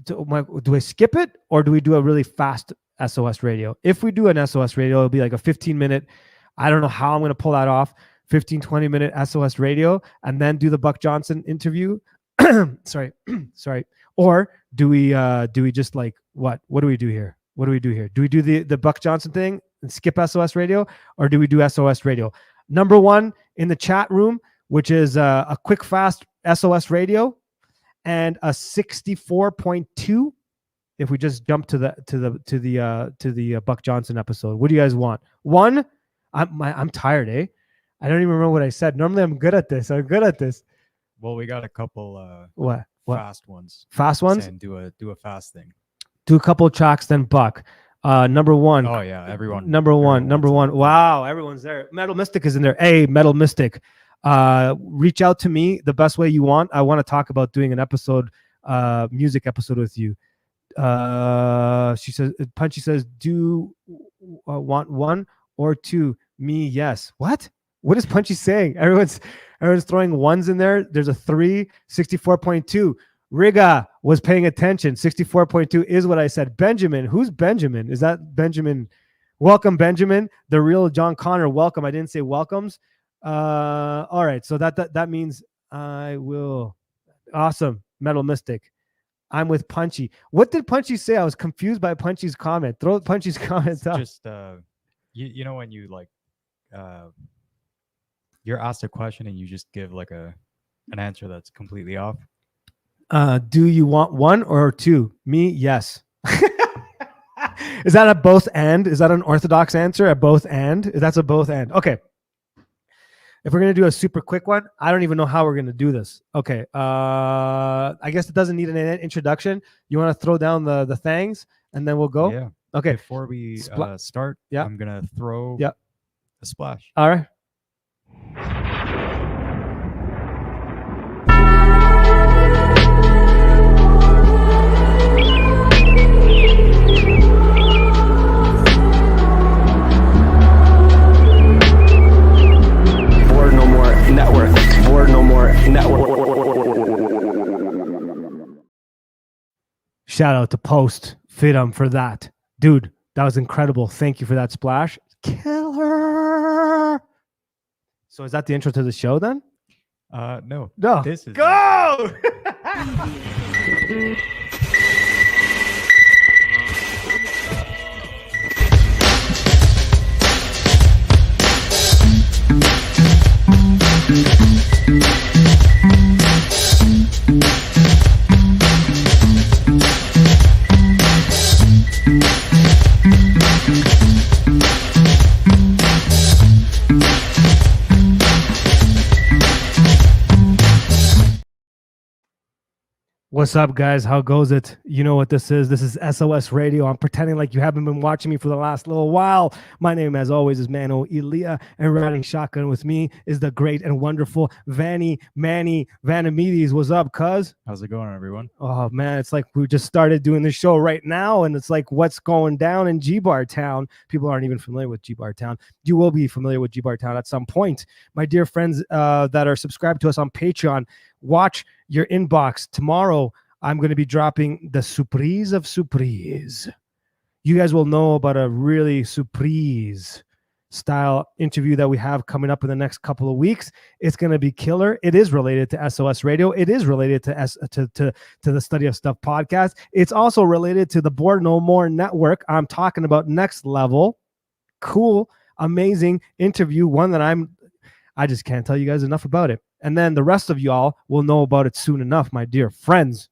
Speaker 1: do I skip it, or do we do a really fast SOS radio? If we do an SOS radio, it'll be like a 15-minute. I don't know how I'm going to pull that off. 15-20-minute SOS radio, and then do the Buck Johnson interview. sorry. Or do we just like what do we do here? What do we do here? Do we do the Buck Johnson thing and skip SOS radio, or do we do SOS radio? Number one in the chat room, which is a quick fast SOS radio and a 64.2. If we just jump to the Buck Johnson episode, what do you guys want? One, I'm tired, eh? I don't even remember what I said. Normally I'm good at this.
Speaker 3: Well, we got a couple
Speaker 1: What?
Speaker 3: fast ones.
Speaker 1: Fast ones?
Speaker 3: And do a fast thing.
Speaker 1: Do a couple of tracks, then Buck. Number one.
Speaker 3: Oh yeah, everyone.
Speaker 1: Number one. Wow, everyone's there. Metal Mystic is in there. Hey, Metal Mystic. Reach out to me the best way you want. I want to talk about doing an episode, music episode with you. She says, Punchy says, do want one or two? Me, yes. What is Punchy saying? Everyone's throwing ones in there. There's a 3, 64.2. Riga was paying attention. 64.2 is what I said. Benjamin, who's Benjamin? Is that Benjamin? Welcome, Benjamin. The real John Connor. Welcome. I didn't say welcomes. All right. So that means I will. Awesome. Metal Mystic. I'm with Punchy. What did Punchy say? I was confused by Punchy's comment. Throw Punchy's comment up.
Speaker 3: Just you know when you like you're asked a question and you just give like an answer that's completely off.
Speaker 1: Do you want one or two? Me, yes. Is that a both and? Is that an Orthodox answer? A both and? That's a both and. Okay. If we're going to do a super quick one, I don't even know how we're going to do this. Okay. I guess it doesn't need an introduction. You want to throw down the thangs and then we'll go?
Speaker 3: Yeah.
Speaker 1: Okay.
Speaker 3: Before we start,
Speaker 1: yeah.
Speaker 3: I'm going to throw a splash.
Speaker 1: All right. Shout out to Post Fitum for that. Dude, that was incredible. Thank you for that splash. Killer. So is that the intro to the show then?
Speaker 3: No.
Speaker 1: This is go! What's up, guys? How goes it? You know what this is. This is SOS Radio. I'm pretending like you haven't been watching me for the last little while. My name, as always, is Mano Elia, and riding shotgun with me is the great and wonderful Vany Manny Vanamides. What's up, cuz?
Speaker 3: How's it going, everyone?
Speaker 1: Oh, man, it's like we just started doing the show right now, and it's like what's going down in G-Bar Town. People aren't even familiar with G-Bar Town. You will be familiar with G-Bar Town at some point. My dear friends that are subscribed to us on Patreon, watch your inbox. Tomorrow, I'm going to be dropping the surprise of surprise. You guys will know about a really surprise style interview that we have coming up in the next couple of weeks. It's going to be killer. It is related to SOS Radio. It is related to the Study of Stuff podcast. It's also related to the Bored No More network. I'm talking about next level. Cool, amazing interview. One that I just can't tell you guys enough about it. And then the rest of y'all will know about it soon enough, my dear friends.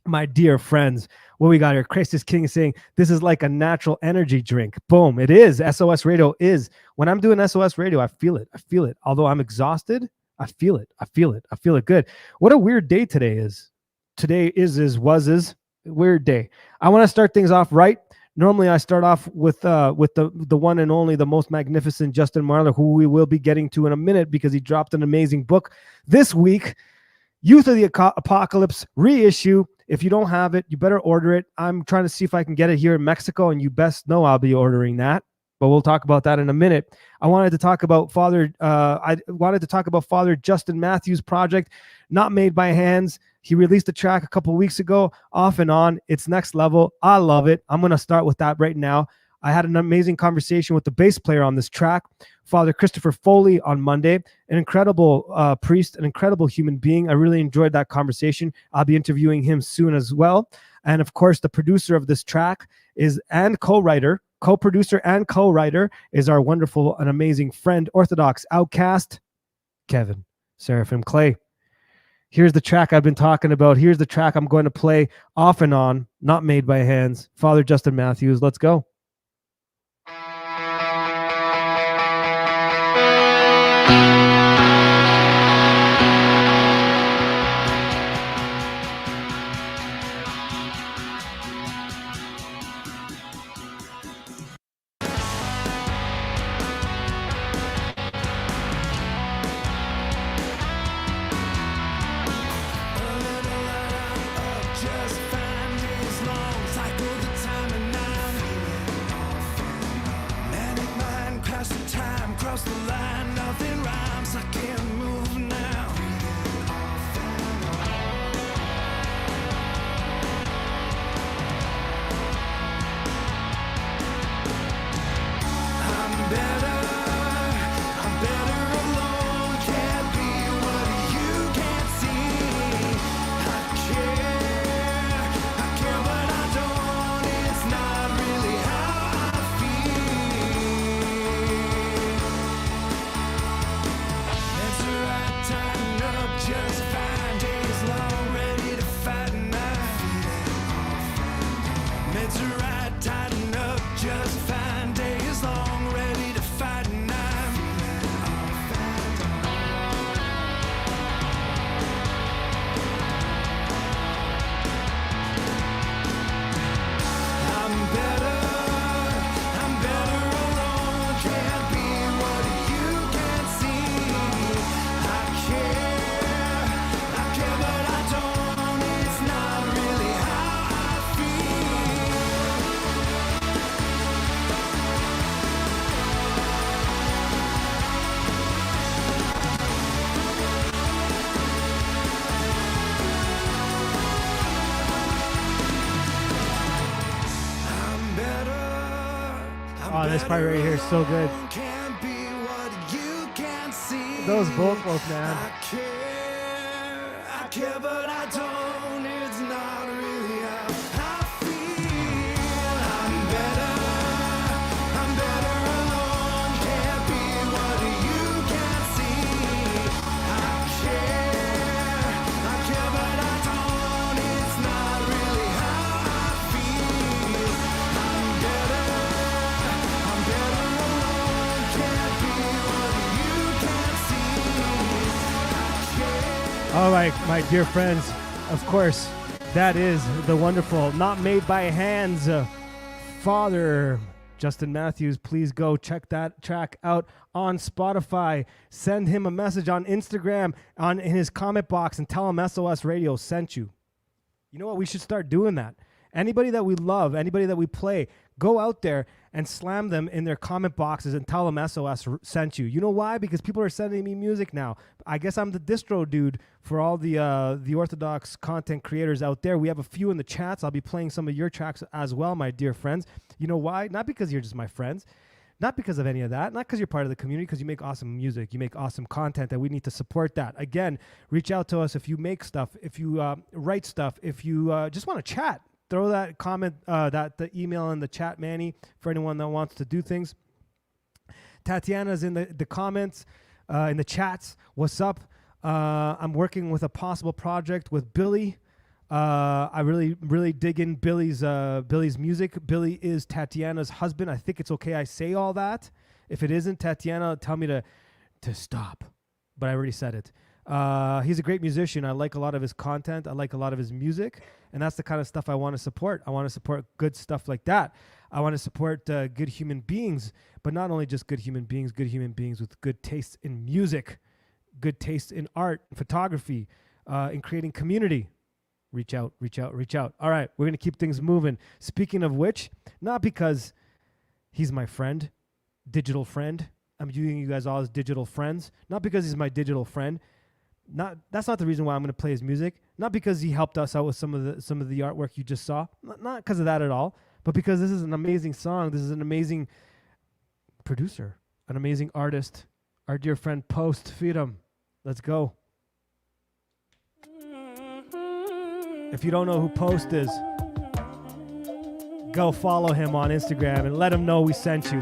Speaker 1: My dear friends, what we got here? Christus King is saying, this is like a natural energy drink. Boom, it is. SOS Radio is. When I'm doing SOS Radio, I feel it. I feel it. Although I'm exhausted, I feel it. I feel it. I feel it good. What a weird day today is. Today was weird day. I want to start things off right. Normally, I start off with the one and only, the most magnificent Justin Marler, who we will be getting to in a minute because he dropped an amazing book this week, Youth of the Apocalypse reissue. If you don't have it, you better order it. I'm trying to see if I can get it here in Mexico, and you best know I'll be ordering that. but we'll talk about that in a minute. I wanted to talk about Father Justin Matthews' project, Not Made by Hands. He released a track a couple weeks ago, Off and On. It's next level. I love it. I'm going to start with that right now. I had an amazing conversation with the bass player on this track, Father Christopher Foley, on Monday. An incredible priest, an incredible human being. I really enjoyed that conversation. I'll be interviewing him soon as well. And of course, the producer of this track and co-producer and co-writer is our wonderful and amazing friend, Orthodox outcast, Kevin Seraphim Clay. Here's the track I've been talking about. Here's the track I'm going to play, Off and On, Not Made by Hands. Father Justin Matthews, let's go. Oh, this part right here is so good. Those vocals, man. I care, but I don't. It's not really how I feel. I'm better alone. Can't be what you can see. I care, but I don't. It's not really how I feel. I'm better alone. Can't be what you can see. All right, my dear friends, of course, that is the wonderful Not Made by Hands, Father Justin Matthews. Please go check that track out on Spotify. Send him a message on Instagram in his comment box and tell him SOS Radio sent you. You know what? We should start doing that. Anybody that we love, anybody that we play, go out there and slam them in their comment boxes and tell them SOS sent you. You know why? Because people are sending me music now. I guess I'm the distro dude for all the Orthodox content creators out there. We have a few in the chats. I'll be playing some of your tracks as well, my dear friends. You know why? Not because you're just my friends. Not because of any of that. Not because you're part of the community, because you make awesome music. You make awesome content, and we need to support that. Again, reach out to us if you make stuff, if you write stuff, if you just want to chat. Throw that comment, the email in the chat, Manny, for anyone that wants to do things. Tatiana's in the comments, in the chats. What's up? I'm working with a possible project with Billy. I really dig in Billy's music. Billy is Tatiana's husband. I think it's okay I say all that. If it isn't, Tatiana, tell me to stop. But I already said it. He's a great musician. I like a lot of his content. I like a lot of his music. And that's the kind of stuff I want to support. I want to support good stuff like that. I want to support good human beings, but not only just good human beings with good taste in music, good taste in art, photography, in creating community. Reach out. All right, we're going to keep things moving. Speaking of which, not because he's my friend, digital friend. I'm viewing you guys all as digital friends, not because he's my digital friend. That's not the reason why I'm going to play his music. Not because he helped us out with some of the artwork you just saw. Not because of that at all, but because this is an amazing song. This is an amazing producer, an amazing artist. Our dear friend Post, feed him. Let's go. If you don't know who Post is, go follow him on Instagram and let him know we sent you.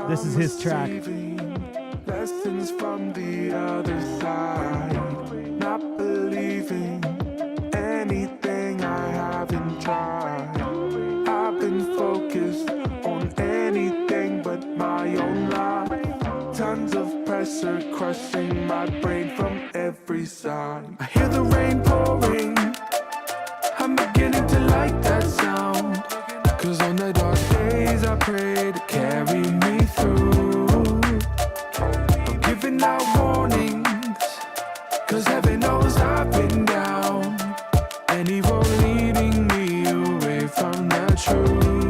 Speaker 1: This is his track.
Speaker 6: Lessons from the other side. Not believing anything I haven't tried. I've been focused on anything but my own life. Tons of pressure crushing my brain from every side. I hear the rain pouring. I'm beginning to like that sound. Cause on the dark days I pray to carry me through. I'm giving out warnings, cause heaven knows I've been down. And he won't leading me away from the truth.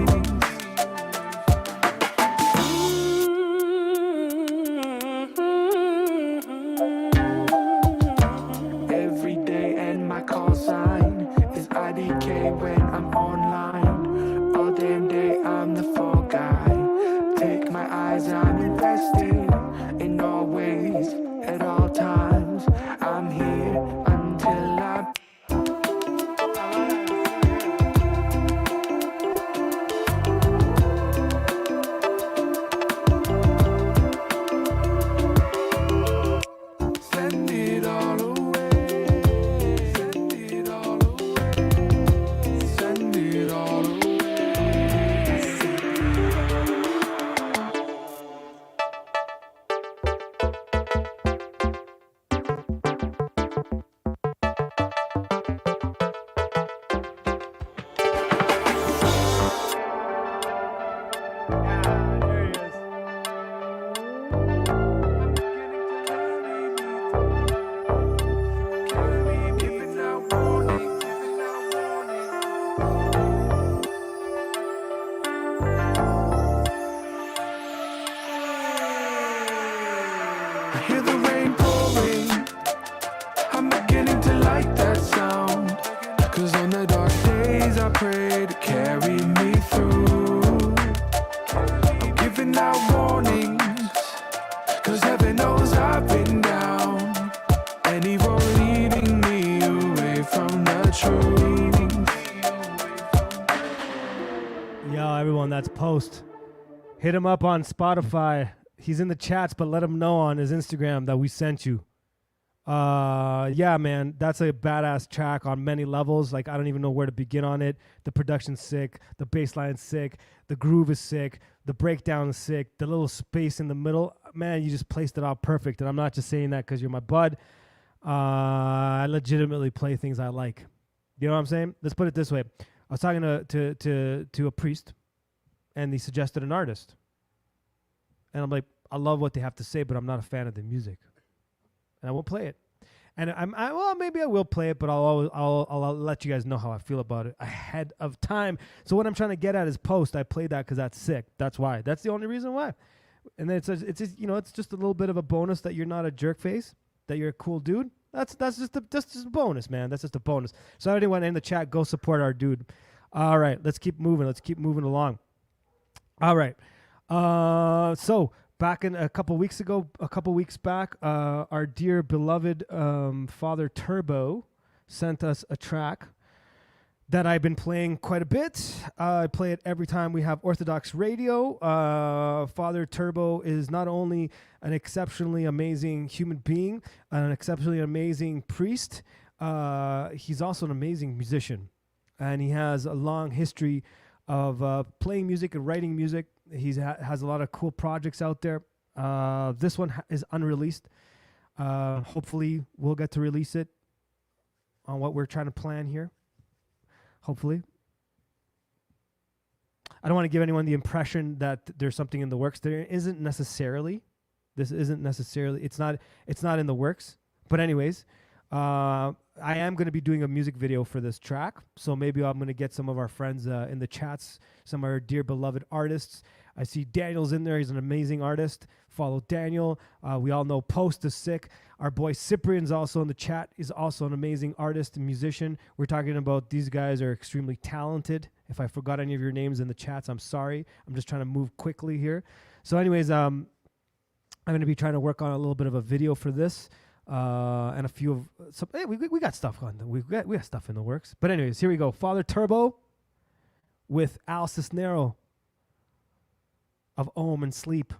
Speaker 6: Every day and my call sign is IDK when I'm online. All damn day I'm the fall guy. Take my eyes, I'm invested in all ways, at all times. I'm here until I send it all away. Send it all away. Send it all away.
Speaker 1: There he is.
Speaker 6: Giving out warning, giving out warning. I hear the rain pouring. I'm beginning to like that sound. Cause on the dark days I pray to carry me through. I'm giving out warnings, cause heaven knows I've been down. And he won't leading me away from the truth.
Speaker 1: Yo, everyone, that's Post. Hit him up on Spotify. He's in the chats, but let him know on his Instagram that we sent you. Yeah, man, that's a badass track on many levels. Like, I don't even know where to begin on it. The production's sick, the bass line's sick, the groove is sick, the breakdown is sick, the little space in the middle, man, you just placed it out perfect. And I'm not just saying that because you're my bud. I legitimately play things I like. You know what I'm saying? Let's put it this way. I was talking to a priest, and he suggested an artist. And I'm like, I love what they have to say, but I'm not a fan of the music. And I won't play it. And well, maybe I will play it, but I'll let you guys know how I feel about it ahead of time. So what I'm trying to get at is Post. I played that because that's sick. That's why. That's the only reason why. And then it's just, you know, it's just a little bit of a bonus that you're not a jerk face, that you're a cool dude. That's just a bonus, man. That's just a bonus. So anyone in the chat, go support our dude. All right, let's keep moving. Let's keep moving along. All right. So back in a couple weeks back, our dear beloved Father Turbo sent us a track that I've been playing quite a bit. I play it every time we have Orthodox Radio. Father Turbo is not only an exceptionally amazing human being, an exceptionally amazing priest, he's also an amazing musician. And he has a long history of playing music and writing music. He has a lot of cool projects out there. This one is unreleased. Hopefully we'll get to release it on what we're trying to plan here. Hopefully. I don't want to give anyone the impression that there's something in the works. There isn't necessarily. This isn't necessarily. It's not in the works. But anyways, I am going to be doing a music video for this track. So maybe I'm going to get some of our friends in the chats, some of our dear beloved artists. I see Daniel's in there. He's an amazing artist. Follow Daniel. We all know Post is sick. Our boy Cyprian's also in the chat. He's also an amazing artist and musician. We're talking about these guys are extremely talented. If I forgot any of your names in the chats, I'm sorry. I'm just trying to move quickly here. So anyways, I'm going to be trying to work on a little bit of a video for this. And a few of some, hey, we got stuff on. We got stuff in the works. But anyways, here we go. Father Turbo with Al Cisnero of Om and Sleep.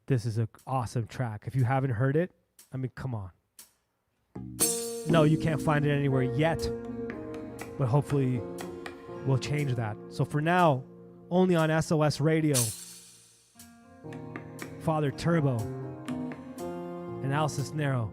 Speaker 1: This is an awesome track. If you haven't heard it, I mean, come on. No, you can't find it anywhere yet, but hopefully we'll change that. So for now, only on SOS Radio, Father Turbo and Al Cisnero.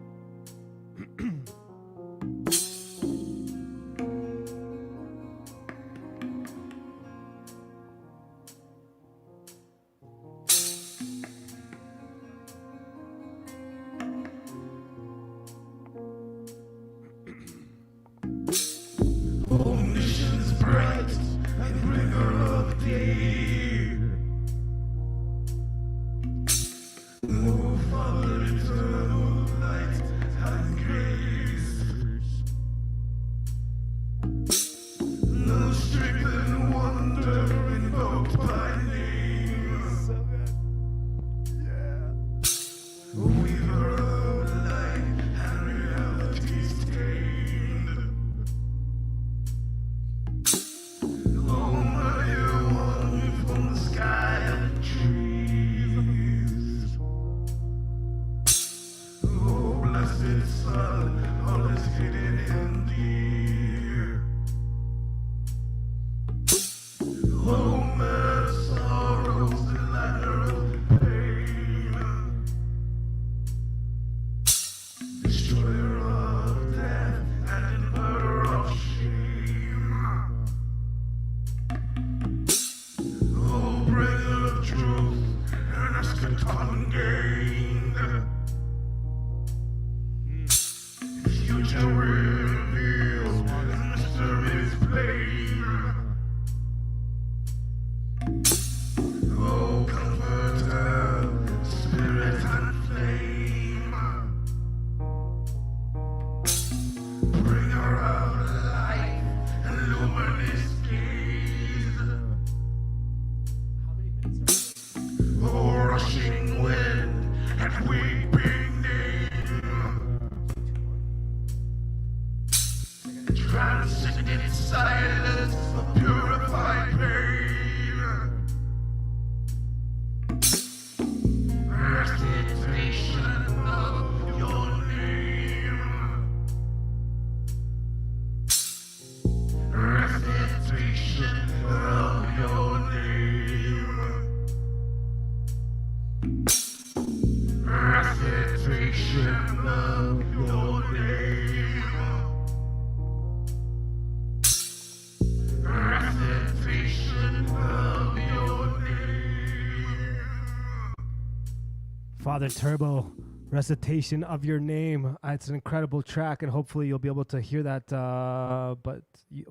Speaker 1: Father Turbo, Recitation of Your Name. It's an incredible track, and hopefully you'll be able to hear that. But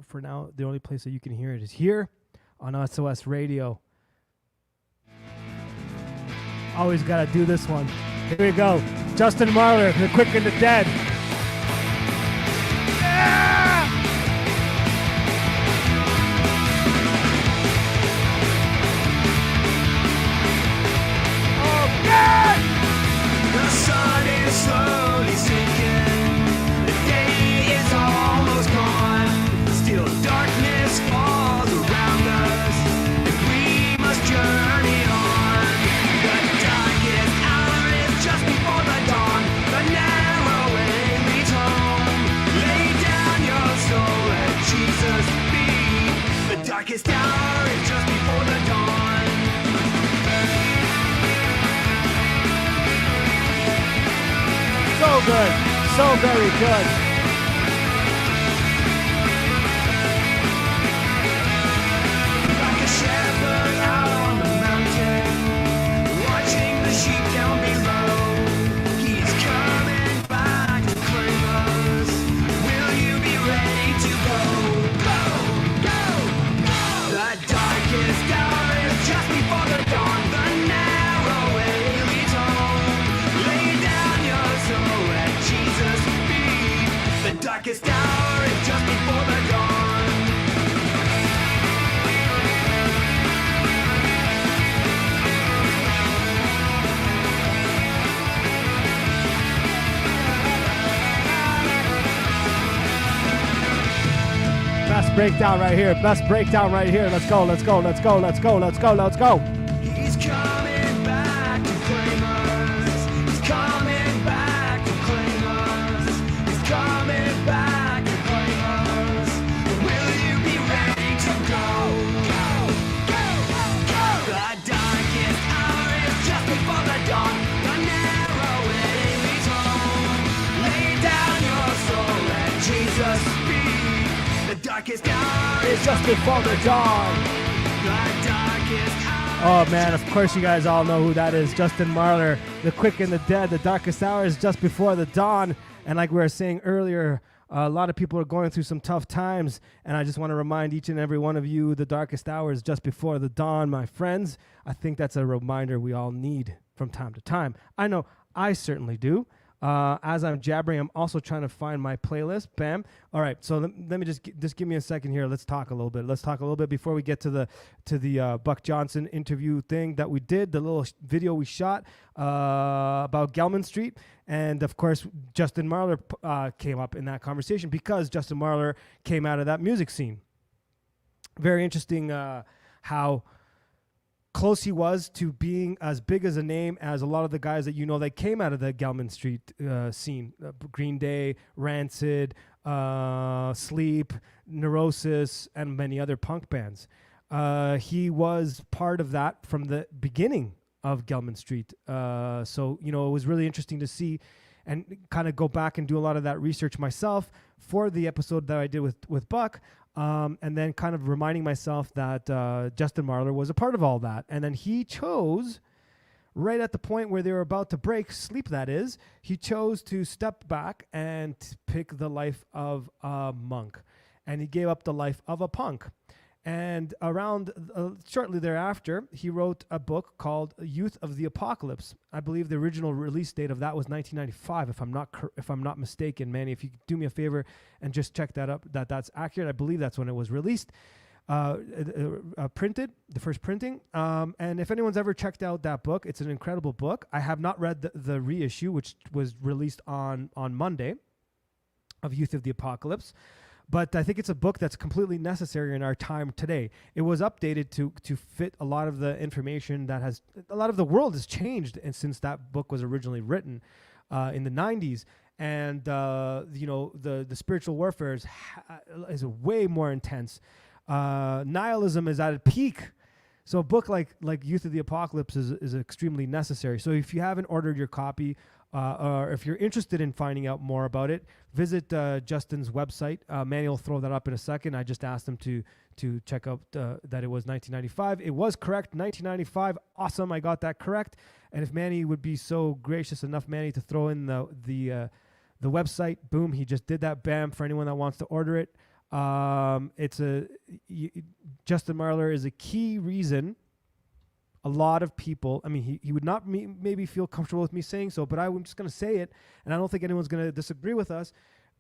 Speaker 1: for now, the only place that you can hear it is here on SOS Radio. Always got to do this one. Here we go. Justin Marler, The Quick and the Dead.
Speaker 7: Slowly sinking, the day is almost gone. Still darkness falls around us, and we must journey on. The darkest hour is just before the dawn. The narrow way leads home. Lay down your soul, let Jesus be. The darkest hour is just before the dawn.
Speaker 1: So good, so very good.
Speaker 7: Like a shepherd out on the mountain, darkest hour is just before the dawn.
Speaker 1: Best breakdown right here. Best breakdown right here. Let's go. Let's go. Let's go. Let's go. Let's go. Let's go.
Speaker 7: He's coming back to claim us. He's coming back to claim us. He's coming back to claim us. Will you be ready to go? Go, go, go. The darkest hour is just before the dawn. The narrow way leads home. Lay down your soul, let Jesus speak. The darkest hour
Speaker 1: It's just before the dawn.
Speaker 7: the darkest hour.
Speaker 1: Oh man, of course you guys all know who that is. Justin Marler, the quick and the dead. The darkest hour is just before the dawn. And like we were saying earlier, a lot of people are going through some tough times. And I just want to remind each and every one of you, the darkest hour is just before the dawn, my friends. I think that's a reminder we all need from time to time. I know I certainly do. As I'm jabbering, I'm also trying to find my playlist. Bam. All right. So let me just give me a second here. Let's talk a little bit. Let's talk a little bit before we get to the Buck Johnson interview thing that we did, the little video we shot about Gelman Street. And of course, Justin Marler came up in that conversation because Justin Marler came out of that music scene. Very interesting how close he was to being as big as a name as a lot of the guys that you know that came out of the Gelman Street scene. Green Day, Rancid, Sleep, Neurosis, and many other punk bands. He was part of that from the beginning of Gelman Street. So, you know, it was really interesting to see and kind of go back and do a lot of that research myself for the episode that I did with Buck. And then kind of reminding myself that Justin Marler was a part of all that. And then he chose, right at the point where they were about to break, Sleep that is, he chose to step back and pick the life of a monk. And he gave up the life of a punk. And around shortly thereafter, he wrote a book called Youth of the Apocalypse. I believe the original release date of that was 1995, if I'm not mistaken. Manny, if you could do me a favor and just check that up, that's accurate. I believe that's when it was released, printed, the first printing. And if anyone's ever checked out that book, it's an incredible book. I have not read the reissue, which was released on Monday, of Youth of the Apocalypse. But I think it's a book that's completely necessary in our time today. It was updated to fit a lot of the information a lot of the world has changed and since that book was originally written in the 90s. And, you know, the spiritual warfare is way more intense. Nihilism is at a peak. So a book like Youth of the Apocalypse is extremely necessary. So if you haven't ordered your copy, or if you're interested in finding out more about it, visit Justin's website. Manny will throw that up in a second. I just asked him to check out that it was 1995. It was correct, 1995. Awesome, I got that correct. And if Manny would be so gracious enough, Manny, to throw in the website, boom, he just did that. Bam, for anyone that wants to order it. Justin Marler is a key reason. A lot of people, I mean, he would not maybe feel comfortable with me saying so, but I'm just going to say it, and I don't think anyone's going to disagree with us.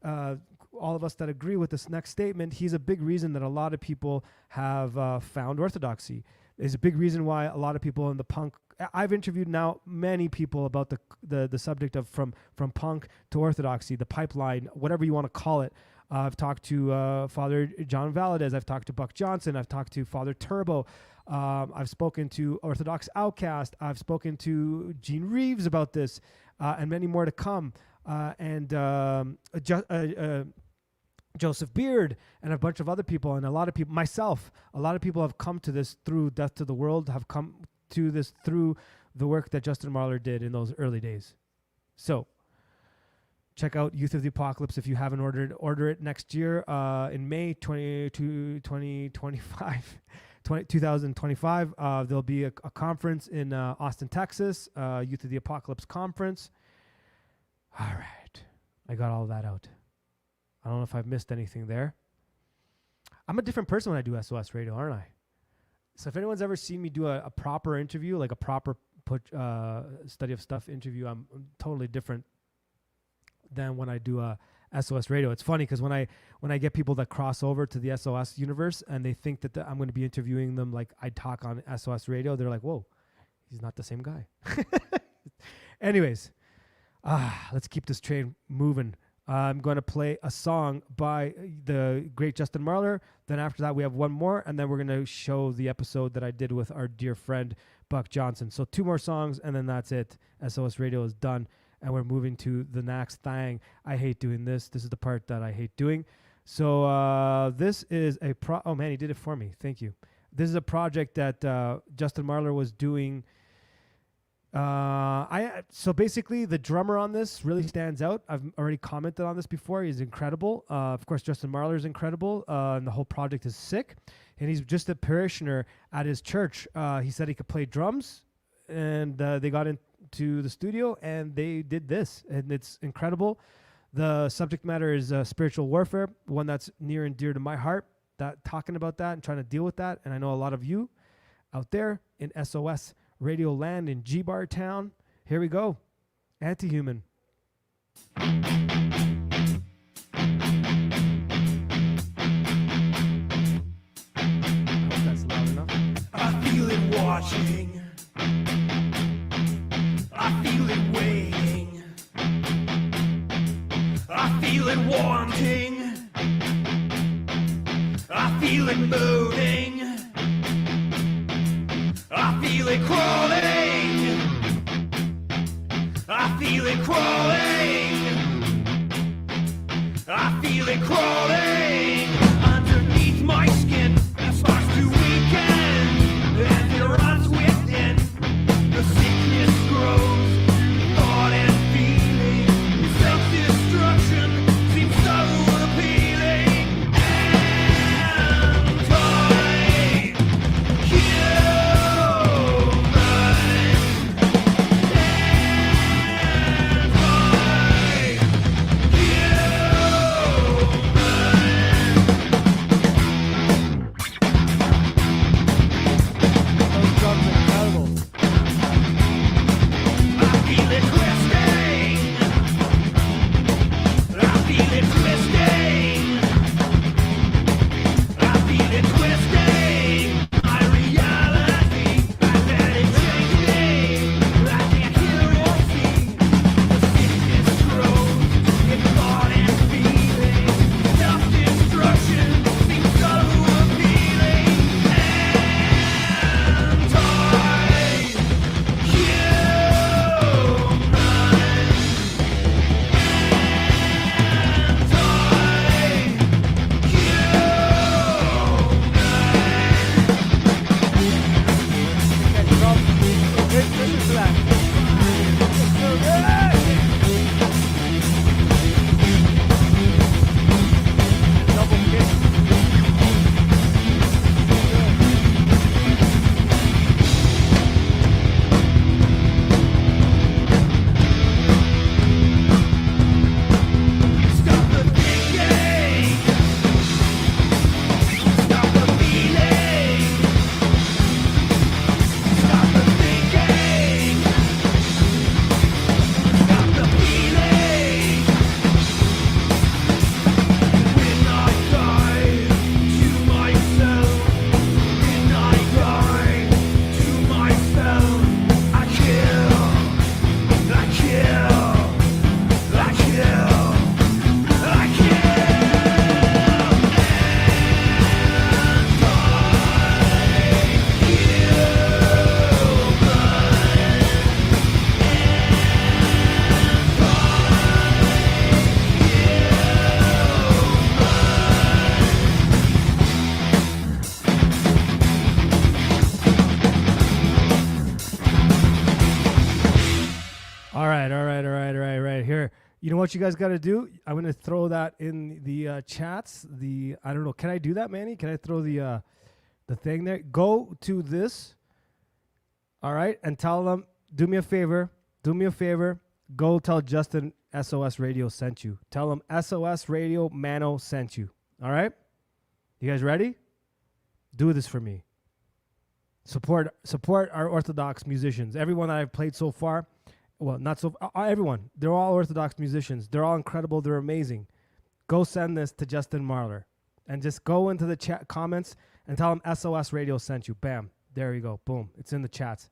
Speaker 1: All of us that agree with this next statement, he's a big reason that a lot of people have found orthodoxy. There's a big reason why a lot of people in the punk, I've interviewed now many people about the subject of from punk to orthodoxy, the pipeline, whatever you want to call it. I've talked to Father John Valadez. I've talked to Buck Johnson. I've talked to Father Turbo. I've spoken to Orthodox Outcast. I've spoken to Gene Reeves about this, and many more to come. Joseph Beard and a bunch of other people, and a lot of people, myself, a lot of people have come to this through Death to the World, have come to this through the work that Justin Marler did in those early days. So check out Youth of the Apocalypse if you haven't ordered. Order it next year in May 2025. 2025. There'll be a conference in Austin, Texas, Youth of the Apocalypse conference. All right. I got all that out. I don't know if I've missed anything there. I'm a different person when I do SOS radio, aren't I? So if anyone's ever seen me do a proper interview, like a proper study of stuff interview, I'm totally different than when I do a SOS Radio. It's funny because when I get people that cross over to the SOS universe and they think that I'm going to be interviewing them like I talk on SOS Radio, they're like, whoa, he's not the same guy. Anyways, let's keep this train moving. I'm going to play a song by the great Justin Marler. Then after that, we have one more, and then we're going to show the episode that I did with our dear friend Buck Johnson. So 2 more songs, and then that's it. SOS Radio is done, and we're moving to the next thing. I hate doing this. This is the part that I hate doing. So this is a oh man, he did it for me. Thank you. This is a project that Justin Marler was doing. So basically the drummer on this really stands out. I've already commented on this before. He's incredible. Of course, Justin Marler is incredible. And the whole project is sick. And he's just a parishioner at his church. He said he could play drums, and they got into the studio and they did this, and it's incredible. The subject matter is spiritual warfare, one that's near and dear to my heart, that talking about that and trying to deal with that. And I know a lot of you out there in SOS Radio Land in G-Bar Town. Here we go. Anti-Human. I hope that's loud enough.
Speaker 7: I feel it watching. I feel it waiting. I feel it wanting. I feel it moving. I feel it crawling. I feel it crawling. I feel it crawling underneath my skin. It starts to weaken, and it runs within. The sickness grows, thought and feeling. Self-destruction seems so appealing. And I
Speaker 1: You know what you guys got to do? I'm going to throw that in the chats. I don't know. Can I do that, Manny? Can I throw the thing there? Go to this. All right. And tell them, do me a favor. Go tell Justin SOS Radio sent you. Tell him SOS Radio Mano sent you. All right. You guys ready? Do this for me. Support our Orthodox musicians. Everyone that I've played so far. Well, not so everyone. They're all Orthodox musicians. They're all incredible. They're amazing. go send this to Justin Marler, and just go into the chat comments and tell him SOS Radio sent you. Bam, there you go. Boom, it's in the chats.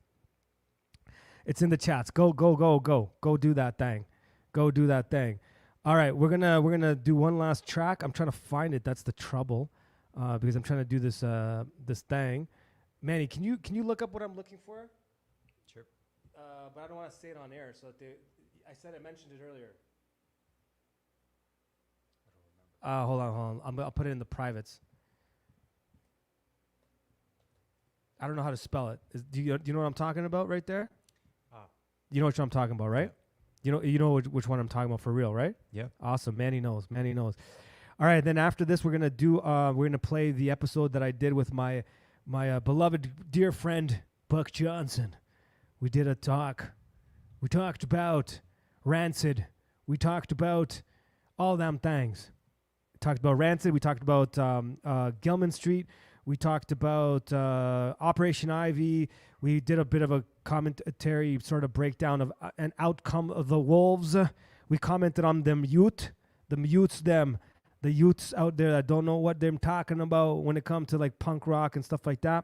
Speaker 1: It's in the chats. Go do that thing. Go do that thing. All right, we're gonna do one last track. I'm trying to find it. That's the trouble, because I'm trying to do this this thing. Manny, can you look up what I'm looking for?
Speaker 3: Sure.
Speaker 1: But I don't want to say it on air. So I mentioned it earlier. Hold on. I'll put it in the privates. I don't know how to spell it. Do you know what I'm talking about right there? You know what I'm talking about, right? Yeah. You know which one I'm talking about for real, right?
Speaker 3: Yeah.
Speaker 1: Awesome. Manny knows. All right. Then after this, we're gonna play the episode that I did with my beloved dear friend Buck Johnson. We did a talk. We talked about Rancid. We talked about all them things. We talked about Rancid. We talked about Gilman Street. We talked about Operation Ivy. We did a bit of a commentary sort of breakdown of an outcome of the Wolves. We commented on the youths out there that don't know what they're talking about when it comes to like punk rock and stuff like that.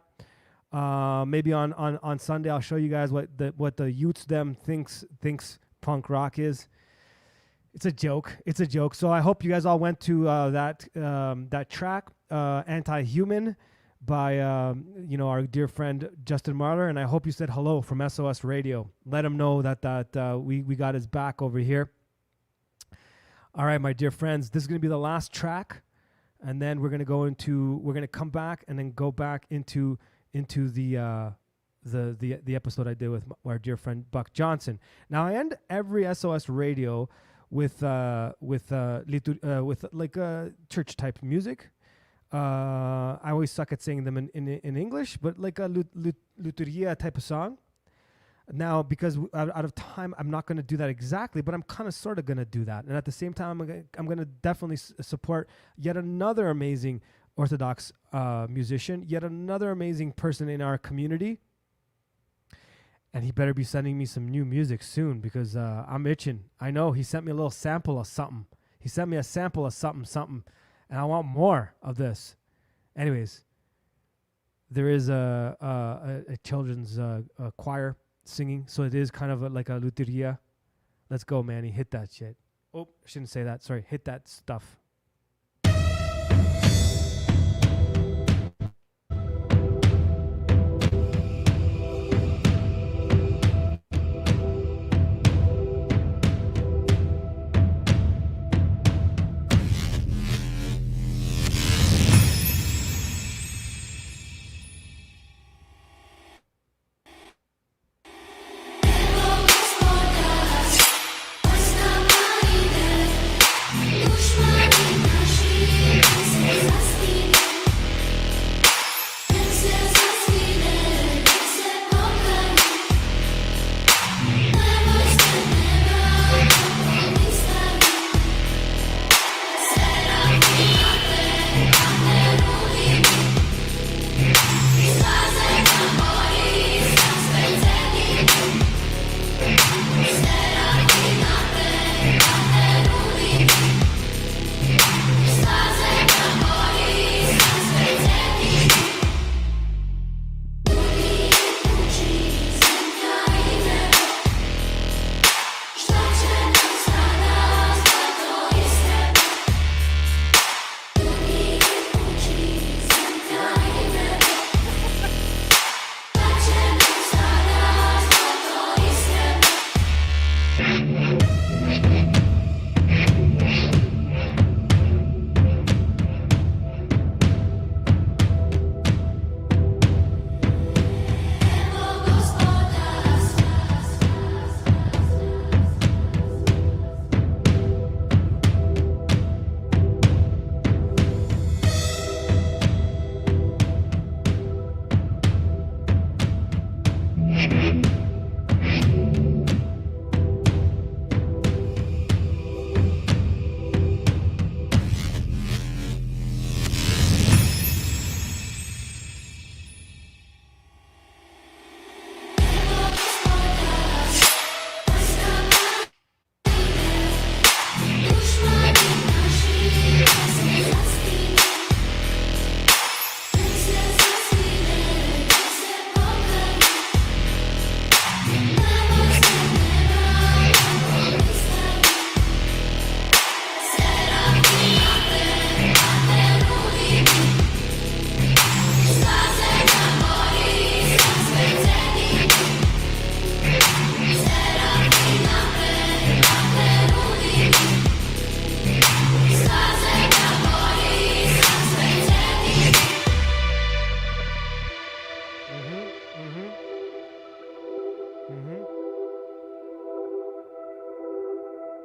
Speaker 1: Maybe on Sunday I'll show you guys what the youths them thinks punk rock is. It's a joke. So I hope you guys all went to that track, Anti-Human, by our dear friend Justin Marler, and I hope you said hello from SOS Radio. Let him know that we got his back over here. All right, my dear friends, this is going to be the last track, and then we're going to come back and then go back into the episode I did with our dear friend Buck Johnson. Now I end every SOS Radio with church type music. I always suck at saying them in English, but like a liturgia type of song. Now, because out of time, I'm not going to do that exactly, but I'm kind of sort of going to do that. And at the same time, I'm going to definitely support yet another amazing Orthodox musician, yet another amazing person in our community. And he better be sending me some new music soon, because I'm itching. I know he sent me a little sample of something. He sent me a sample of something. And I want more of this. Anyways, there is a children's choir singing, so it is kind of like a luteria. Let's go, Manny. Hit that shit. Oh, I shouldn't say that. Sorry. Hit that stuff.
Speaker 8: Duszman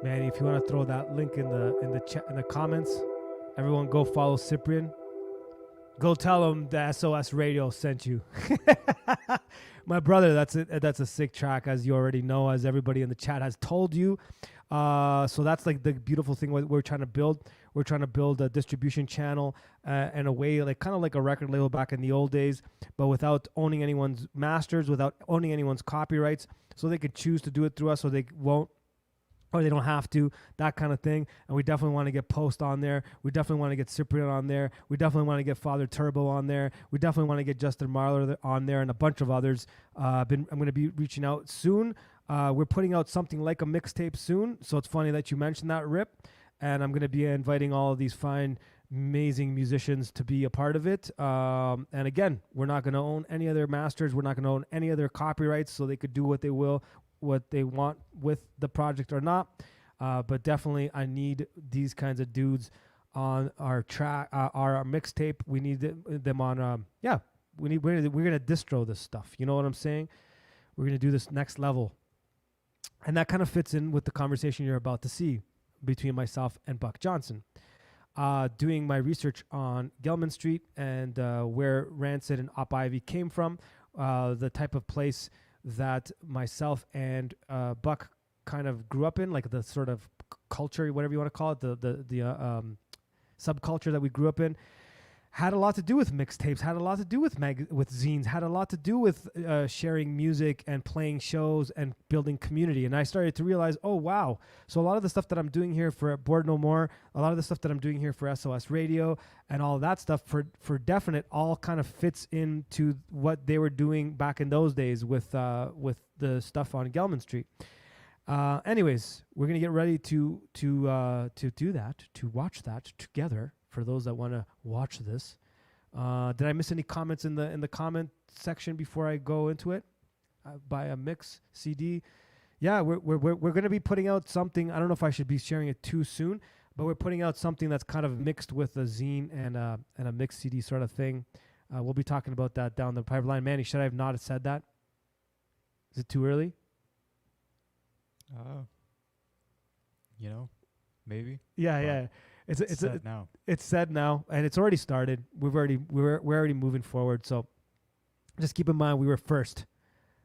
Speaker 1: Manny, if you want to throw that link in the chat in the comments, everyone go follow Cyprian. Go tell him the SOS Radio sent you. My brother, that's a sick track, as you already know, as everybody in the chat has told you. So that's like the beautiful thing we're trying to build. We're trying to build a distribution channel in a way like kind of like a record label back in the old days, but without owning anyone's masters, without owning anyone's copyrights, so they could choose to do it through us, so they won't, or they don't have to, that kind of thing. And we definitely want to get Post on there. We definitely want to get Cyprian on there. We definitely want to get Father Turbo on there. We definitely want to get Justin Marler on there and a bunch of others. I'm going to be reaching out soon. We're putting out something like a mixtape soon. So it's funny that you mentioned that, Rip. And I'm going to be inviting all of these fine, amazing musicians to be a part of it. And again, we're not going to own any other masters. We're not going to own any other copyrights, so they could do what they will, what they want with the project or not. But definitely I need these kinds of dudes on our track, our mixtape. We need them on, we're going to distro this stuff. You know what I'm saying? We're going to do this next level. And that kind of fits in with the conversation you're about to see between myself and Buck Johnson. Doing my research on Gelman Street and where Rancid and Op Ivy came from, the type of place that myself and Buck kind of grew up in, like the sort of culture, whatever you want to call it, the subculture that we grew up in, had a lot to do with mixtapes, had a lot to do with zines, had a lot to do with sharing music and playing shows and building community. And I started to realize, oh, wow. So a lot of the stuff that I'm doing here for Bored No More, a lot of the stuff that I'm doing here for SOS Radio and all of that stuff for Definite all kind of fits into what they were doing back in those days with the stuff on Gelman Street. Anyways, we're going to get ready to do that, to watch that together. For those that want to watch this, did I miss any comments in the comment section before I go into it? Buy a mix CD. Yeah, we're going to be putting out something. I don't know if I should be sharing it too soon, but we're putting out something that's kind of mixed with a zine and a mixed CD sort of thing. We'll be talking about that down the pipeline. Manny, should I have not said that? Is it too early?
Speaker 3: Maybe.
Speaker 1: Yeah. It's
Speaker 3: set now.
Speaker 1: It's said now, and it's already started. We're already moving forward. So just keep in mind, we were first.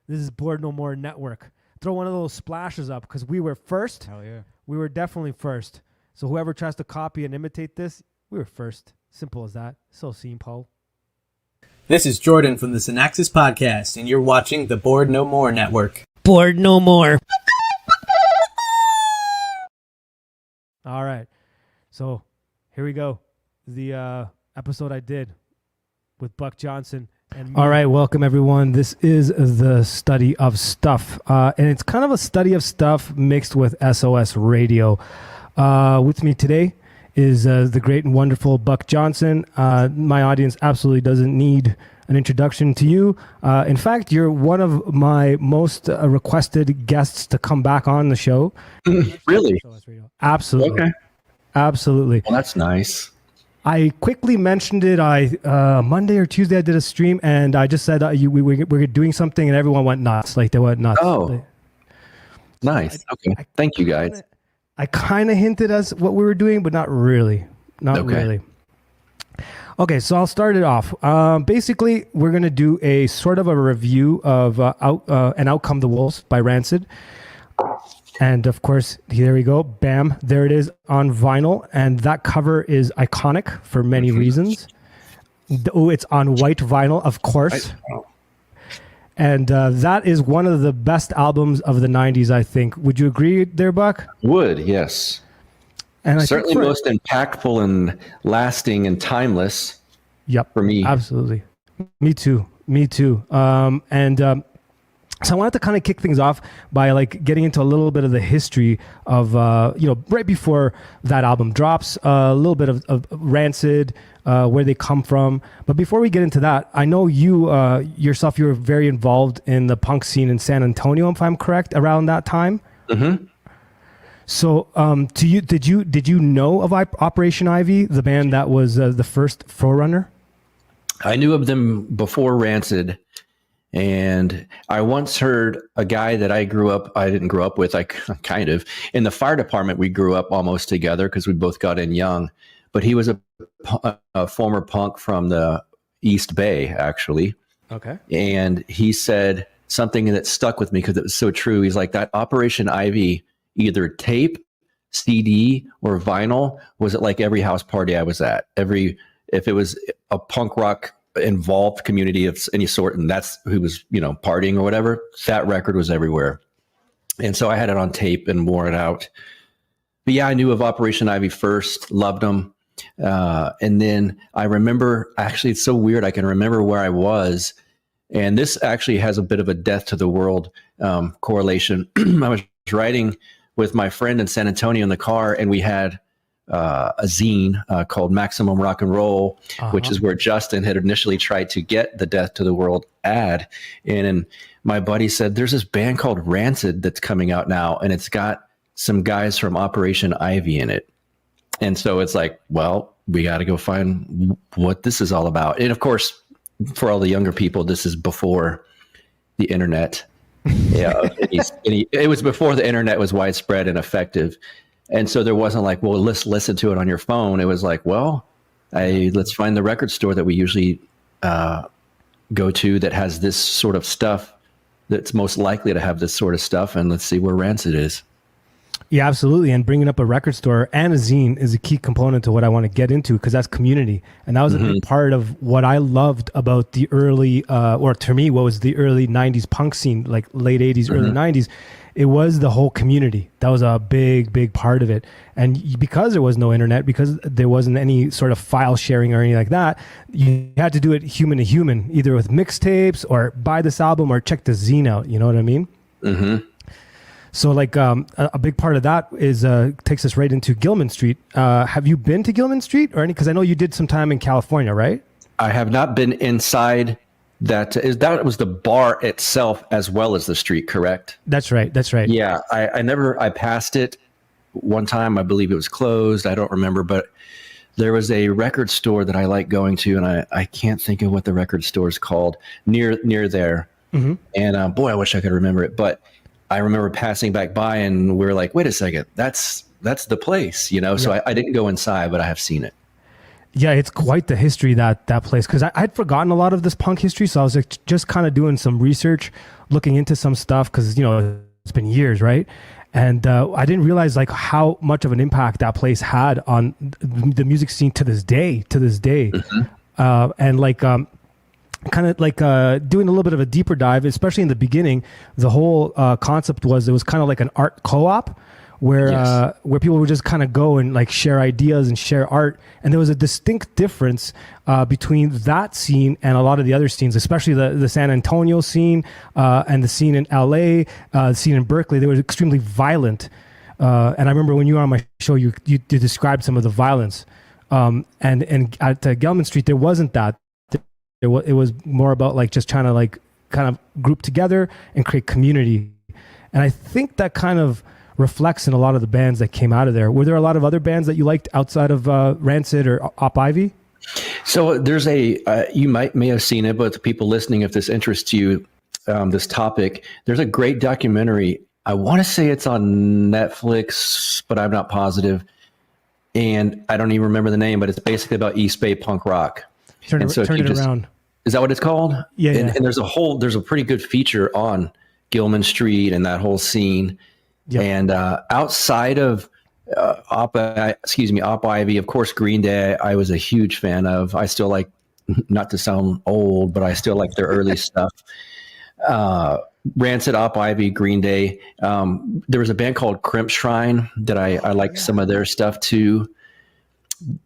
Speaker 1: This is Bored No More Network. Throw one of those splashes up because we were first.
Speaker 3: Hell yeah.
Speaker 1: We were definitely first. So whoever tries to copy and imitate this, we were first. Simple as that. So simple.
Speaker 8: This is Jordan from the Synaxis Podcast, and you're watching the Bored No More Network.
Speaker 1: Bored No More. All right. So here we go. The episode I did with Buck Johnson and me. All right, welcome everyone. This is the study of stuff, and it's kind of a study of stuff mixed with SOS Radio. With me today is the great and wonderful Buck Johnson. My audience absolutely doesn't need an introduction to you. In fact, you're one of my most requested guests to come back on the show.
Speaker 9: Really?
Speaker 1: Absolutely. Okay. Absolutely.
Speaker 9: Well, that's nice.
Speaker 1: I quickly mentioned it. Monday or Tuesday I did a stream, and I just said we were doing something, and everyone went nuts. Like they went nuts.
Speaker 9: Oh, nice. Okay. Thank you, guys.
Speaker 1: I kind of hinted as what we were doing, but not really. Not really. Okay, so I'll start it off. Basically, we're going to do a sort of a review of An Outcome the Wolves by Rancid. And of course, here we go. Bam. There it is on vinyl. And that cover is iconic for many reasons. Oh, it's on white vinyl, of course. And that is one of the best albums of the 90s, I think. Would you agree there, Buck?
Speaker 9: Would, yes. And certainly most impactful and lasting and timeless.
Speaker 1: Yep.
Speaker 9: For me.
Speaker 1: Absolutely. Me too. So I wanted to kind of kick things off by like getting into a little bit of the history of, right before that album drops, a little bit of Rancid, where they come from. But before we get into that, I know you yourself, you were very involved in the punk scene in San Antonio, if I'm correct, around that time.
Speaker 9: Mm-hmm.
Speaker 1: So did you know of Operation Ivy, the band that was the first forerunner?
Speaker 9: I knew of them before Rancid. And I once heard a guy that I didn't grow up with, I kind of, in the fire department, we grew up almost together because we both got in young, but he was a former punk from the East Bay, actually.
Speaker 1: Okay.
Speaker 9: And he said something that stuck with me because it was so true. He's like, that Operation Ivy, either tape, CD, or vinyl, was at like every house party I was at. If it was a punk rock involved community of any sort, and that's who was, partying or whatever, that record was everywhere. And so I had it on tape and wore it out. But yeah, I knew of Operation Ivy first, loved them. And then I remember, actually, it's so weird. I can remember where I was. And this actually has a bit of a death to the world correlation. I was riding with my friend in San Antonio in the car, and we had a zine called Maximum Rock and Roll, which is where Justin had initially tried to get the Death to the World ad. And my buddy said, there's this band called Rancid that's coming out now, and it's got some guys from Operation Ivy in it. And so it's like, well, we got to go find what this is all about. And of course, for all the younger people, this is before the internet. Yeah, it was before the internet was widespread and effective. And so there wasn't like, well, let's listen to it on your phone. It was like, well, let's find the record store that we usually go to that has this sort of stuff, that's most likely to have this sort of stuff, and let's see where Rancid is.
Speaker 1: Yeah, absolutely. And bringing up a record store and a zine is a key component to what I want to get into, because that's community. And that was a big part of what I loved about the early, or to me, what was the early 90s punk scene, like late 80s, early 90s. It was the whole community. That was a big, big part of it. And because there was no internet, because there wasn't any sort of file sharing or anything like that, you had to do it human to human, either with mixtapes or buy this album or check the zine out. You know what I mean?
Speaker 9: Mm-hmm.
Speaker 1: So like a big part of that is takes us right into Gilman Street. Have you been to Gilman Street or any? Because I know you did some time in California, right?
Speaker 9: I have not been inside. That was the bar itself as well as the street, correct?
Speaker 1: That's right. That's right.
Speaker 9: Yeah, I passed it one time. I believe it was closed. I don't remember, but there was a record store that I like going to, and I can't think of what the record store is called near there. Mm-hmm. And boy, I wish I could remember it. But I remember passing back by, and we were like, wait a second, that's the place, Yeah. So I didn't go inside, but I have seen it.
Speaker 1: Yeah, it's quite the history, that place, because I'd forgotten a lot of this punk history. So I was like just kind of doing some research, looking into some stuff, because it's been years, right? And I didn't realize like how much of an impact that place had on the music scene to this day. Mm-hmm. And like kind of like doing a little bit of a deeper dive, especially in the beginning. The whole concept was, it was kind of like an art co-op, where people would just kind of go and like share ideas and share art. And there was a distinct difference between that scene and a lot of the other scenes, especially the San Antonio scene and the scene in LA, the scene in Berkeley. They were extremely violent. And I remember when you were on my show, you described some of the violence. And at Gelman Street, there wasn't that. It was more about like just trying to like kind of group together and create community. And I think that kind of reflects in a lot of the bands that came out of there. Were there a lot of other bands that you liked outside of Rancid or Op Ivy?
Speaker 9: So there's you may have seen it, but the people listening, if this interests you, this topic, there's a great documentary. I want to say it's on Netflix, but I'm not positive. And I don't even remember the name, but it's basically about East Bay punk rock.
Speaker 1: Turn it around.
Speaker 9: Is that what it's called?
Speaker 1: Yeah.
Speaker 9: And there's a pretty good feature on Gilman Street and that whole scene. Yep. And outside of Op Ivy, of course, Green Day, I was a huge fan of. I still like, not to sound old, but I still like their early stuff. Rancid, Op Ivy, Green Day. There was a band called Crimp Shrine that I liked some of their stuff too.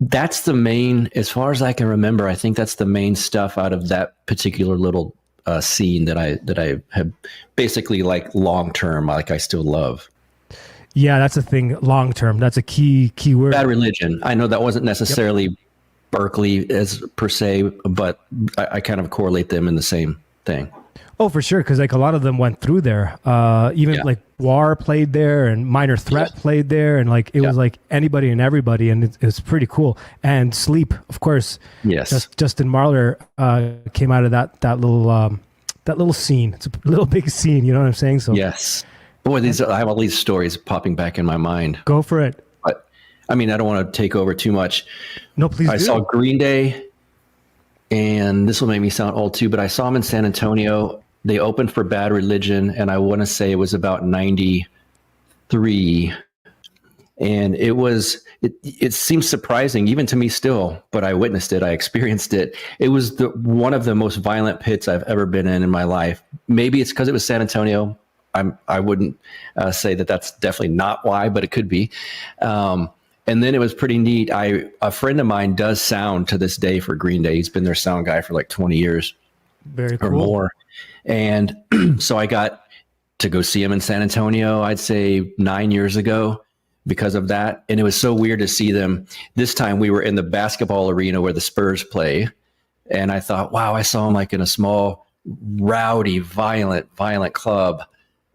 Speaker 9: That's the main, as far as I can remember, I think that's the main stuff out of that particular little scene that I have basically like long term, like I still love.
Speaker 1: Yeah, that's a thing. Long term, that's a key word.
Speaker 9: Bad Religion. I know that wasn't necessarily Berkeley as per se, but I kind of correlate them in the same thing.
Speaker 1: Oh, for sure, because like a lot of them went through there. Even like War played there, and Minor Threat played there, and like it was like anybody and everybody, and it's pretty cool. And Sleep, of course.
Speaker 9: Yes.
Speaker 1: Justin Marler came out of that little that little scene. It's a little big scene. You know what I'm saying? So
Speaker 9: Yes. Boy, I have all these stories popping back in my mind.
Speaker 1: go for it.
Speaker 9: But I mean, I don't want to take over too much.
Speaker 1: No, please
Speaker 9: I
Speaker 1: do.
Speaker 9: saw Green Day, and this will make me sound old too, but I saw them in San Antonio. They opened for Bad Religion, and I want to say it was about 93. And it seems surprising, even to me still, but I witnessed it. I experienced it. It was one of the most violent pits I've ever been in my life. Maybe it's because it was San Antonio. I wouldn't say that that's definitely not why, but it could be. And then it was pretty neat. A friend of mine does sound to this day for Green Day. He's been their sound guy for like 20 years
Speaker 1: Very cool.
Speaker 9: or more. And so I got to go see him in San Antonio, I'd say 9 years ago because of that. And it was so weird to see them. This time we were in the basketball arena where the Spurs play. And I thought, wow, I saw him like in a small, rowdy, violent club.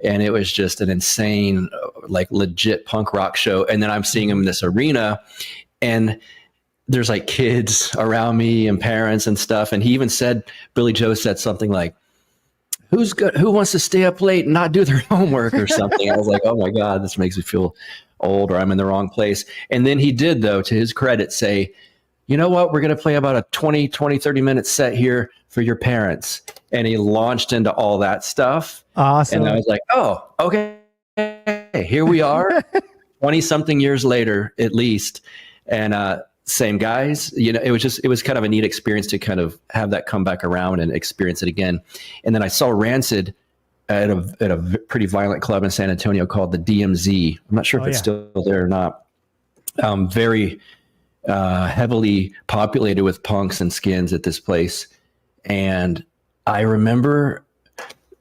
Speaker 9: And it was just an insane, like legit punk rock show. And then I'm seeing him in this arena, and there's like kids around me and parents and stuff. And he even said, Billy Joe said something like, who wants to stay up late and not do their homework or something? I was like, oh my God, this makes me feel old, or I'm in the wrong place. And then he did, though, to his credit, say, you know what, we're going to play about a 30 minute set here for your parents. And he launched into all that stuff.
Speaker 1: Awesome.
Speaker 9: And I was like, oh, okay, here we are 20 something years later, at least. And same guys, it was kind of a neat experience to kind of have that come back around and experience it again. And then I saw Rancid at a pretty violent club in San Antonio called the DMZ. I'm not sure if it's still there or not. Very heavily populated with punks and skins at this place. And I remember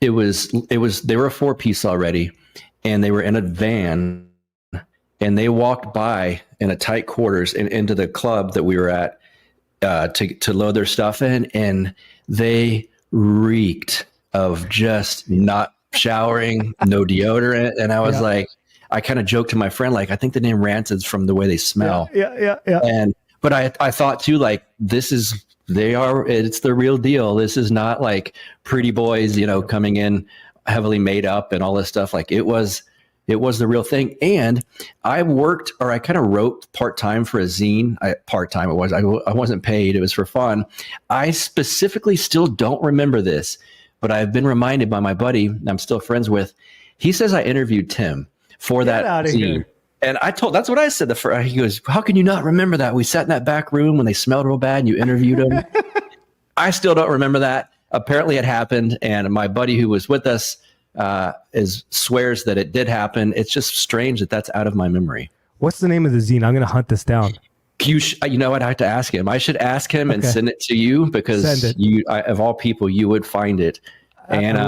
Speaker 9: they were a 4-piece already, and they were in a van, and they walked by in a tight quarters and into the club that we were at to load their stuff in, and they reeked of just not showering, no deodorant. And I was like, I kind of joked to my friend, like, I think the name Rancid's from the way they smell.
Speaker 1: Yeah.
Speaker 9: But I thought too, like, it's the real deal. This is not like pretty boys, coming in heavily made up and all this stuff. Like it was the real thing. And I kind of wrote part-time for a zine. I wasn't paid. It was for fun. I specifically still don't remember this, but I've been reminded by my buddy I'm still friends with. He says I interviewed Tim for that zine. Here. And that's what I said. He goes, how can you not remember that? We sat in that back room when they smelled real bad and you interviewed them. I still don't remember that. Apparently it happened. And my buddy who was with us swears that it did happen. It's just strange that that's out of my memory.
Speaker 1: What's the name of the zine? I'm going to hunt this down.
Speaker 9: I'd have to ask him. I should ask him and send it to you because of all people, you would find it. And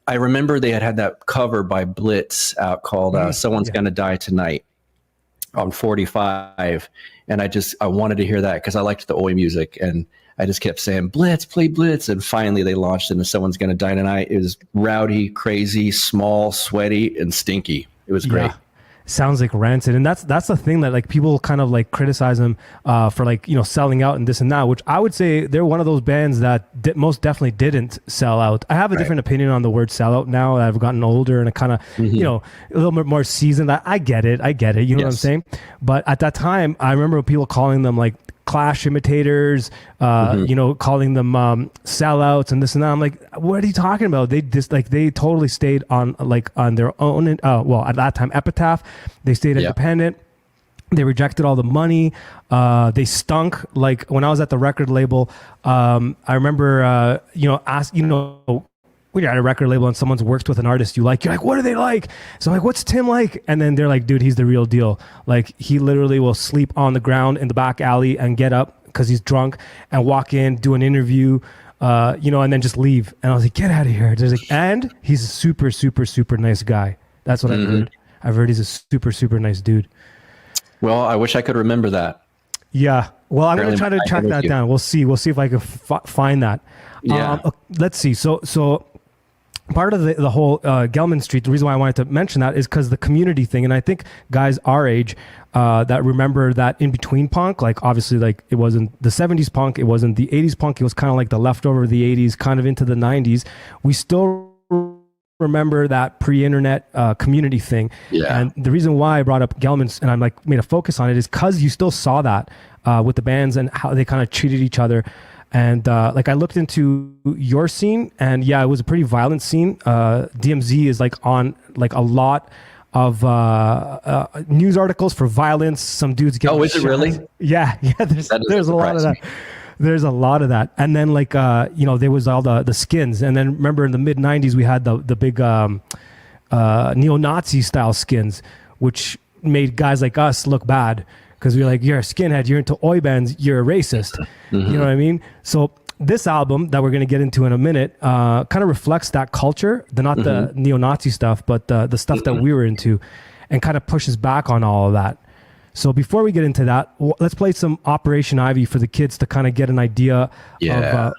Speaker 9: I remember they had that cover by Blitz out called Someone's Gonna Die Tonight on 45. And I wanted to hear that because I liked the Oi music. And I just kept saying, Blitz, play Blitz. And finally they launched into Someone's Gonna Die Tonight. It was rowdy, crazy, small, sweaty, and stinky. It was great.
Speaker 1: Sounds like Rancid. And that's the thing that like people kind of like criticize them for like, selling out and this and that, which I would say they're one of those bands that most definitely didn't sell out. I have a different opinion on the word sellout now that I've gotten older and kind of, a little bit more seasoned. I get it. You know what I'm saying? But at that time, I remember people calling them like Clash imitators, calling them sellouts and this and that. I'm like, what are you talking about? They totally stayed on their own. At that time, Epitaph, they stayed independent. They rejected all the money. They stunk. Like when I was at the record label, I remember, when you're at a record label and someone's worked with an artist you're like, what are they like? So I'm like, what's Tim like? And then they're like, dude, he's the real deal. Like he literally will sleep on the ground in the back alley and get up because he's drunk and walk in, do an interview, and then just leave. And I was like, get out of here. And he's a super, super, super nice guy. That's what I've heard. I've heard he's a super, super nice dude.
Speaker 9: Well, I wish I could remember that.
Speaker 1: Yeah. Well, I'm going to try to track that down. We'll see. We'll see if I can find that.
Speaker 9: Yeah.
Speaker 1: Let's see. So part of the whole Gelman Street, the reason why I wanted to mention that is because the community thing. And I think guys our age that remember that in between punk, like obviously like it wasn't the 70s punk, it wasn't the 80s punk, it was kind of like the leftover of the 80s, kind of into the 90s. We still remember that pre-internet community thing.
Speaker 9: Yeah.
Speaker 1: And the reason why I brought up Gelman's and I'm like made a focus on it is because you still saw that with the bands and how they kind of treated each other. And like I looked into your scene, and yeah, it was a pretty violent scene. DMZ is like on like a lot of news articles for violence. Some dudes get
Speaker 9: Oh, is it really?
Speaker 1: Yeah. There's a lot of that. There's a lot of that. And then like there was all the skins. And then remember in the mid 90s we had the big neo-Nazi style skins, which made guys like us look bad. Because we're like, you're a skinhead, you're into oi bands, you're a racist. You know what I mean? So this album that we're going to get into in a minute kind of reflects that culture, not the neo-Nazi stuff, but the stuff that we were into, and kind of pushes back on all of that. So before we get into that, let's play some Operation Ivy for the kids to kind of get an idea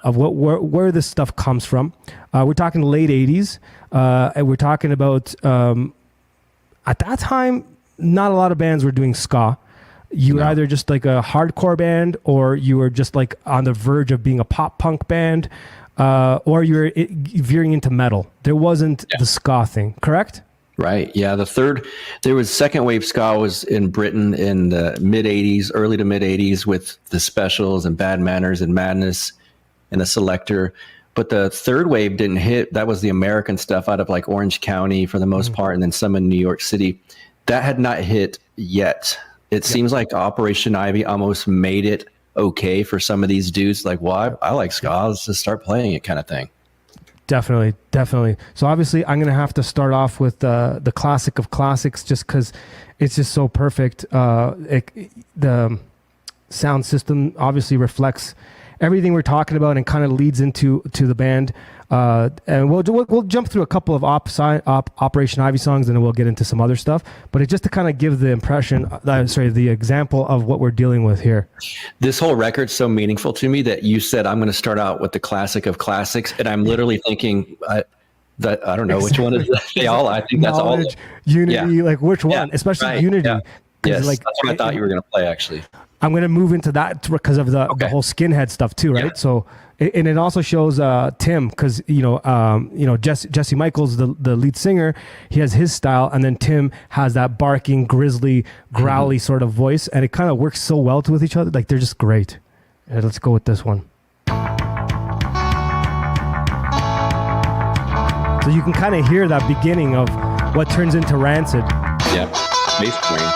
Speaker 1: of where this stuff comes from. We're talking late 80s, and we're talking about, at that time, not a lot of bands were doing ska. You were either just like a hardcore band, or you were just like on the verge of being a pop punk band, or you were veering into metal. There wasn't the ska thing, correct?
Speaker 9: Right. Yeah. There was second wave ska was in Britain in the mid 80s, early to mid 80s with the Specials and Bad Manners and Madness and the Selector. But the third wave didn't hit. That was the American stuff out of like Orange County for the most part, and then some in New York City. That had not hit yet. It seems like Operation Ivy almost made it okay for some of these dudes. Like, well, I like ska, let's just start playing it kind of thing.
Speaker 1: Definitely. So obviously I'm going to have to start off with the classic of classics just because it's just so perfect. The sound system obviously reflects everything we're talking about and kind of leads into the band. And we'll jump through a couple of Operation Ivy songs, and then we'll get into some other stuff. But it's just to kind of give the impression, the example of what we're dealing with here.
Speaker 9: This whole record's so meaningful to me that you said I'm going to start out with the classic of classics, and I'm literally thinking that I don't know which one is they all. I think that's all.
Speaker 1: Unity, like which one, especially Unity.
Speaker 9: Yeah. Yes,
Speaker 1: like,
Speaker 9: that's what I thought you were going to play. Actually,
Speaker 1: I'm going to move into that because of the whole skinhead stuff too, right? Yeah. So. And it also shows Tim, because Jesse Michaels, the lead singer, he has his style, and then Tim has that barking, grizzly, growly sort of voice, and it kind of works so well with each other. Like they're just great. Let's go with this one. So you can kind of hear that beginning of what turns into Rancid.
Speaker 9: Yeah, bass playing.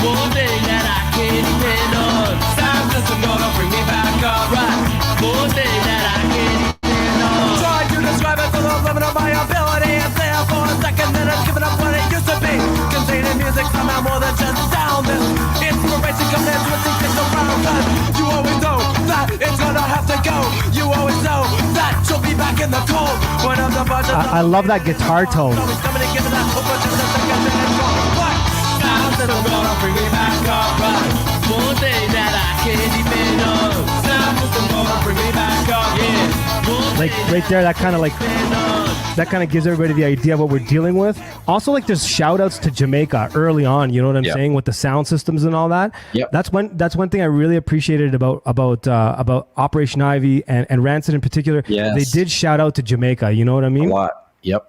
Speaker 7: One day that I can't depend on. Sounds just gonna bring me back up. Right. One day that I can't depend on. Try to describe it to the limit of my ability. And there for a second that I've given up what it used to be. Containing music somehow more than just sound. Inspiration comes in twisting things around us. You always know that it's gonna have to go. You always know that you'll be back in the cold. When I'm the budget.
Speaker 1: I love that guitar tone.
Speaker 7: Gonna bring me back up, right? One day that I can't depend on. Sound system gonna bring me back up, yeah.
Speaker 1: Like right there, that kind of gives everybody the idea of what we're dealing with. Also, like there's shout outs to Jamaica early on, you know what I'm saying, with the sound systems and all that.
Speaker 9: Yep.
Speaker 1: That's one thing I really appreciated about Operation Ivy and Rancid in particular.
Speaker 9: Yes.
Speaker 1: They did shout out to Jamaica, you know what I mean?
Speaker 9: A lot. Yep.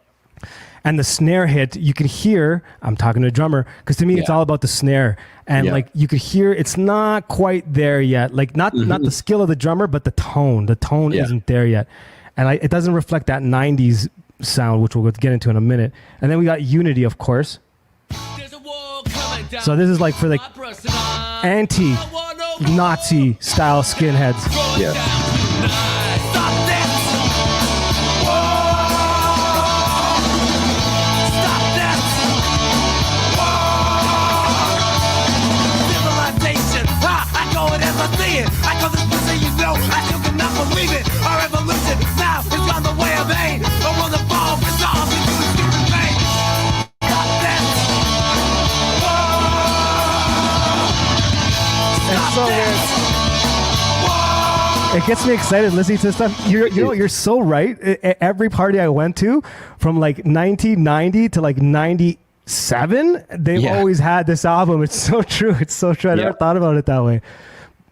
Speaker 1: And the snare hit, you can hear, I'm talking to a drummer, because to me it's all about the snare. And like you could hear it's not quite there yet. Like not the skill of the drummer, but the tone. The tone isn't there yet. And it doesn't reflect that 90s sound, which we'll get into in a minute. And then we got Unity, of course. So this is like for like anti-Nazi style skinheads.
Speaker 9: Yeah.
Speaker 7: I call this pussy, you know, I still cannot believe it. Our evolution now is on the way of aid. A world evolved, resolved into a stupid pain. Stop this! Whoa! Stop this! Whoa!
Speaker 1: It gets me excited listening to stuff. You're so right. Every party I went to, from like 1990 to like 97, they've always had this album. It's so true. It's so true. I never thought about it that way.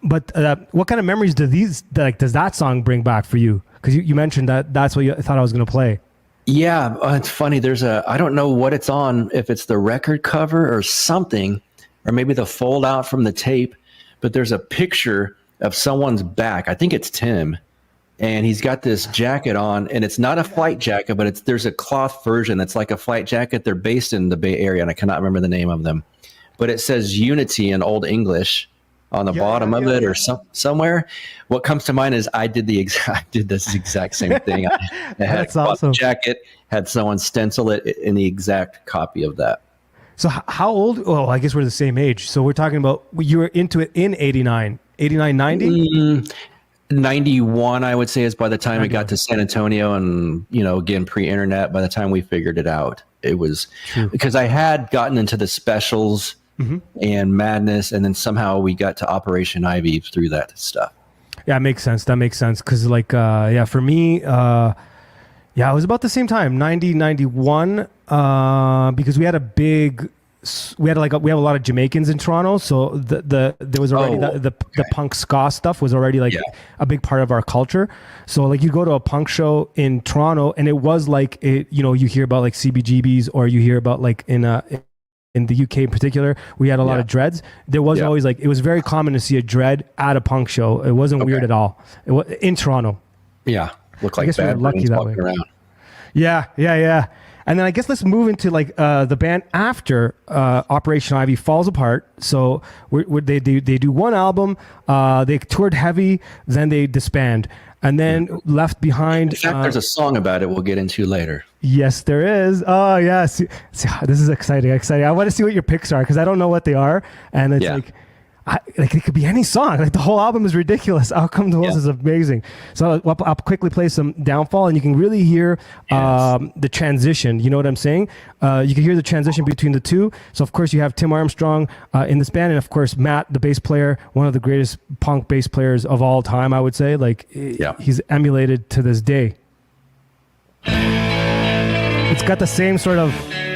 Speaker 1: But what kind of memories does that song bring back for you? Because you mentioned that's what you thought I was going to play.
Speaker 9: Yeah, it's funny. I don't know what it's on, if it's the record cover or something, or maybe the fold out from the tape, but there's a picture of someone's back. I think it's Tim, and he's got this jacket on, and it's not a flight jacket, but there's a cloth version that's like a flight jacket. They're based in the Bay Area, and I cannot remember the name of them, but it says Unity in Old English on the bottom of it, or somewhere. What comes to mind is I did this exact same thing. I had
Speaker 1: That's
Speaker 9: a
Speaker 1: awesome.
Speaker 9: jacket, had someone stencil it in the exact copy of that.
Speaker 1: So how old? Oh, I guess we're the same age. So we're talking about you were into it in 89, 90?
Speaker 9: 91, I would say, is by the time it got to San Antonio, and, again, pre-internet, by the time we figured it out, it was because I had gotten into the specials and Madness, and then somehow we got to Operation Ivy through that stuff.
Speaker 1: Yeah, it makes sense. That makes sense. Because for me, it was about the same time, 90, 91, because we have a lot of Jamaicans in Toronto, so there was already the punk ska stuff was already a big part of our culture. So like you go to a punk show in Toronto, and it was like you hear about like CBGBs, or you hear about like in the UK in particular, we had a lot of dreads. There was always it was very common to see a dread at a punk show. It wasn't weird at all. It was in Toronto.
Speaker 9: Yeah, looked like
Speaker 1: we were
Speaker 9: bad
Speaker 1: lucky that way.
Speaker 9: Around.
Speaker 1: Yeah. And then I guess let's move into like the band after Operation Ivy falls apart. So they do one album, they toured heavy, then they disband, and then left behind.
Speaker 9: In fact, there's a song about it we'll get into later.
Speaker 1: Yes, there is. Oh, yeah. See, this is exciting. I want to see what your picks are, because I don't know what they are, and it's it could be any song. Like the whole album is ridiculous. Outcome to Us is amazing. So I'll quickly play some Downfall, and you can really hear the transition. You know what I'm saying? You can hear the transition between the two. So of course you have Tim Armstrong in this band, and of course Matt, the bass player, one of the greatest punk bass players of all time, I would say. He's emulated to this day. It's got the same sort of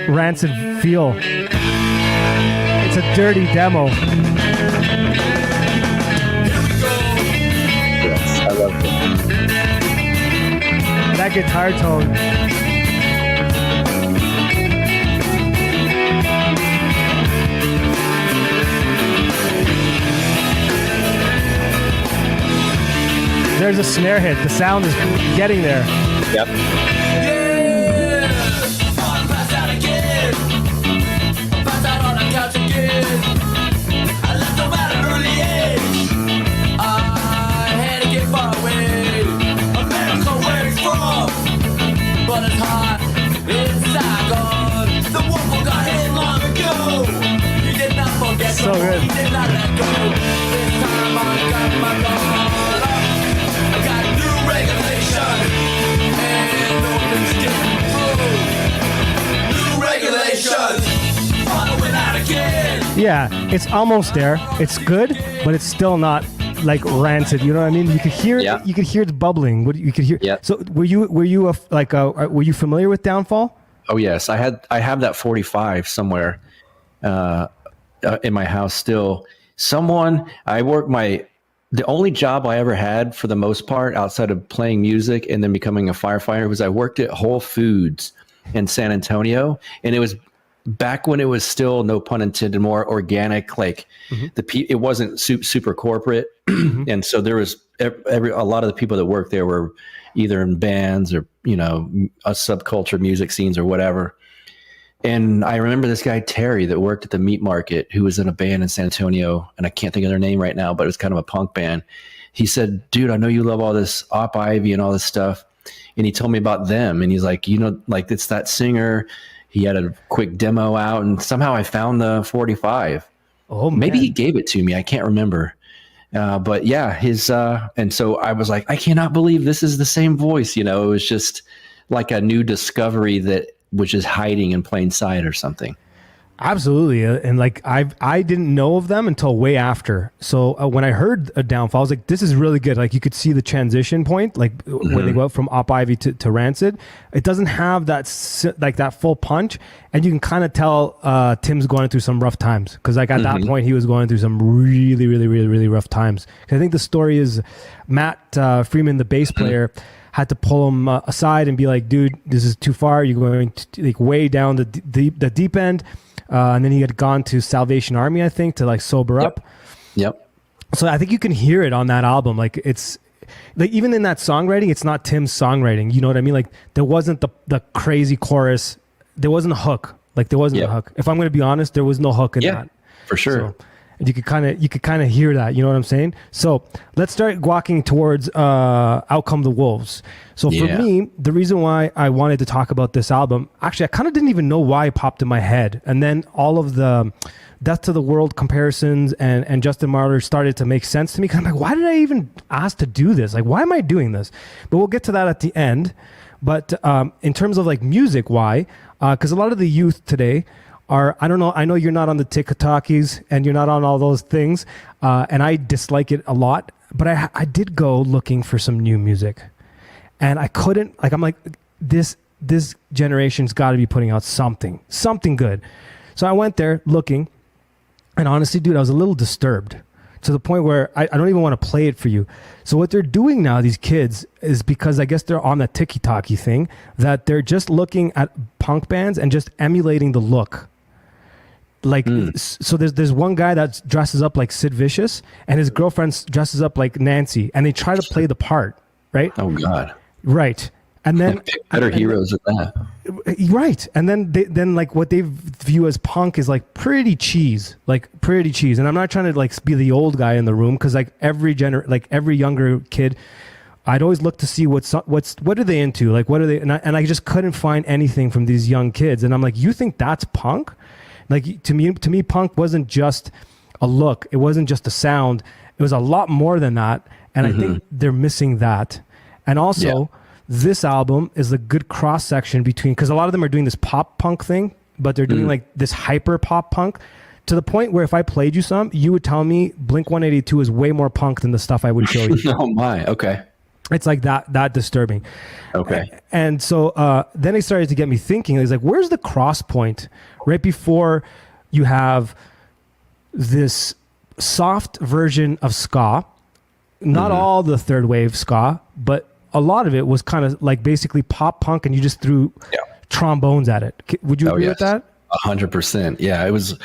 Speaker 1: rancid feel. It's a dirty demo.
Speaker 9: Yes, I love it.
Speaker 1: That guitar tone. There's a snare hit. The sound is getting there.
Speaker 9: Yep.
Speaker 1: So good. Yeah, it's almost there. It's good, but it's still not like rancid. You know what I mean? You could hear it. You could hear it bubbling. You could hear.
Speaker 9: Yeah.
Speaker 1: So were you familiar with Downfall?
Speaker 9: Oh yes, I have that 45 somewhere in my house still. The only job I ever had for the most part outside of playing music and then becoming a firefighter was I worked at Whole Foods in San Antonio, and it was back when it was still, no pun intended, more organic. Like it wasn't super corporate, and so there was a lot of the people that worked there were either in bands or a subculture music scenes or whatever. And I remember this guy Terry that worked at the meat market, who was in a band in San Antonio, and I can't think of their name right now, but it was kind of a punk band. He said, "Dude, I know you love all this Op Ivy and all this stuff," and he told me about them, and he's like, like it's that singer. He had a quick demo out, and somehow I found the 45.
Speaker 1: Oh, man.
Speaker 9: Maybe he gave it to me. I can't remember. But yeah, and so I was like, I cannot believe this is the same voice. It was just like a new discovery that was just hiding in plain sight or something.
Speaker 1: Absolutely, and like I didn't know of them until way after. So when I heard a Downfall, I was like, "This is really good." Like you could see the transition point, like when they go up from Op Ivy to Rancid. It doesn't have that like that full punch, and you can kind of tell Tim's going through some rough times because like at that point he was going through some really rough times. I think the story is Matt Freeman, the bass player, had to pull him aside and be like, "Dude, this is too far. You're going like way down the deep end." And then he had gone to Salvation Army, I think, to like sober up.
Speaker 9: Yep.
Speaker 1: So I think you can hear it on that album. Like it's like even in that songwriting, it's not Tim's songwriting. You know what I mean? Like there wasn't the crazy chorus. There wasn't a hook. Like there wasn't a hook. If I'm going to be honest, there was no hook in that.
Speaker 9: For sure.
Speaker 1: So, and you could kind of hear that. You know what I'm saying? So let's start walking towards Out Come the Wolves. So for me, the reason why I wanted to talk about this album, actually, I kind of didn't even know why it popped in my head. And then all of the Death to the World comparisons and Justin Martyr started to make sense to me. Cause I'm like, why did I even ask to do this? Like, why am I doing this? But we'll get to that at the end. But in terms of like music, why? Because a lot of the youth today are, I don't know, I know you're not on the TikTokies and you're not on all those things. And I dislike it a lot. But I did go looking for some new music. And I couldn't, like, I'm like, this generation's got to be putting out something good. So I went there looking, and honestly, dude, I was a little disturbed to the point where I don't even want to play it for you. So what they're doing now, these kids, is because I guess they're on the TikToky thing, that they're just looking at punk bands and just emulating the look. Like, so there's one guy that dresses up like Sid Vicious, and his girlfriend dresses up like Nancy, and they try to play the part, right?
Speaker 9: Oh, God.
Speaker 1: Right. And then
Speaker 9: better heroes at that.
Speaker 1: Right. And then like what they view as punk is like pretty cheese. And I'm not trying to like be the old guy in the room, because like every younger kid, I'd always look to see what are they into? Like what are they, and I just couldn't find anything from these young kids. And I'm like, you think that's punk? Like to me punk wasn't just a look, it wasn't just a sound, it was a lot more than that. And I think they're missing that. And also, this album is a good cross section between, because a lot of them are doing this pop punk thing, but they're doing like this hyper pop punk, to the point where if I played you some, you would tell me Blink 182 is way more punk than the stuff I would show you.
Speaker 9: Oh my, okay.
Speaker 1: It's like that disturbing.
Speaker 9: Okay.
Speaker 1: And so then it started to get me thinking. It's like, where's the cross point right before you have this soft version of ska? Not all the third wave ska, but a lot of it was kind of like basically pop punk, and you just threw trombones at it. Would you agree with that?
Speaker 9: 100%. Yeah, it was,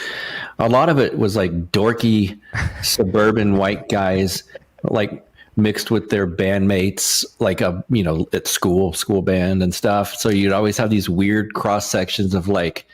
Speaker 9: a lot of it was like dorky suburban white guys, like mixed with their bandmates, like at school band and stuff. So you'd always have these weird cross sections of like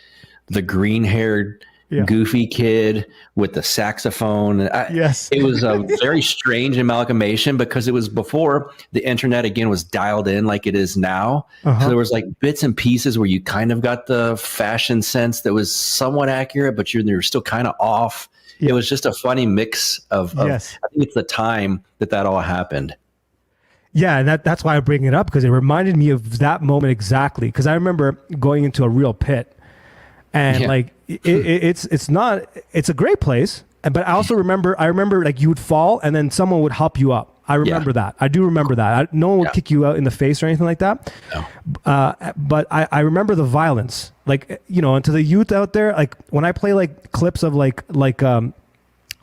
Speaker 9: the green haired goofy kid with the saxophone. It was a very strange amalgamation, because it was before the internet again was dialed in like it is now. So there was like bits and pieces where you kind of got the fashion sense that was somewhat accurate, but you're still kind of off. It was just a funny mix of I think it's the time that all happened.
Speaker 1: Yeah, and that's why I bring it up, because it reminded me of that moment exactly. Because I remember going into a real pit, and like it's a great place, but I remember like you would fall and then someone would help you up. I remember that. I do remember that. No one would kick you out in the face or anything like that. No. But I remember the violence, like, and to the youth out there, like when I play like clips of like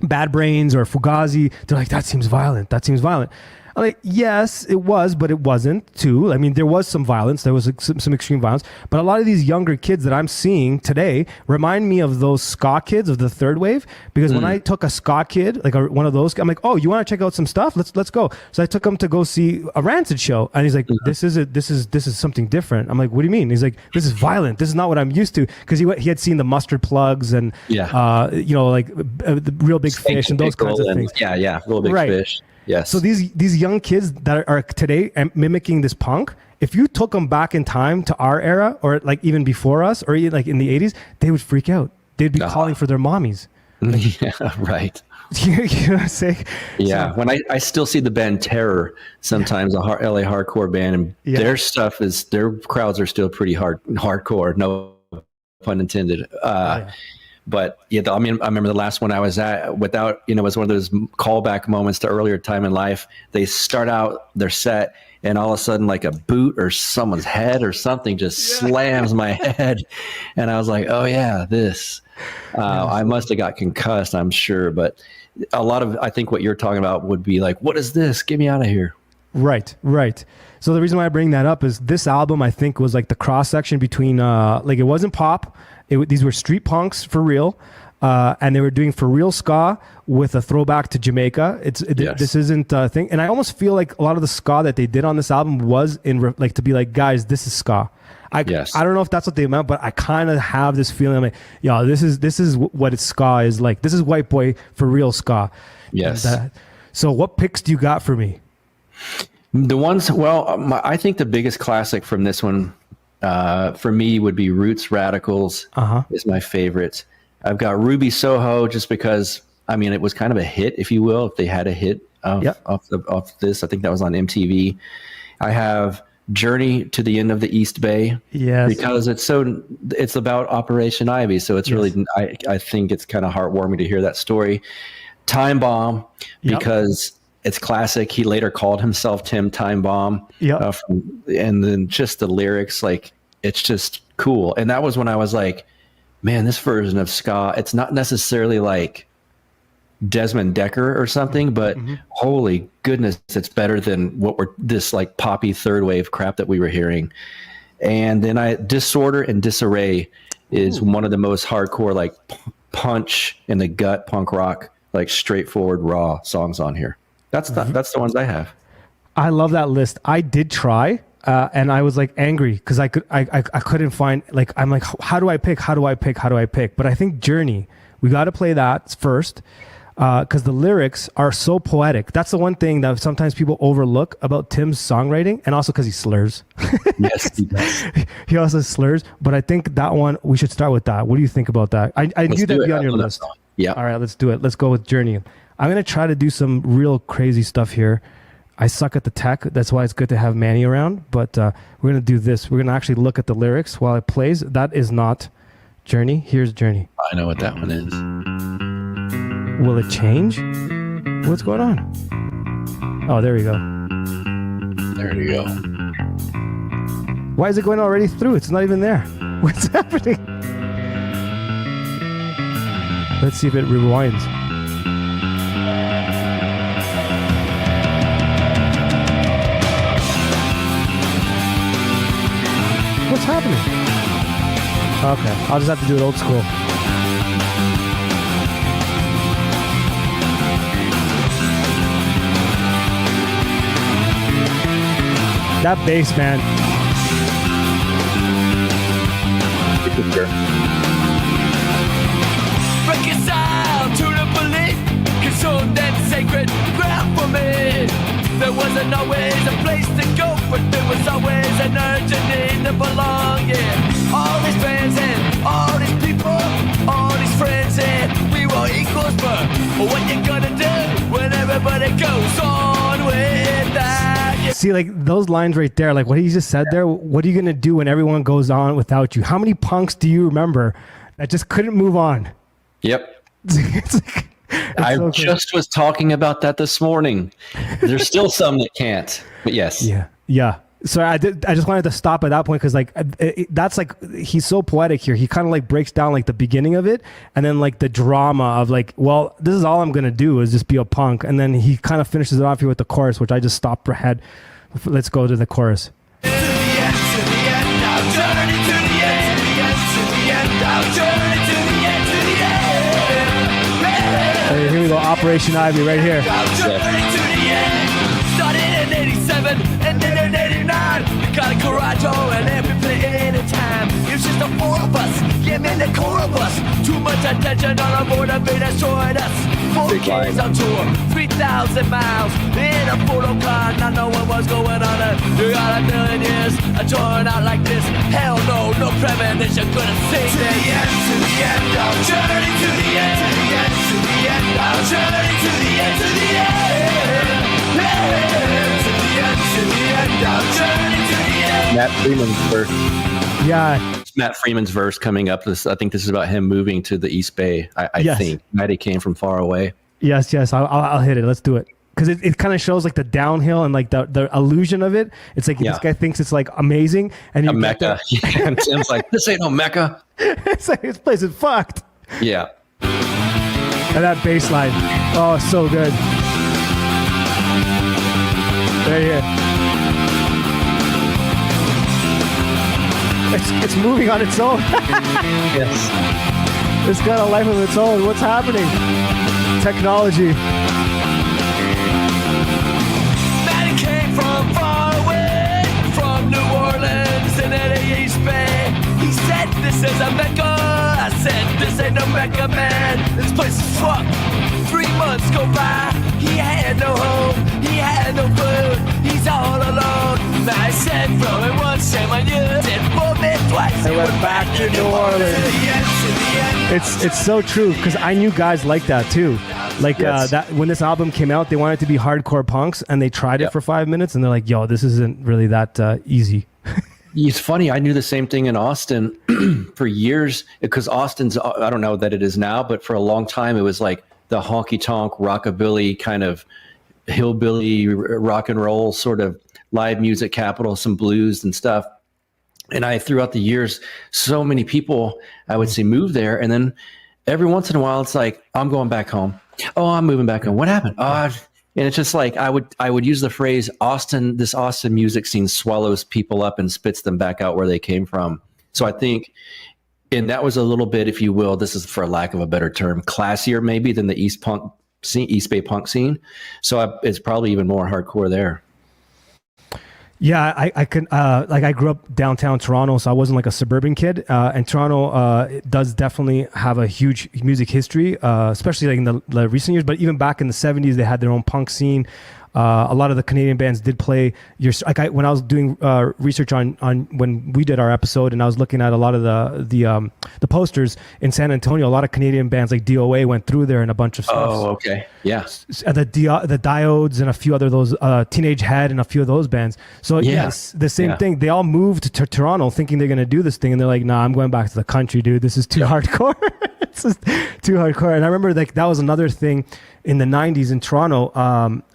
Speaker 1: Bad Brains or Fugazi, they're like, that seems violent. I'm like, yes, it was, but it wasn't too. I mean, there was some violence. There was some extreme violence. But a lot of these younger kids that I'm seeing today remind me of those ska kids of the third wave. Because when I took a ska kid, like one of those, I'm like, oh, you want to check out some stuff? Let's go. So I took him to go see a Rancid show. And he's like, this is something different. I'm like, what do you mean? He's like, this is violent. This is not what I'm used to. Because he had seen the Mustard Plugs and, like the Real Big Fish and those kinds of things.
Speaker 9: Yeah, Real Big Fish. Yes.
Speaker 1: So these young kids that are today mimicking this punk, if you took them back in time to our era, or like even before us, or like in the 80s, they would freak out. They'd be calling for their mommies.
Speaker 9: Yeah, right.
Speaker 1: You know what I'm saying?
Speaker 9: Yeah. So, when I still see the band Terror, sometimes a LA hardcore band, and their crowds are still pretty hardcore. No pun intended. But yeah, I mean, I remember the last one I was at without, it was one of those callback moments to earlier time in life. They start out their set and all of a sudden like a boot or someone's head or something just slams my head. And I was like, oh yeah, this, I must've got concussed, I'm sure. But a lot of, I think what you're talking about would be like, what is this? Get me out of here.
Speaker 1: Right. So the reason why I bring that up is this album, I think, was like the cross section between, like it wasn't pop. These were street punks for real. And they were doing for real ska with a throwback to Jamaica. This isn't a thing. And I almost feel like a lot of the ska that they did on this album was like to be like, guys, this is ska. I don't know if that's what they meant, but I kind of have this feeling. I'm like, yo, this is what ska is like. This is white boy for real ska.
Speaker 9: Yes.
Speaker 1: So what picks do you got for me?
Speaker 9: The ones, I think the biggest classic from this one for me would be Roots Radicals is my favorite. I've got Ruby Soho just because, I mean, it was kind of a hit, if you will, if they had a hit off this. I think that was on MTV. I have Journey to the End of the East Bay.
Speaker 1: Yes.
Speaker 9: Because it's about Operation Ivy. So it's really, I think it's kind of heartwarming to hear that story. Time Bomb, because it's classic. He later called himself Tim Time Bomb. And then just the lyrics, like, it's just cool. And that was when I was like, man, this version of ska, it's not necessarily like Desmond Decker or something, but holy goodness, it's better than this like poppy third wave crap that we were hearing. And then Disorder and Disarray is one of the most hardcore, like punch in the gut punk rock, like straightforward raw songs on here. That's the ones I have.
Speaker 1: I love that list. I did try, and I was like angry because I couldn't find, like, I'm like, how do I pick? But I think Journey, we got to play that first because the lyrics are so poetic. That's the one thing that sometimes people overlook about Tim's songwriting, and also because he slurs.
Speaker 9: Yes, he does.
Speaker 1: He also slurs, but I think that one, we should start with that. What do you think about that? I knew that'd be on your list.
Speaker 9: Yeah.
Speaker 1: All right, let's do it. Let's go with Journey. I'm going to try to do some real crazy stuff here. I suck at the tech. That's why it's good to have Manny around. But we're going to do this. We're going to actually look at the lyrics while it plays. That is not Journey. Here's Journey.
Speaker 9: I know what that one is.
Speaker 1: Will it change? What's going on? Oh, there we go.
Speaker 9: There you go.
Speaker 1: Why is it going already through? It's not even there. What's happening? Let's see if it rewinds. What's happening? Okay, I'll just have to do it old school. That bass, man.
Speaker 7: Reconcile to the belief, consume that sacred ground for me. There wasn't always a place to go, but there was always an urgent need to belong, yeah. All these fans and all these people, all these friends, and we were equals, but what you gonna do when everybody goes on with that? Yeah.
Speaker 1: See, like those lines right there, like what he just said there, what are you gonna do when everyone goes on without you? How many punks do you remember that just couldn't move on?
Speaker 9: Yep.
Speaker 1: It's like,
Speaker 9: I just was talking about that this morning. There's still some that can't, but yes.
Speaker 1: Yeah. So I just wanted to stop at that point because like that's like he's so poetic here. He kind of like breaks down like the beginning of it, and then like the drama of like, well, this is all I'm gonna do is just be a punk, and then he kind of finishes it off here with the chorus, which I just stopped ahead. Let's go to the chorus.
Speaker 7: To the end, I'll journey to the end, to the end, to the end, I'll journey to the end, to the end.
Speaker 1: Hey, here we go, Operation Ivy right here.
Speaker 7: I'll journey to the end. Started in 87 and then in 89. We got a garage and every play anytime. It's just the four of us, yeah man, the core of us. Too much attention on our board of it destroyed us. 4 kids on tour, 3,000 miles in a photo car, not knowing what's going on. You got a million years, a torn out like this. Hell no, no premonition couldn't save me. To the end, to the end, I'll journey to the end, to the end, to the end, I'll journey to the end, to the end. To the end, to the end, I'll journey to the end.
Speaker 9: Matt Freeman's first.
Speaker 1: Yeah,
Speaker 9: Matt Freeman's verse coming up. I think this is about him moving to the East Bay. I
Speaker 1: Yes.
Speaker 9: think Matty came from far away.
Speaker 1: Yes. I'll hit it. Let's do it. Because it kind of shows like the downhill and like the illusion of it. It's like this guy thinks it's like amazing, and
Speaker 9: A Mecca. And Tim's like, this ain't no Mecca.
Speaker 1: It's like this place is fucked.
Speaker 9: Yeah.
Speaker 1: And that bass line, oh, so good. Right here. It's moving on its own.
Speaker 9: Yes.
Speaker 1: It's got a life of its own. What's happening? Technology.
Speaker 7: Matty came from far away, from New Orleans and the East Bay. He said this is a Mecca. I said this ain't no Mecca, man. This place is fucked. 3 months go by. He had no home. He had no food. He's all alone. I said from it once, say my years, and for me twice.
Speaker 1: I went back to New Orleans. It's so true because I knew guys like that too. Like that when this album came out, they wanted to be hardcore punks, and they tried it for 5 minutes, and they're like, "Yo, this isn't really that easy."
Speaker 9: It's funny. I knew the same thing in Austin for years because Austin's, I don't know that it is now, but for a long time, it was like the honky tonk, rockabilly kind of hillbilly rock and roll sort of live music capital, some blues and stuff. And throughout the years, so many people I would see move there. And then every once in a while, it's like, I'm going back home. Oh, I'm moving back home. What happened? And it's just like I would use the phrase this Austin music scene swallows people up and spits them back out where they came from. So I think, and that was a little bit, if you will, this is for lack of a better term, classier maybe than the East Bay punk scene. So it's probably even more hardcore there.
Speaker 1: Yeah, I could like I grew up downtown Toronto, so I wasn't like a suburban kid. And Toronto does definitely have a huge music history, especially like in the recent years. But even back in the 70s, they had their own punk scene. A lot of the Canadian bands did play when I was doing research on when we did our episode, and I was looking at a lot of the posters in San Antonio. A lot of Canadian bands like DOA went through there and a bunch of stuff.
Speaker 9: Oh, okay, yeah.
Speaker 1: The Diodes and a few other those Teenage Head and a few of those bands. So yes, the same thing. They all moved to Toronto thinking they're gonna do this thing, and they're like, "Nah, I'm going back to the country, dude. This is too hardcore. It's just too hardcore." And I remember like that was another thing. In the 90s in Toronto,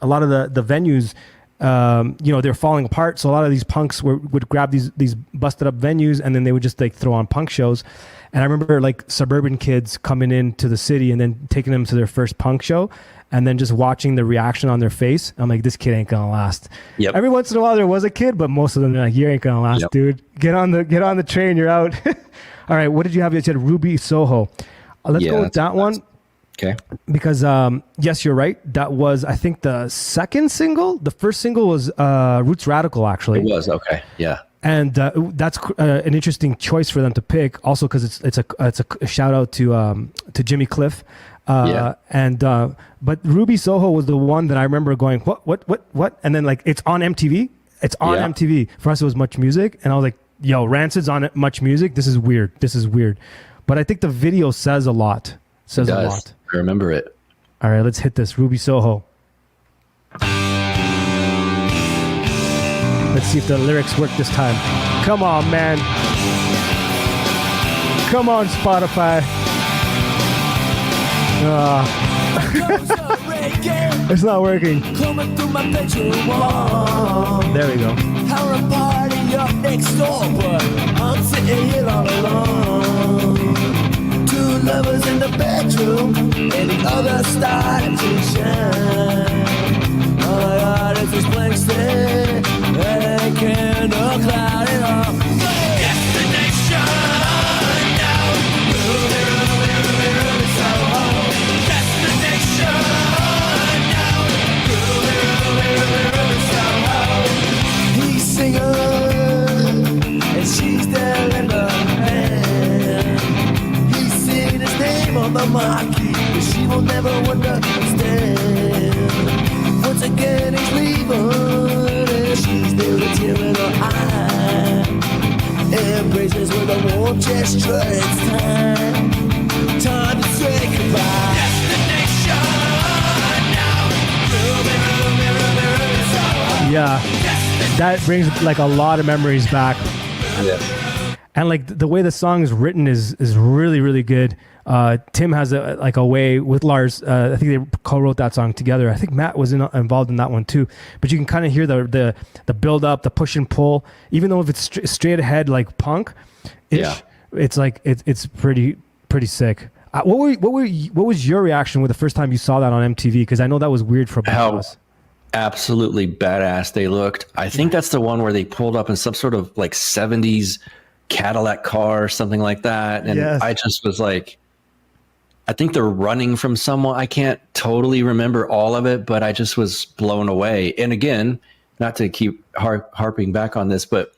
Speaker 1: a lot of the venues, they're falling apart. So a lot of these punks would grab these busted up venues, and then they would just like throw on punk shows. And I remember like suburban kids coming into the city and then taking them to their first punk show, and then just watching the reaction on their face. I'm like, this kid ain't gonna last. Yep. Every once in a while there was a kid, but most of them are like, you ain't gonna last, dude. Get on the train, you're out. All right, what did you have? You said Ruby Soho. Let's go with that one.
Speaker 9: Okay.
Speaker 1: Because yes, you're right. That was, I think, the second single. The first single was Roots Radical, actually.
Speaker 9: It was, okay, yeah.
Speaker 1: And that's an interesting choice for them to pick. Also, because it's a shout out to Jimmy Cliff. But Ruby Soho was the one that I remember going, what? And then like it's on MTV. It's on MTV. For us, it was Much Music, and I was like, yo, Rancid's on Much Music. This is weird. But I think the video says a lot. A lot.
Speaker 9: I remember it.
Speaker 1: All right, let's hit this. Ruby Soho. Let's see if the lyrics work this time. Come on, man. Come on, Spotify. It's not working. There we go.
Speaker 7: Having a party up next door, but I'm sitting here all alone. Two lovers in the bedroom, and the other starting to shine. All I got is this blank slate, and a candle cloud it up. Destination now, Ruby, Ruby, Ruby, Ruby Soho. Destination now, Ruby, Ruby, Ruby, Ruby Soho. He's singing, and she's there in the hand. He's singing his name on the marquee, but she will never understand. Once again he's leaving, and she's there with a tear in her eye. Embraces with a warm gesture, it's time to say goodbye. Destination now, Ruby, Ruby, Ruby, Ruby Soho.
Speaker 1: Yeah, that brings like a lot of memories back.
Speaker 9: Yeah.
Speaker 1: And like the way the song is written is really, really good. Tim has a way with Lars. I think they co-wrote that song together. I think Matt was involved in that one too. But you can kind of hear the build up, the push and pull. Even though if it's straight ahead like punk, it's like it's pretty sick. What was your reaction with the first time you saw that on MTV? Because I know that was weird for both of us.
Speaker 9: Absolutely badass they looked. I think that's the one where they pulled up in some sort of like 70s Cadillac car or something like that. And I just was like, I think they're running from someone. I can't totally remember all of it, but I just was blown away. And again, not to keep harping back on this, but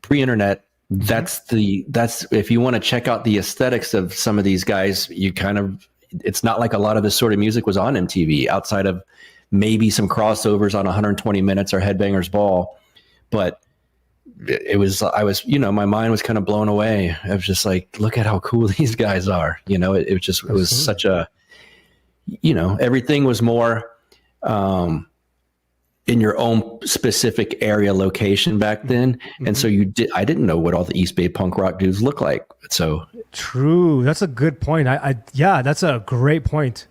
Speaker 9: pre-internet, that's if you want to check out the aesthetics of some of these guys, it's not like a lot of this sort of music was on MTV outside of maybe some crossovers on 120 Minutes or Headbangers Ball. But my mind was kind of blown away. I was just like, look at how cool these guys are. It was such a, everything was more in your own specific area location back then. And so I didn't know what all the East Bay punk rock dudes look like. So
Speaker 1: true. That's a good point. That's a great point.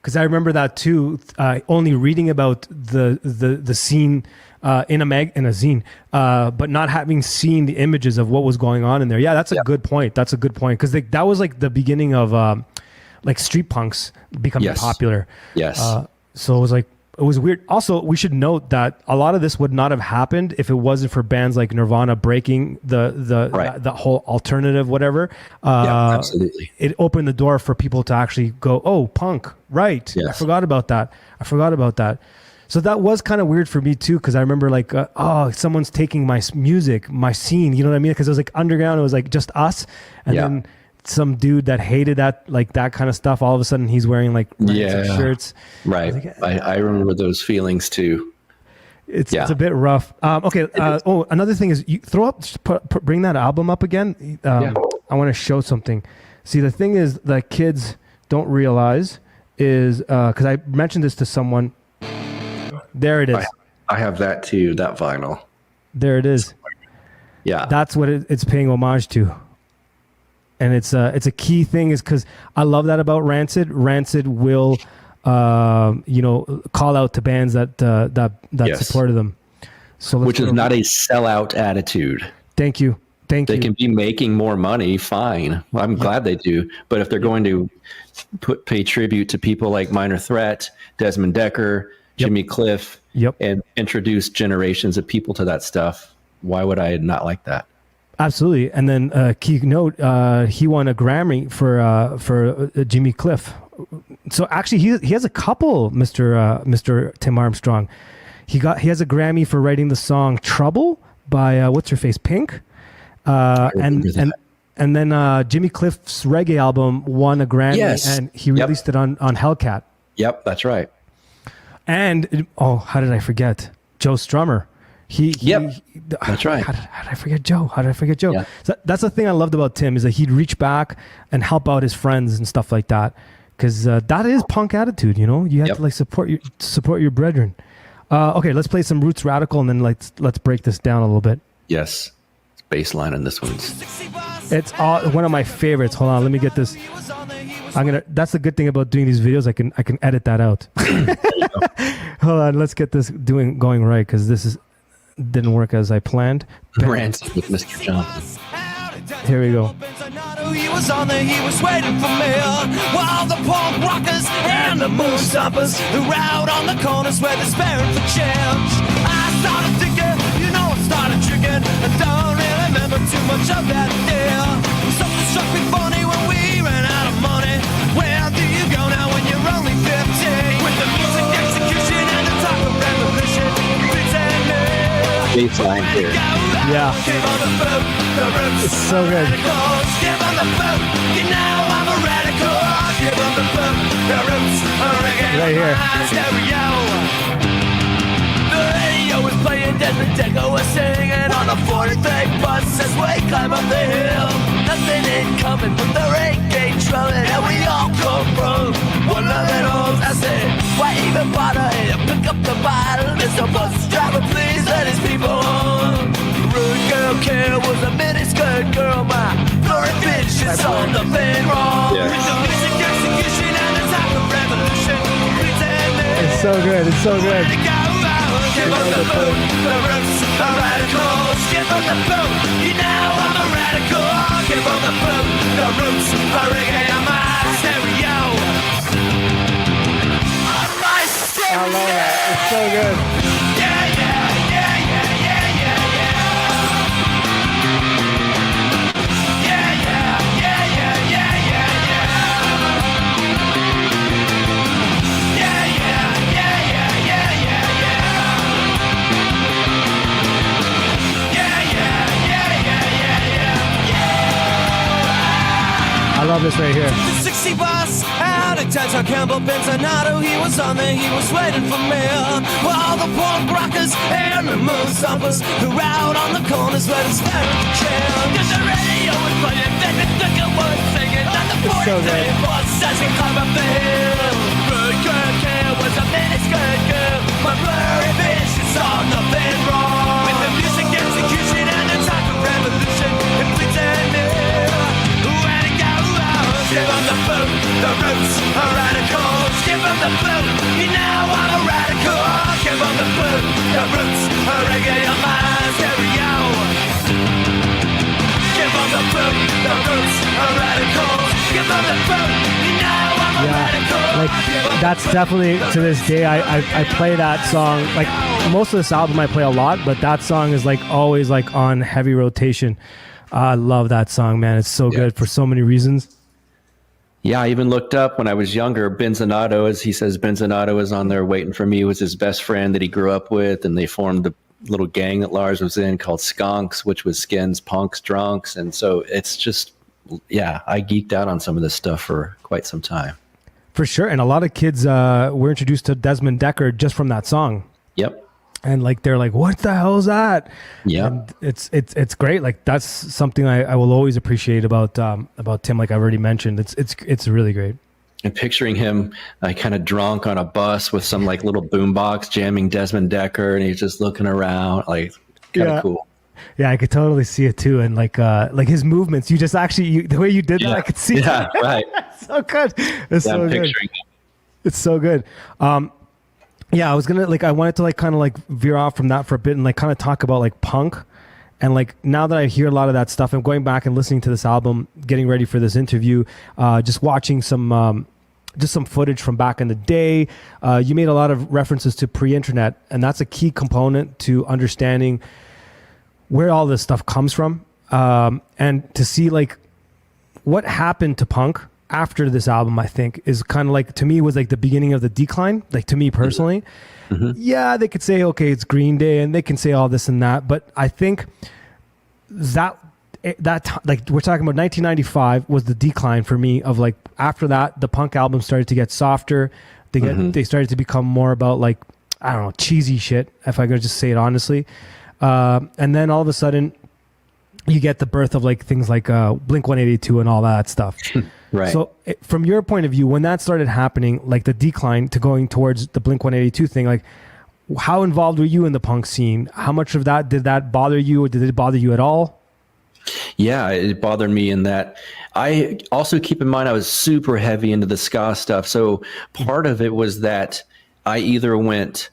Speaker 1: Cause I remember that too. Only reading about the scene, in a zine, but not having seen the images of what was going on in there. Yeah, that's a good point. That's a good point because that was like the beginning of like street punks becoming popular. Yes. So it was weird. Also, we should note that a lot of this would not have happened if it wasn't for bands like Nirvana breaking the whole alternative whatever.
Speaker 9: Absolutely.
Speaker 1: It opened the door for people to actually go, oh, punk, right? Yes. I forgot about that. So that was kind of weird for me too, because I remember like, someone's taking my music, my scene. You know what I mean? Because it was like underground. It was like just us, and then some dude that hated that kind of stuff. All of a sudden, he's wearing like shirts.
Speaker 9: Right. I remember those feelings too.
Speaker 1: It's a bit rough. Okay. Another thing is you bring that album up again. I want to show something. See, the thing is that kids don't realize is because I mentioned this to someone. There it is.
Speaker 9: I have that too, that vinyl.
Speaker 1: There it is.
Speaker 9: Yeah.
Speaker 1: That's what it's paying homage to. And it's a key thing is because I love that about Rancid. Rancid will, call out to bands that supported them. So
Speaker 9: which is not a sellout attitude.
Speaker 1: Thank you. They
Speaker 9: can be making more money, fine. Well, I'm glad they do. But if they're going to pay tribute to people like Minor Threat, Desmond Decker, Jimmy Cliff, and introduce generations of people to that stuff, why would I not like that?
Speaker 1: Absolutely. And then key note, he won a Grammy for Jimmy Cliff. So actually, he has a couple, Mr. Tim Armstrong. He has a Grammy for writing the song "Trouble" by what's her face, Pink, and then Jimmy Cliff's reggae album won a Grammy, and he released it on Hellcat.
Speaker 9: Yep, that's right.
Speaker 1: And how did I forget Joe Strummer?
Speaker 9: That's right.
Speaker 1: How did I forget Joe? Yeah. So that's the thing I loved about Tim is that he'd reach back and help out his friends and stuff like that. Because that is punk attitude, You have to like support your brethren. Okay, let's play some Roots Radical and then let's break this down a little bit.
Speaker 9: Yes, bass line on this one's.
Speaker 1: It's one of my favorites. Hold on, let me get this. That's the good thing about doing these videos. I can edit that out. Hold on, let's get this going right because this didn't work as I planned.
Speaker 9: Rancid with Mr. Johnson.
Speaker 1: Here we go.
Speaker 7: He was waiting for me. While the punk rockers and the moon stompers who were out on the corners where they're sparing for change. I started thinking, I started drinking. I don't really remember too much of that day. Something struck me funny when we ran out of money. Where do you go now when you're only 15? With the music execution and the talk of revolution. Pretend me.
Speaker 9: Baseline here.
Speaker 1: Yeah. It's so good.
Speaker 7: Give on the boat. Now I'm a radical. Give on the boat. The roots are
Speaker 1: right here.
Speaker 7: The radio was playing, Desmond Decker was singing on a 43 bus as we climb up the hill. Nothing ain't coming but the reggae drumming, and we all come from one little homes. I said, why even bother here? Pick up the bottle, Mr. Bus Driver, please let his people on. Rude girl care was a miniskirt nothing wrong.
Speaker 9: Yeah.
Speaker 7: With the music execution and the type of revolution. Pretending
Speaker 1: It's so good. It's so good.
Speaker 7: to go out. Give up the boot, the roots are radicals. Give up the boot, you know I'm a radical. Give up the boot, the roots are reggae on my stereo. On my stereo.
Speaker 1: I love that. It's so good.
Speaker 7: Yeah, yeah, yeah, yeah, yeah, yeah, yeah. Yeah, yeah, yeah, yeah, yeah, yeah, yeah. Yeah, yeah, yeah, yeah, yeah, yeah, yeah. Yeah, yeah, yeah, yeah, yeah, yeah.
Speaker 1: I love this right here.
Speaker 7: The 60 bus out of Tantor Campbell Benzanato. He was on there, he was waiting for me. All the punk rockers and the moon stompers who were out on the corners where the stand chill. Cause the radio was playing, then the thicker was singing. And the
Speaker 1: It's so
Speaker 7: 40
Speaker 1: good.
Speaker 7: was as we climb up the hill. Good girl, care was a miniskirt girl. My blurry vision saw nothing wrong. With the music execution and the type of revolution. And pretending where to go out. Give them the boot, the roots are radicals. Give them the boot, you know I'm a radical. Give them the boot, the roots are reggae on my stereo. Give them the boot, the roots are radicals. Give them the boot, you know I'm a radical.
Speaker 1: Like that's definitely to this day I play that song. Like most of this album I play a lot, but that song is like always like on heavy rotation. I love that song, man. It's so good for so many reasons.
Speaker 9: Yeah, I even looked up when I was younger. Benzanato, as he says, Benzanato was on there waiting for me. Was his best friend that he grew up with, and they formed a little gang that Lars was in called Skunks, which was skins, punks, drunks, and so it's just, yeah, I geeked out on some of this stuff for quite some time.
Speaker 1: For sure, and a lot of kids were introduced to Desmond Decker just from that song.
Speaker 9: Yep.
Speaker 1: And like they're like, what the hell is that?
Speaker 9: Yeah.
Speaker 1: And it's great. Like that's something I will always appreciate about Tim. Like I've already mentioned, it's really great.
Speaker 9: And picturing him kind of drunk on a bus with some like little boombox jamming Desmond Decker, and he's just looking around, like kind of cool.
Speaker 1: Yeah, I could totally see it too, and like his movements. You just actually the way you did that, I could see.
Speaker 9: Yeah,
Speaker 1: it.
Speaker 9: right.
Speaker 1: It's so good. It's
Speaker 9: Yeah,
Speaker 1: so
Speaker 9: I'm
Speaker 1: good.
Speaker 9: picturing him.
Speaker 1: It's so good. Yeah, I wanted to like kind of like veer off from that for a bit and like kind of talk about like punk. And like now that I hear a lot of that stuff, I'm going back and listening to this album, getting ready for this interview, just watching some footage from back in the day. You made a lot of references to pre-internet, and that's a key component to understanding where all this stuff comes from, and to see like what happened to punk after this album, I think is kind of like, to me, was like the beginning of the decline. Like to me personally, yeah, they could say, okay, it's Green Day, and they can say all this and that, but I think that like we're talking about 1995 was the decline for me of like, after that, the punk albums started to get softer. They started to become more about like, I don't know, cheesy shit, if I could just say it honestly. And then all of a sudden you get the birth of like things like Blink-182 and all that stuff.
Speaker 9: Right.
Speaker 1: So from your point of view, when that started happening, like the decline to going towards the Blink-182 thing, like how involved were you in the punk scene? How much of that did that bother you, or did it bother you at all?
Speaker 9: Yeah, it bothered me in that I also keep in mind I was super heavy into the ska stuff. So part of it was that I either went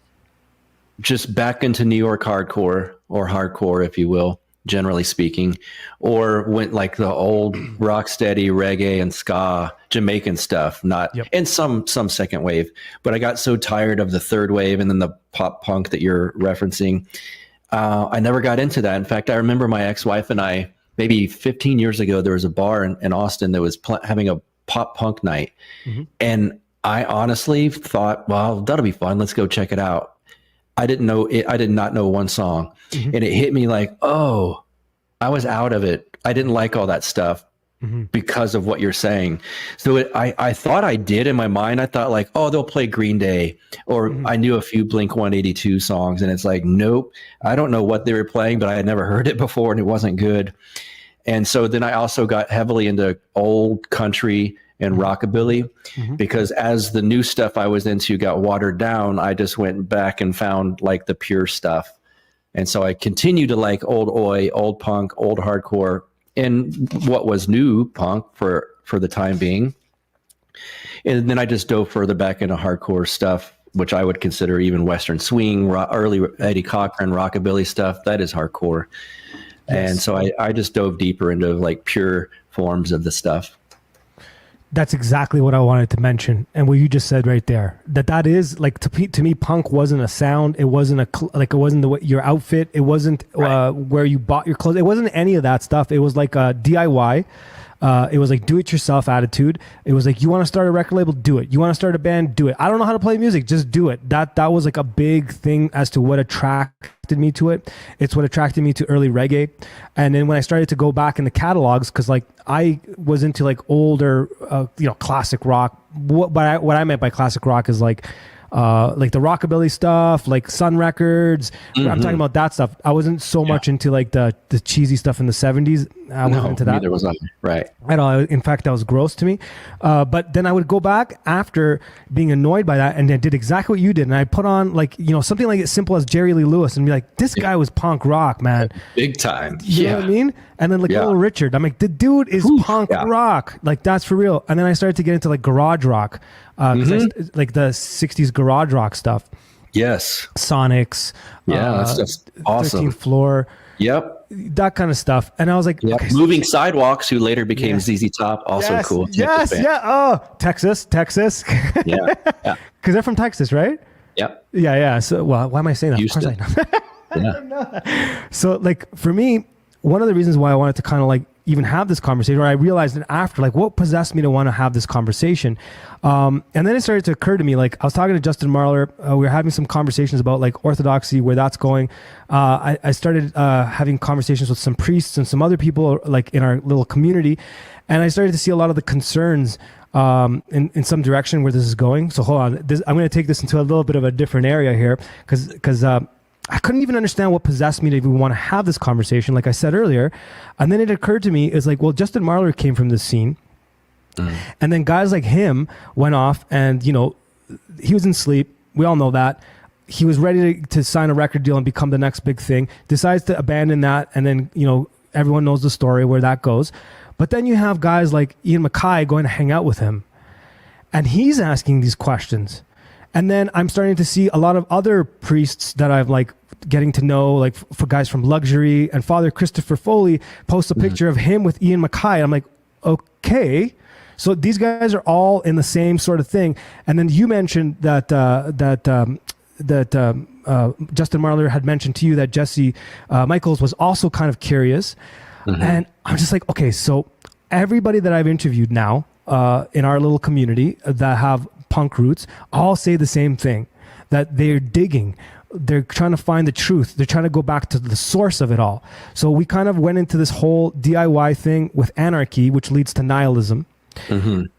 Speaker 9: just back into New York hardcore, or hardcore, if you will, generally speaking, or went like the old rock steady reggae and ska Jamaican stuff, and some second wave. But I got so tired of the third wave and then the pop punk that you're referencing. I never got into that. In fact, I remember my ex-wife and I, maybe 15 years ago, there was a bar in Austin that was having a pop punk night. And I honestly thought, well, that'll be fun. Let's go check it out. I did not know one song. And it hit me like, oh, I was out of it. I didn't like all that stuff because of what you're saying. So I thought I did in my mind. I thought like, oh, they'll play Green Day, or I knew a few Blink-182 songs. And it's like, nope, I don't know what they were playing, but I had never heard it before and it wasn't good. And so then I also got heavily into old country and rockabilly, because as the new stuff I was into got watered down, I just went back and found like the pure stuff. And so I continued to like old oi, old punk, old hardcore, and what was new punk for for the time being. And then I just dove further back into hardcore stuff, which I would consider even Western swing, early Eddie Cochran, rockabilly stuff. That is hardcore. Yes. And so I just dove deeper into like pure forms of the stuff.
Speaker 1: That's exactly what I wanted to mention, and what you just said right there. That is like to me, punk wasn't a sound. It wasn't it wasn't your outfit. It wasn't where you bought your clothes. It wasn't any of that stuff. It was like a DIY. It was like do-it-yourself attitude. It was like, you want to start a record label, do it. You want to start a band, do it. I don't know how to play music, just do it. That was like a big thing as to what attracted me to it. It's what attracted me to early reggae. And then when I started to go back in the catalogs, because like I was into like older, classic rock. What I meant by classic rock is like the rockabilly stuff, like Sun Records. Mm-hmm. I'm talking about that stuff. I wasn't so much into like the cheesy stuff in the 70s. I wasn't into that.
Speaker 9: Neither was I. Right.
Speaker 1: At all. In fact, that was gross to me. But then I would go back after being annoyed by that, and then did exactly what you did. And I put on like, something like as simple as Jerry Lee Lewis and be like, this guy was punk rock, man.
Speaker 9: Big time.
Speaker 1: You know what I mean? And then like Little Richard, I'm like, the dude is punk rock. Like, that's for real. And then I started to get into like garage rock, like the 60s garage rock stuff.
Speaker 9: Yes.
Speaker 1: Sonics.
Speaker 9: That's just awesome.
Speaker 1: 13th Floor.
Speaker 9: Yep.
Speaker 1: That kind of stuff. And I was like,
Speaker 9: okay, Moving Sidewalks, who later became ZZ Top, also cool.
Speaker 1: Yes, yeah. Oh, Texas.
Speaker 9: Yeah.
Speaker 1: Because they're from Texas, right?
Speaker 9: Yep.
Speaker 1: Yeah. So, well, why am I saying that?
Speaker 9: Houston.
Speaker 1: Of course I know.
Speaker 9: Yeah.
Speaker 1: So, like, for me, one of the reasons why I wanted to kind of like even have this conversation, or I realized it after, like, what possessed me to want to have this conversation. And then it started to occur to me, like, I was talking to Justin Marler. We were having some conversations about like orthodoxy, where that's going. I started having conversations with some priests and some other people like in our little community. And I started to see a lot of the concerns in some direction where this is going. So hold on, I'm going to take this into a little bit of a different area here, because I couldn't even understand what possessed me to even want to have this conversation, like I said earlier. And then it occurred to me, is like, well, Justin Marler came from this scene. And then guys like him went off and, he was in sleep. We all know that. He was ready to sign a record deal and become the next big thing. Decides to abandon that. And then, everyone knows the story where that goes. But then you have guys like Ian MacKaye going to hang out with him. And he's asking these questions. And then I'm starting to see a lot of other priests that I've like getting to know, like for guys from Luxury, and Father Christopher Foley posts a picture of him with Ian MacKaye. I'm like, okay. So these guys are all in the same sort of thing. And then you mentioned that Justin Marler had mentioned to you that Jesse Michaels was also kind of curious. And I'm just like, okay, so everybody that I've interviewed now in our little community that have punk roots all say the same thing, that they're digging. They're trying to find the truth. They're trying to go back to the source of it all. So we kind of went into this whole DIY thing with anarchy, which leads to nihilism.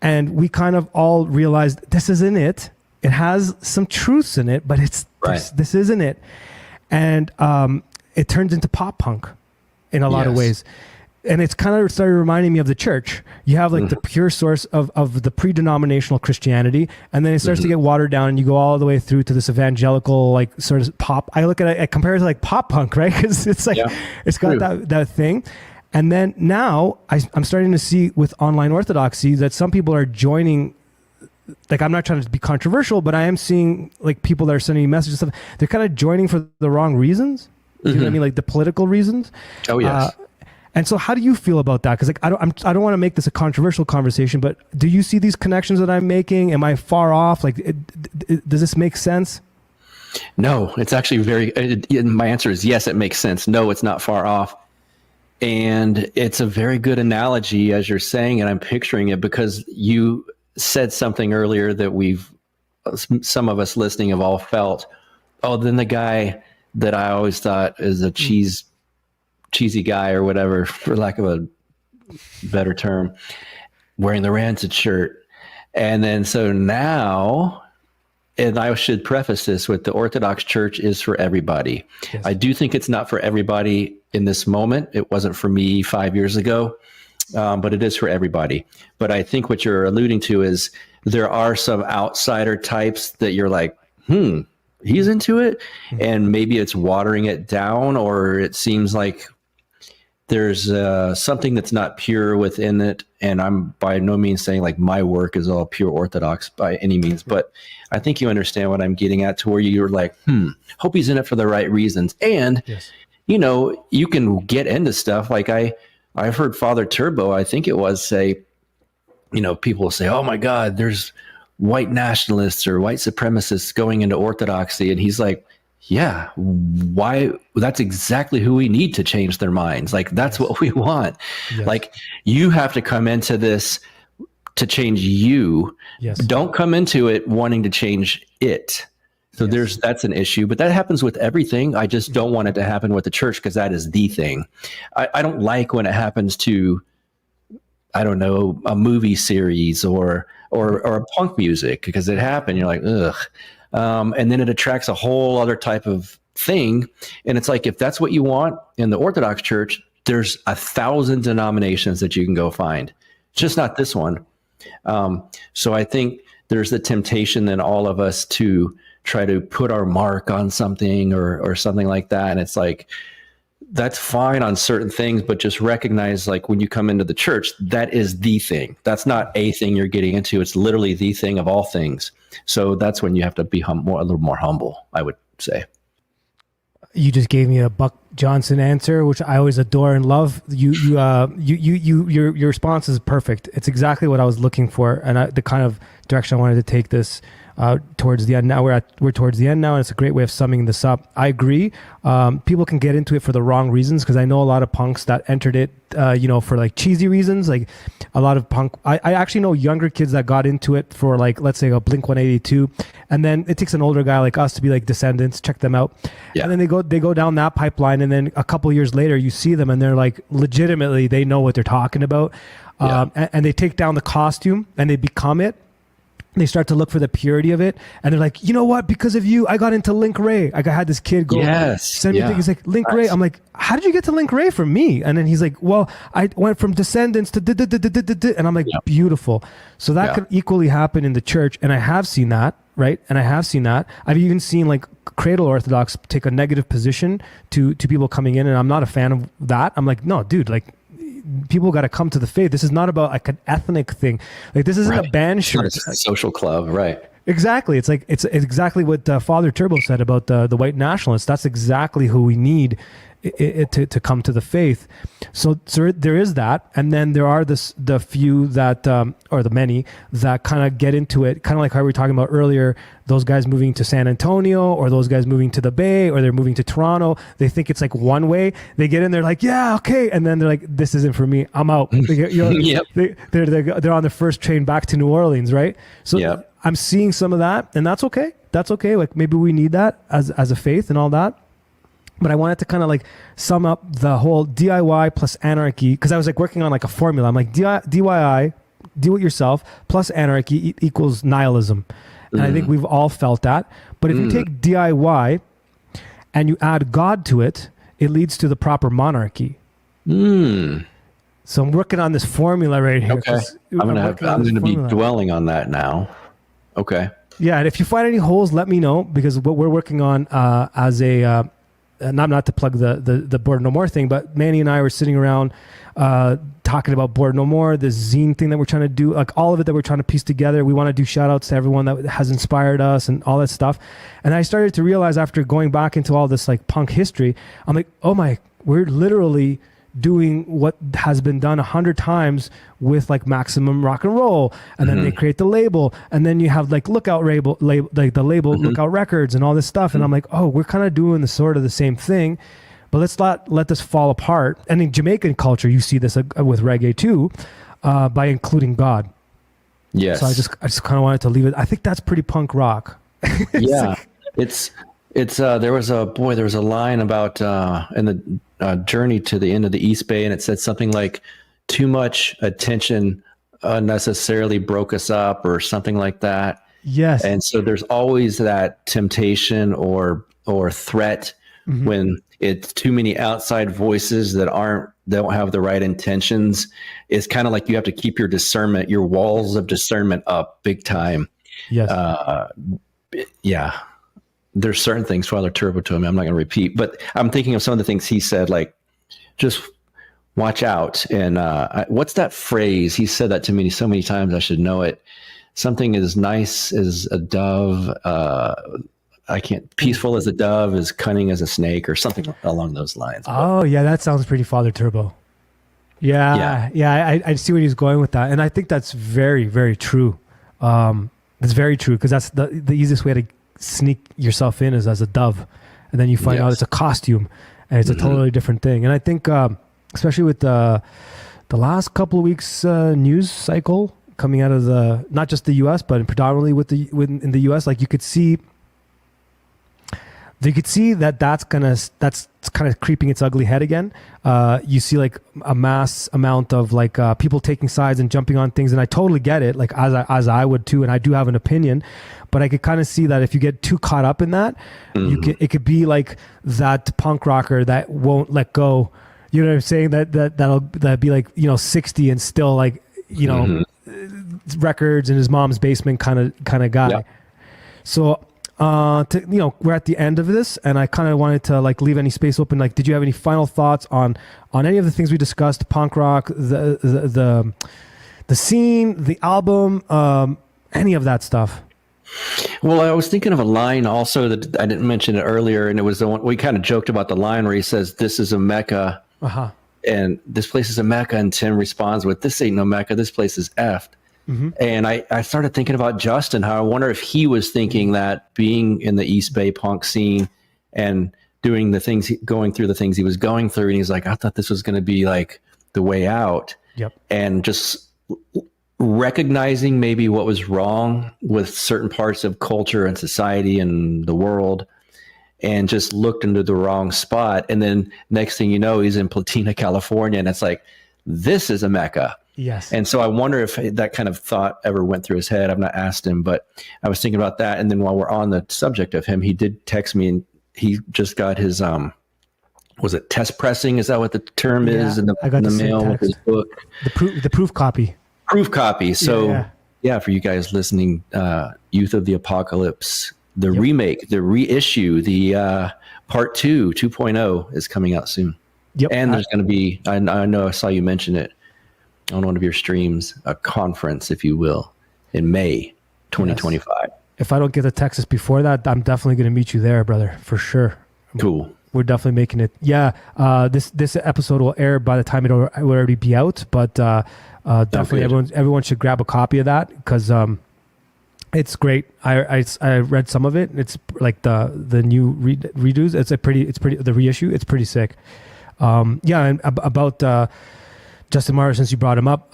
Speaker 1: And we kind of all realized this isn't it. It has some truths in it, but this isn't it. And it turns into pop punk in a lot of ways. And it's kind of started reminding me of the church. You have like the pure source of the pre-denominational Christianity, and then it starts to get watered down, and you go all the way through to this evangelical, like sort of pop. I look at it, I compare it to like pop punk, right? Because it's like, it's got that thing. And then now I'm starting to see with online orthodoxy that some people are joining. Like, I'm not trying to be controversial, but I am seeing like people that are sending me messages and stuff. They're kind of joining for the wrong reasons. You know what I mean? Like the political reasons.
Speaker 9: Oh, yes.
Speaker 1: And so how do you feel about that? Because like I don't want to make this a controversial conversation, but do you see these connections that I'm making? Am I far off? Like, does this make sense?
Speaker 9: No, it's actually my answer is yes, it makes sense. No, it's not far off. And it's a very good analogy as you're saying, and I'm picturing it because you said something earlier that some of us listening have all felt. Oh, then the guy that I always thought is a cheesy guy or whatever, for lack of a better term, wearing the Rancid shirt. And then so now, and I should preface this with the Orthodox Church is for everybody. Yes. I do think it's not for everybody in this moment. It wasn't for me 5 years ago, but it is for everybody. But I think what you're alluding to is there are some outsider types that you're like, he's into it. And maybe it's watering it down, or it seems like there's something that's not pure within it. And I'm by no means saying like my work is all pure Orthodox by any means, but I think you understand what I'm getting at, to where you're like, hope he's in it for the right reasons. And, you know, you can get into stuff like I've heard Father Turbo, I think it was, say, you know, people will say, oh my God, there's white nationalists or white supremacists going into Orthodoxy. And he's like, yeah, why? That's exactly who we need to change their minds. Like, that's what we want. Like, you have to come into this to change you. Don't come into it wanting to change it. So that's an issue, but that happens with everything. I just don't want it to happen with the church, because that is the thing. I don't like when it happens to, I don't know, a movie series or a punk music, because it happened. You're like, ugh. And then it attracts a whole other type of thing. And it's like, if that's what you want in the Orthodox Church, there's 1,000 denominations that you can go find. It's just not this one. So I think there's the temptation in all of us to try to put our mark on something or something like that. And it's like, that's fine on certain things, but just recognize, like, when you come into the church, that is the thing. That's not a thing you're getting into. It's literally the thing of all things. So that's when you have to be a little more humble, I would say.
Speaker 1: You just gave me a Buck Johnson answer, which I always adore and love. Your response is perfect. It's exactly what I was looking for, and the kind of direction I wanted to take this towards the end. Now we're towards the end now, and it's a great way of summing this up. I agree. People can get into it for the wrong reasons, because I know a lot of punks that entered it, for like cheesy reasons. Like a lot of punk, I actually know younger kids that got into it for, like, let's say a Blink 182, and then it takes an older guy like us to be like, Descendants, check them out, and then they go down that pipeline, and then a couple years later you see them and they're like, legitimately, they know what they're talking about, and they take down the costume and they become it. They start to look for the purity of it, and they're like, you know what? Because of you, I got into Link Ray. Like, I had this kid go send me a thing. He's like, Link Ray. I'm like, how did you get to Link Ray from me? And then he's like, well, I went from Descendants to and I'm like, beautiful. So that could equally happen in the church, and I have seen that, right? And I have seen that. I've even seen like Cradle Orthodox take a negative position to people coming in, and I'm not a fan of that. I'm like, no, dude, like, people got to come to the faith. This is not about like an ethnic thing. Like, this isn't a band shirt.
Speaker 9: It's a social club, right?
Speaker 1: Exactly. It's like, it's exactly what Father Turbo said about the white nationalists. That's exactly who we need to come to the faith. So there is that, and then there are the few that or the many that kind of get into it, kind of like how we were talking about earlier, those guys moving to San Antonio, or those guys moving to the Bay, or they're moving to Toronto. They think it's like one way. They get in there like, yeah, okay, and then they're like, this isn't for me, I'm out. They're on the first train back to New Orleans, right? So I'm seeing some of that, and that's okay. Like, maybe we need that as a faith and all that. But I wanted to kind of like sum up the whole DIY plus anarchy, because I was like working on like a formula. I'm like, DIY, do it yourself, plus anarchy equals nihilism. And I think we've all felt that. But if you take DIY and you add God to it, it leads to the proper monarchy. So I'm working on this formula right here.
Speaker 9: Okay. I'm gonna be dwelling on that now. Okay.
Speaker 1: Yeah, and if you find any holes, let me know, because what we're working on as a not to plug the Bored No More thing, but Manny and I were sitting around talking about Bored No More, this zine thing that we're trying to do, like all of it that we're trying to piece together. We want to do shout outs to everyone that has inspired us and all that stuff. And I started to realize, after going back into all this like punk history, I'm like, we're literally doing what has been done 100 times with like Maximum Rock and Roll, and then they create the label, and then you have like Lookout label like the label Lookout Records and all this stuff, and I'm like, we're kind of doing the sort of the same thing, but let's not let this fall apart. And in Jamaican culture, you see this with reggae too, by including God.
Speaker 9: Yes.
Speaker 1: So I just kind of wanted to leave it. I think that's pretty punk rock.
Speaker 9: It's there was a line about in the Journey to the End of the East Bay, and it said something like, too much attention unnecessarily broke us up, or something like that.
Speaker 1: Yes.
Speaker 9: And so there's always that temptation or threat when it's too many outside voices that don't have the right intentions. It's kind of like you have to keep your discernment, your walls of discernment up big time.
Speaker 1: Yes.
Speaker 9: There's certain things Father Turbo told me, I'm not going to repeat, but I'm thinking of some of the things he said, like just watch out. And what's that phrase? He said that to me so many times, I should know it. Something as nice as a dove, peaceful as a dove, as cunning as a snake, or something along those lines.
Speaker 1: Oh, yeah, that sounds pretty Father Turbo. Yeah. I see where he's going with that. And I think that's very, very true. It's very true, because that's the easiest way to sneak yourself in is as a dove. And then you find out it's a costume and it's a totally different thing. And I think, especially with the last couple of weeks news cycle coming out of not just the US, but predominantly in the US, like you could see that's kind of creeping its ugly head again. You see like a mass amount of like people taking sides and jumping on things, and I totally get it, like as I would too, and I do have an opinion, but I could kind of see that if you get too caught up in that, it could be like that punk rocker that won't let go. You know what I'm saying? That'll be like 60 and still like records in his mom's basement kind of guy. Yep. So. We're at the end of this, and I kind of wanted to like leave any space open. Like, did you have any final thoughts on any of the things we discussed? Punk rock, the scene, the album, any of that stuff?
Speaker 9: Well, I was thinking of a line also that I didn't mention it earlier, and it was the one we kind of joked about the line where he says, "This is a Mecca," and this place is a Mecca, and Tim responds with, "This ain't no Mecca. This place is effed." Mm-hmm. And I started thinking about Justin, how I wonder if he was thinking that being in the East Bay punk scene and doing the things, going through the things he was going through. And he's like, I thought this was going to be like the way out.
Speaker 1: Yep.
Speaker 9: And just recognizing maybe what was wrong with certain parts of culture and society and the world, and just looked into the wrong spot. And then next thing you know, he's in Platina, California. And it's like, this is a Mecca.
Speaker 1: Yes.
Speaker 9: And so I wonder if that kind of thought ever went through his head. I've not asked him, but I was thinking about that. And then while we're on the subject of him, he did text me, and he just got his, was it test pressing? Is that what the term is in the mail with his book?
Speaker 1: The proof copy.
Speaker 9: Proof copy. So yeah, for you guys listening, Youth of the Apocalypse, the remake, the reissue, the part 2.0 is coming out soon.
Speaker 1: Yep.
Speaker 9: And there's going to be, I know I saw you mention it on one of your streams, a conference, if you will, in May 2025. Yes.
Speaker 1: If I don't get to Texas before that, I'm definitely going to meet you there, brother, for sure.
Speaker 9: Cool.
Speaker 1: We're definitely making it. Yeah. This episode will air by the time it will already be out, but definitely everyone should grab a copy of that, because it's great. I read some of it. It's like the new redos. It's pretty the reissue. It's pretty sick. And about Justin Mara, since you brought him up,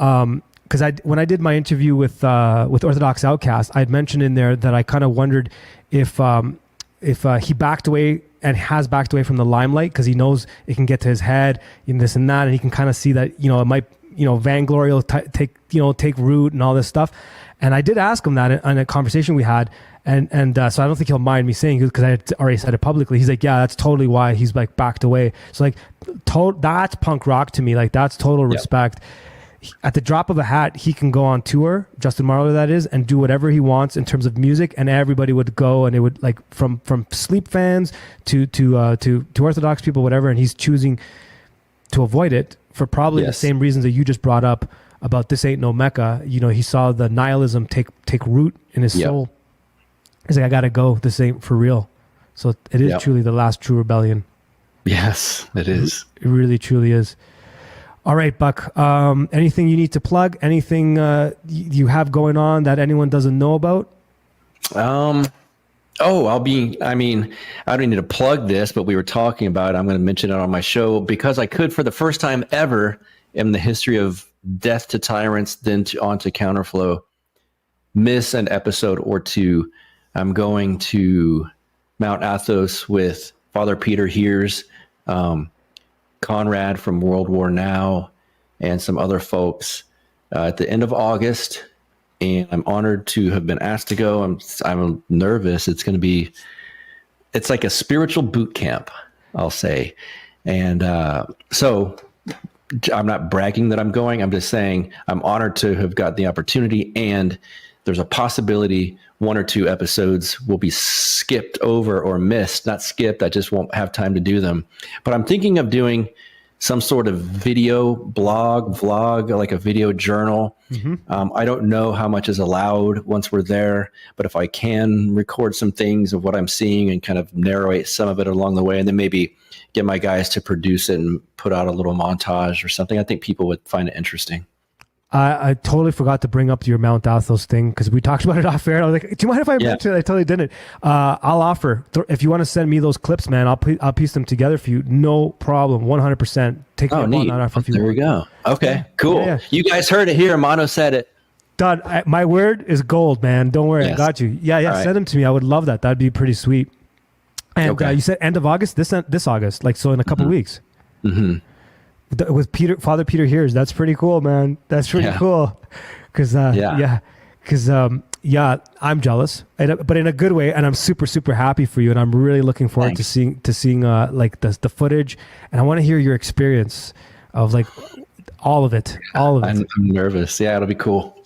Speaker 1: because when I did my interview with Orthodox Outcast, I had mentioned in there that I kind of wondered if he backed away and has backed away from the limelight, because he knows it can get to his head and this and that, and he can kind of see that it might vainglory will take root and all this stuff. And I did ask him that in a conversation we had, and so I don't think he'll mind me saying it, because I had already said it publicly. He's like, yeah, that's totally why he's like backed away. So like, that's punk rock to me. Like, that's total respect. At the drop of a hat, he can go on tour, Justin Marlowe that is, and do whatever he wants in terms of music, and everybody would go, and it would like from sleep fans to Orthodox people, whatever. And he's choosing to avoid it for probably the same reasons that you just brought up about this ain't no Mecca. He saw the nihilism take root in his soul. He's like, I gotta go. This ain't for real. So it is truly the last true rebellion.
Speaker 9: Yes, it is.
Speaker 1: It really, truly is. All right, Buck. Anything you need to plug? Anything you have going on that anyone doesn't know about?
Speaker 9: I don't need to plug this, but we were talking about it. I'm going to mention it on my show, because I could, for the first time ever in the history of Death to Tyrants, then on to Counterflow, miss an episode or two. I'm going to Mount Athos with Father Peter Hears, Conrad from World War Now, and some other folks at the end of August. And I'm honored to have been asked to go. I'm nervous. It's like a spiritual boot camp, I'll say. And so I'm not bragging that I'm going. I'm just saying I'm honored to have got the opportunity, and there's a possibility one or two episodes will be skipped over or missed. Not skipped, I just won't have time to do them. But I'm thinking of doing some sort of video vlog, like a video journal. I don't know how much is allowed once we're there, but if I can record some things of what I'm seeing and kind of narrate some of it along the way, and then maybe get my guys to produce it and put out a little montage or something, I think people would find it interesting.
Speaker 1: I totally forgot to bring up your Mount Athos thing because we talked about it off air. I was like, do you mind if I mention it? I totally didn't. I'll offer. If you want to send me those clips, man, I'll piece them together for you. No problem. 100%. Take me up on that offer if you
Speaker 9: there
Speaker 1: want.
Speaker 9: we go. Okay, cool.
Speaker 1: Yeah.
Speaker 9: You guys heard it here. Mano said it.
Speaker 1: Done. My word is gold, man. Don't worry.
Speaker 9: Yes.
Speaker 1: I got you. Yeah.
Speaker 9: All right.
Speaker 1: Send them to me. I would love that. That'd be pretty sweet. And
Speaker 9: Okay.
Speaker 1: you said end of August? This August, like so in a couple weeks. With Father Peter Hears. That's pretty cool, man. That's pretty cool. Because I'm jealous, but in a good way, and I'm super, super happy for you, and I'm really looking forward to seeing like the footage, and I want to hear your experience of like all of it.
Speaker 9: I'm nervous. Yeah, it'll be cool.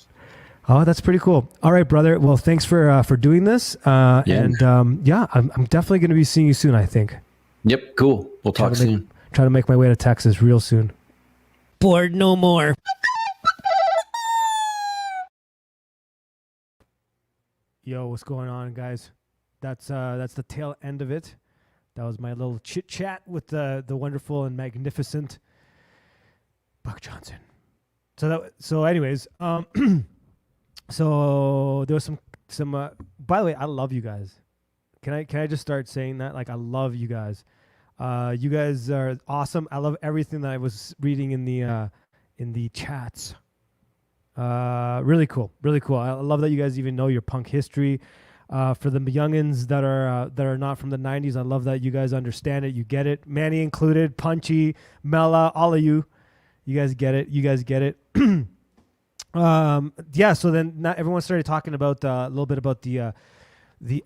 Speaker 1: Oh, that's pretty cool. All right, brother. Well, thanks for doing this. And I'm definitely going to be seeing you soon, I think.
Speaker 9: Yep, cool. We'll talk soon.
Speaker 1: Try to make my way to Texas real soon. Bored no more. Yo, what's going on, guys? That's the tail end of it. That was my little chit chat with the wonderful and magnificent Buck Johnson. So anyways, so there was some. By the way, I love you guys. Can I just start saying that? Like, I love you guys. You guys are awesome. I love everything that I was reading in the chats. Really cool. I love that you guys even know your punk history. For the youngins that are not from the 90s, I love that you guys understand it. You get it. Manny included, Punchy, Mela, all of you. You guys get it. So then not everyone started talking about a little bit about the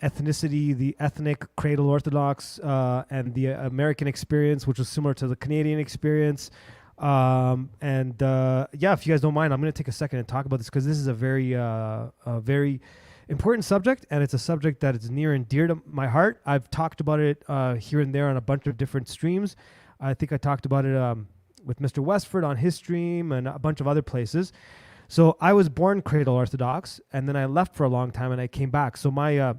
Speaker 1: ethnicity, the ethnic cradle Orthodox, and the American experience, which was similar to the Canadian experience. If you guys don't mind, I'm going to take a second and talk about this because this is a very important subject, and it's a subject that is near and dear to my heart. I've talked about it here and there on a bunch of different streams. I think I talked about it with Mr. Westford on his stream and a bunch of other places. So I was born cradle Orthodox, and then I left for a long time, and I came back. So I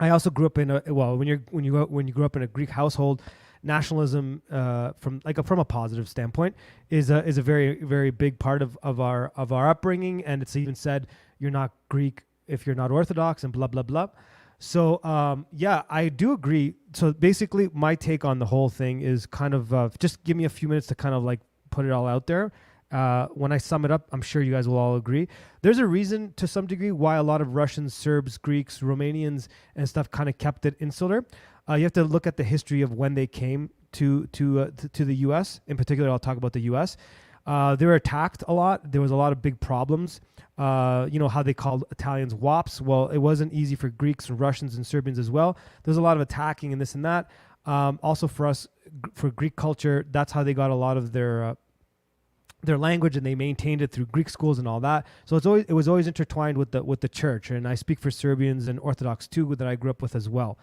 Speaker 1: also grew up in when you grow up in a Greek household, nationalism from a positive standpoint is a very, very big part of our upbringing, and it's even said you're not Greek if you're not Orthodox and blah blah blah. So I do agree. So basically, my take on the whole thing is kind of just give me a few minutes to kind of like put it all out there. When I sum it up, I'm sure you guys will all agree. There's a reason to some degree why a lot of Russians, Serbs, Greeks, Romanians, and stuff kind of kept it insular. You have to look at the history of when they came to the U.S. In particular, I'll talk about the U.S. They were attacked a lot. There was a lot of big problems. How they called Italians wops. Well, it wasn't easy for Greeks and Russians and Serbians as well. There's a lot of attacking and this and that. Also for us, for Greek culture, that's how they got a lot of their language, and they maintained it through Greek schools and all that. So it was always intertwined with the church. And I speak for Serbians and Orthodox too, that I grew up with as well.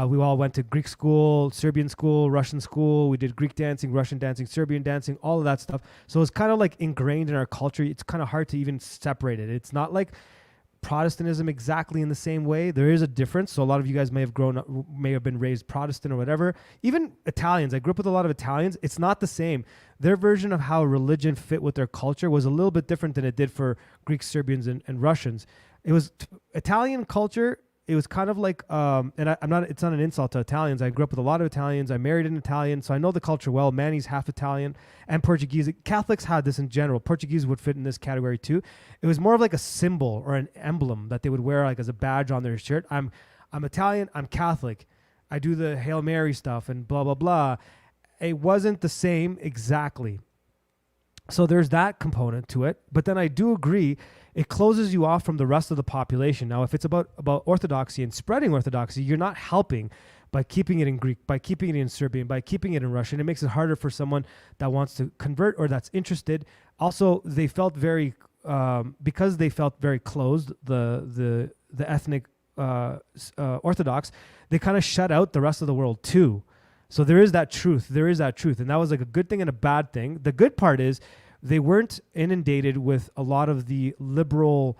Speaker 1: We all went to Greek school, Serbian school, Russian school. We did Greek dancing, Russian dancing, Serbian dancing, all of that stuff. So it's kind of like ingrained in our culture. It's kind of hard to even separate it. It's not like Protestantism exactly in the same way. There is a difference. So a lot of you guys may have been raised Protestant or whatever. Even Italians, I grew up with a lot of Italians. It's not the same. Their version of how religion fit with their culture was a little bit different than it did for Greeks, Serbians, and Russians. It was Italian culture. It was kind of like, it's not an insult to Italians. I grew up with a lot of Italians. I married an Italian, so I know the culture well. Manny's half Italian and Portuguese. Catholics had this in general. Portuguese would fit in this category too. It was more of like a symbol or an emblem that they would wear like as a badge on their shirt. I'm Italian, I'm Catholic. I do the Hail Mary stuff and blah, blah, blah. It wasn't the same exactly. So there's that component to it. But then I do agree, it closes you off from the rest of the population. Now, if it's about orthodoxy and spreading orthodoxy, you're not helping by keeping it in Greek, by keeping it in Serbian, by keeping it in Russian. It makes it harder for someone that wants to convert or that's interested. Also, they felt because they felt very closed, the ethnic Orthodox, they kind of shut out the rest of the world too. So there is that truth. There is that truth. And that was like a good thing and a bad thing. The good part is they weren't inundated with a lot of the liberal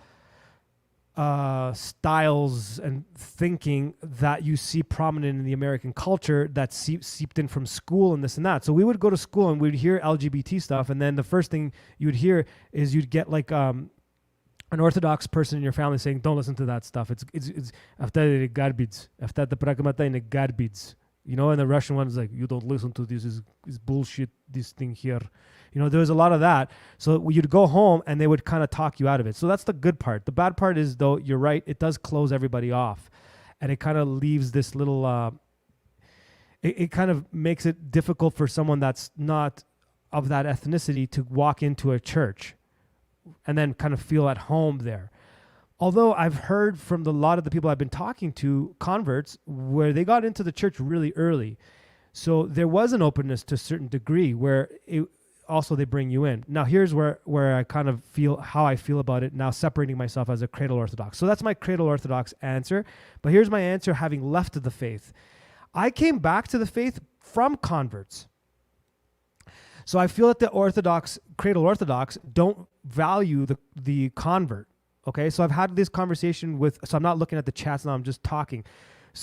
Speaker 1: styles and thinking that you see prominent in the American culture that seeped in from school and this and that. So we would go to school and we'd hear LGBT stuff, and then the first thing you would hear is you'd get like an Orthodox person in your family saying, "Don't listen to that stuff. It's after garbage, after the pragmata garbage." You know, and the Russian one is like, "You don't listen to this is bullshit. This thing here." You know, there was a lot of that. So you'd go home and they would kind of talk you out of it. So that's the good part. The bad part is, though, you're right, it does close everybody off. And it kind of leaves this little, it kind of makes it difficult for someone that's not of that ethnicity to walk into a church and then kind of feel at home there. Although I've heard from a lot of the people I've been talking to, converts, where they got into the church really early. So there was an openness to a certain degree where also they bring you in. Now here's where I kind of feel how I feel about it now, separating myself as a cradle Orthodox. So that's my cradle Orthodox answer. But here's my answer having left the faith. I came back to the faith from converts. So I feel that the Orthodox, cradle Orthodox, don't value the convert. Okay, so I've had this conversation with, so I'm not looking at the chats now, I'm just talking.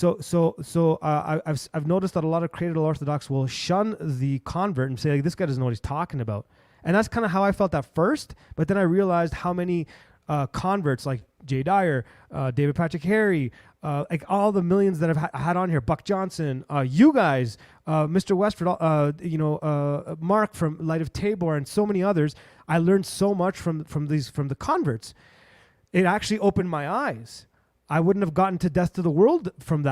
Speaker 1: I've noticed that a lot of cradle Orthodox will shun the convert and say, like, this guy doesn't know what he's talking about. And that's kind of how I felt at first. But then I realized how many converts like Jay Dyer, David Patrick Harry, like all the millions that I've had on here, Buck Johnson, you guys, Mr. Westford, Mark from Light of Tabor, and so many others. I learned so much from the converts. It actually opened my eyes. I wouldn't have gotten to Death to the World from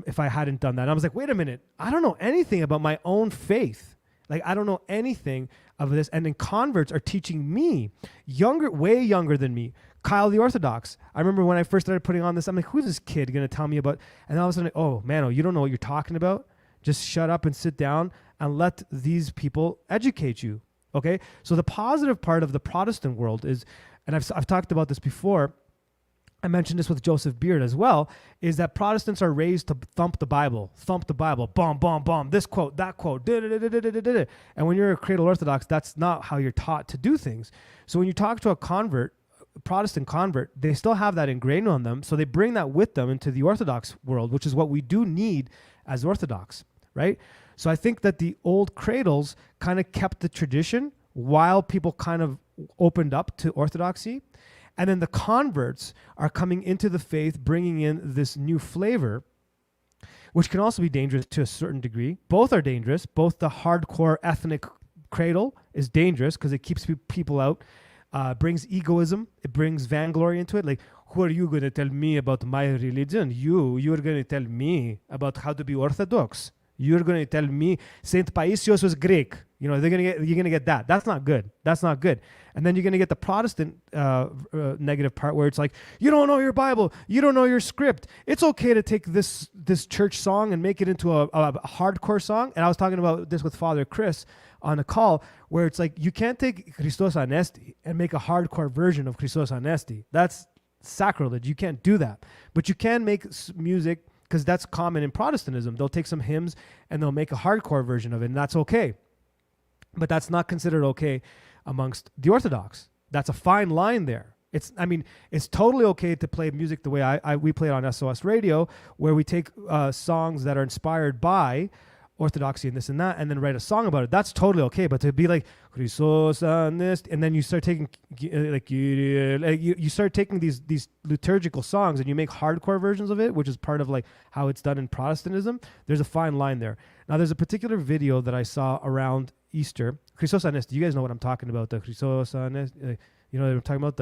Speaker 1: if I hadn't done that. And I was like, wait a minute, I don't know anything about my own faith. Like, I don't know anything of this. And then converts are teaching me, way younger than me, Kyle the Orthodox. I remember when I first started putting on this, I'm like, who's this kid going to tell me about? And all of a sudden, oh, Mano, you don't know what you're talking about? Just shut up and sit down and let these people educate you, okay? So the positive part of the Protestant world is, and I've talked about this before, I mentioned this with Joseph Beard as well, is that Protestants are raised to thump the Bible, bomb, bomb, bomb, this quote, that quote, da-da-da-da-da-da-da. And when you're a cradle Orthodox, that's not how you're taught to do things. So when you talk to a convert, Protestant convert, they still have that ingrained on them, so they bring that with them into the Orthodox world, which is what we do need as Orthodox, right? So I think that the old cradles kind of kept the tradition while people kind of opened up to Orthodoxy. And then the converts are coming into the faith, bringing in this new flavor, which can also be dangerous to a certain degree. Both are dangerous. Both the hardcore ethnic cradle is dangerous because it keeps people out, brings egoism, it brings vainglory into it. Like, who are you going to tell me about my religion? You're going to tell me about how to be Orthodox. You're going to tell me Saint Paisios was Greek. You know, you're going to get that. That's not good. That's not good. And then you're going to get the Protestant negative part where it's like, you don't know your Bible. You don't know your script. It's okay to take this church song and make it into a hardcore song. And I was talking about this with Father Chris on a call where it's like, you can't take Christos Anesti and make a hardcore version of Christos Anesti. That's sacrilege. You can't do that. But you can make music, because that's common in Protestantism. They'll take some hymns and they'll make a hardcore version of it, and that's okay. But that's not considered okay amongst the Orthodox. That's a fine line there. It's totally okay to play music the way we play it on SOS Radio, where we take songs that are inspired by Orthodoxy and this and that, and then write a song about it. That's totally okay. But to be like Christos Anest, and then you start taking you start taking these liturgical songs and you make hardcore versions of it, which is part of like how it's done in Protestantism. There's a fine line there. Now, there's a particular video that I saw around Easter. Christos Anest. You guys know what I'm talking about. The Christos Anest. You know what I'm talking about,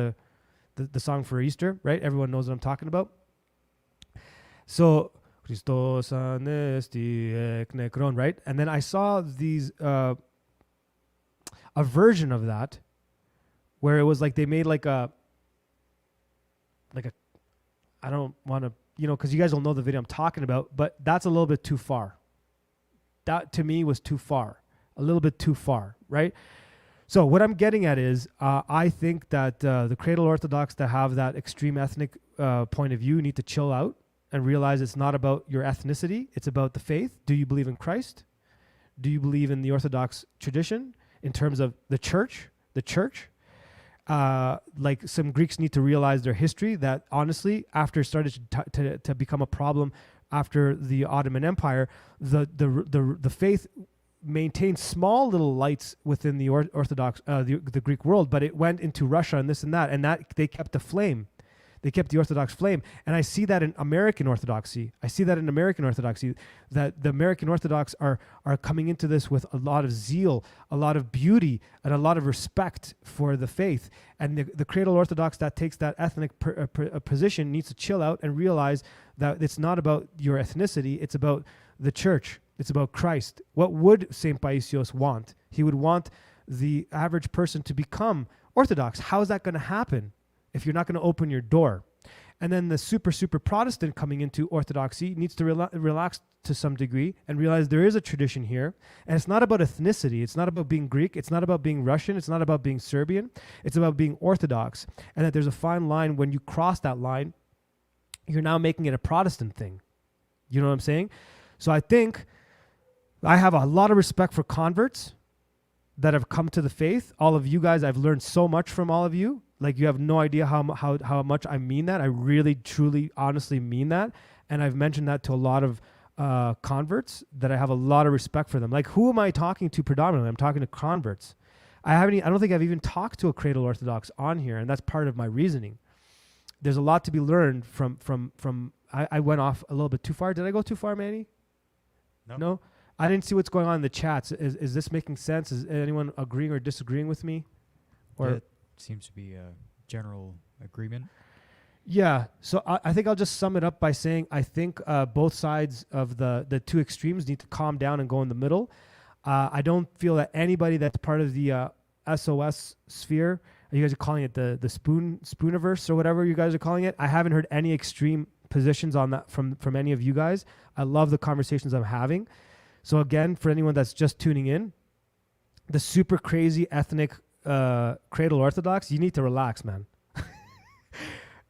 Speaker 1: the song for Easter, right? Everyone knows what I'm talking about. So Christos Anesti ek nekron, right? And then I saw a version of that where it was like they made like a I don't want to, because you guys will know the video I'm talking about, but that's a little bit too far. That to me was too far, a little bit too far, right? So what I'm getting at is I think that the cradle Orthodox that have that extreme ethnic point of view need to chill out and realize it's not about your ethnicity. It's about the faith. Do you believe in Christ? do you believe in the Orthodox tradition in terms of the church? Like some Greeks need to realize their history, that honestly, after it started to become a problem after the Ottoman Empire, the faith maintained small little lights within the Orthodox, the Greek world, but it went into Russia and this and that they kept the flame. They kept the Orthodox flame. And I see that in American Orthodoxy. That the American Orthodox are coming into this with a lot of zeal, a lot of beauty, and a lot of respect for the faith. And the cradle Orthodox that takes that ethnic position needs to chill out and realize that it's not about your ethnicity, it's about the church. It's about Christ. What would St. Paisios want? He would want the average person to become Orthodox. How is that going to happen if you're not going to open your door? And then the super Protestant coming into Orthodoxy needs to relax to some degree and realize there is a tradition here. And it's not about ethnicity. It's not about being Greek. It's not about being Russian. It's not about being Serbian. It's about being Orthodox. And that there's a fine line. When you cross that line, you're now making it a Protestant thing. You know what I'm saying? So I think I have a lot of respect for converts that have come to the faith. All of you guys, I've learned so much from all of you. Like, you have no idea how much I mean that. I really, truly, honestly mean that. And I've mentioned that to a lot of converts, that I have a lot of respect for them. Like, who am I talking to predominantly? I'm talking to converts. I don't think I've even talked to a cradle Orthodox on here, and that's part of my reasoning. There's a lot to be learned from I went off a little bit too far. Did I go too far, Manny? No? I didn't see what's going on in the chats. Is this making sense? Is anyone agreeing or disagreeing with me? Or
Speaker 3: It seems to be a general agreement.
Speaker 1: Yeah. So I think I'll just sum it up by saying I think both sides of the two extremes need to calm down and go in the middle. I don't feel that anybody that's part of the SOS sphere, you guys are calling it the spooniverse or whatever you guys are calling it. I haven't heard any extreme positions on that from any of you guys. I love the conversations I'm having. So again, for anyone that's just tuning in, the super crazy ethnic cradle Orthodox, you need to relax, man.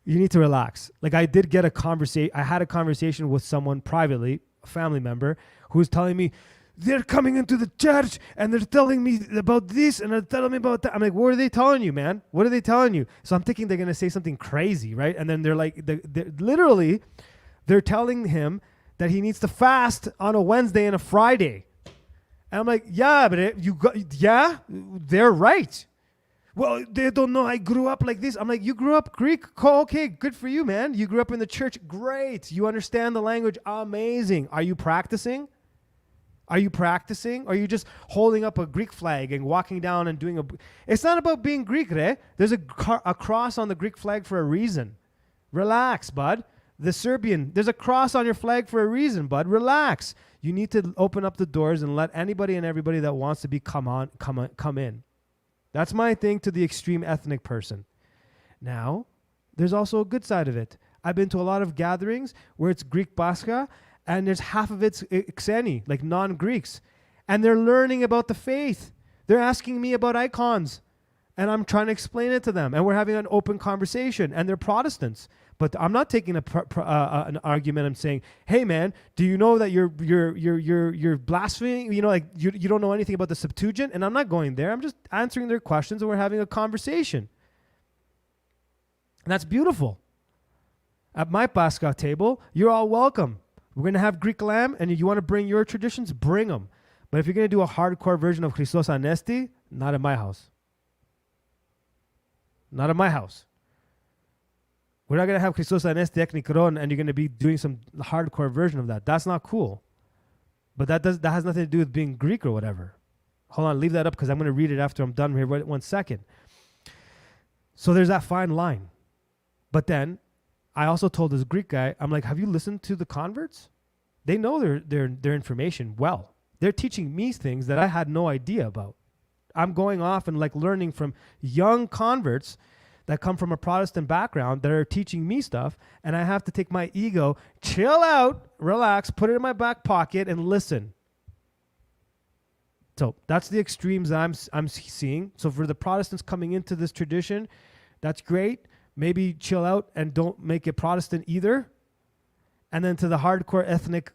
Speaker 1: You need to relax. Like, I did get I had a conversation with someone privately, a family member, who was telling me, they're coming into the church and they're telling me about this and they're telling me about that. I'm like, what are they telling you, man? What are they telling you? So I'm thinking they're going to say something crazy, right? And then they're like, they're telling him that he needs to fast on a Wednesday and a Friday. And I'm like, yeah, but they're right. Well, they don't know I grew up like this. I'm like, you grew up Greek? Okay, good for you, man. You grew up in the church. Great. You understand the language. Amazing. Are you practicing? Or are you just holding up a Greek flag and walking down and doing It's not about being Greek, right? There's a cross on the Greek flag for a reason. Relax, bud. The Serbian, there's a cross on your flag for a reason, bud. Relax. You need to open up the doors and let anybody and everybody that wants to be come in. That's my thing to the extreme ethnic person. Now, there's also a good side of it. I've been to a lot of gatherings where it's Greek Pascha, and there's half of it's Xeni, like non-Greeks. And they're learning about the faith. They're asking me about icons. And I'm trying to explain it to them. And we're having an open conversation. And they're Protestants. But I'm not taking an argument and saying, hey, man, do you know that you're blaspheming? You know, like you don't know anything about the Septuagint? And I'm not going there. I'm just answering their questions and we're having a conversation. And that's beautiful. At my Pascha table, you're all welcome. We're going to have Greek lamb, and you want to bring your traditions, bring them. But if you're going to do a hardcore version of Christos Anesti, not at my house. Not at my house. We're not going to have Christos Anesti Eknikron, and you're going to be doing some hardcore version of that. That's not cool. But that has nothing to do with being Greek or whatever. Hold on, leave that up because I'm going to read it after I'm done here. Wait 1 second. So there's that fine line. But then I also told this Greek guy, I'm like, have you listened to the converts? They know their information well. They're teaching me things that I had no idea about. I'm going off and like learning from young converts that come from a Protestant background that are teaching me stuff, and I have to take my ego, chill out, relax, put it in my back pocket, and listen. So that's the extremes that I'm seeing. So for the Protestants coming into this tradition, that's great. Maybe chill out and don't make it Protestant either. And then to the hardcore ethnic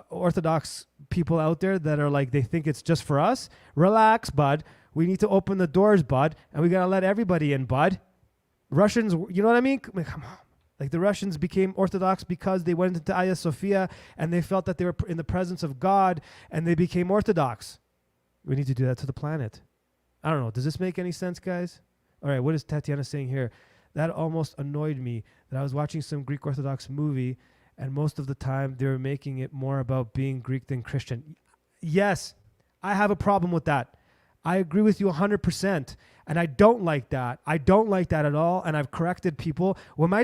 Speaker 1: Orthodox people out there that are like, they think it's just for us. Relax, bud. We need to open the doors, bud. And we got to let everybody in, bud. Russians, you know what I mean? Come on. Like the Russians became Orthodox because they went into Hagia Sophia and they felt that they were in the presence of God and they became Orthodox. We need to do that to the planet. I don't know. Does this make any sense, guys? All right. What is Tatiana saying here? That almost annoyed me that I was watching some Greek Orthodox movie and most of the time they were making it more about being Greek than Christian. Yes, I have a problem with that. I agree with you 100%. And I don't like that. I don't like that at all. And I've corrected people. When my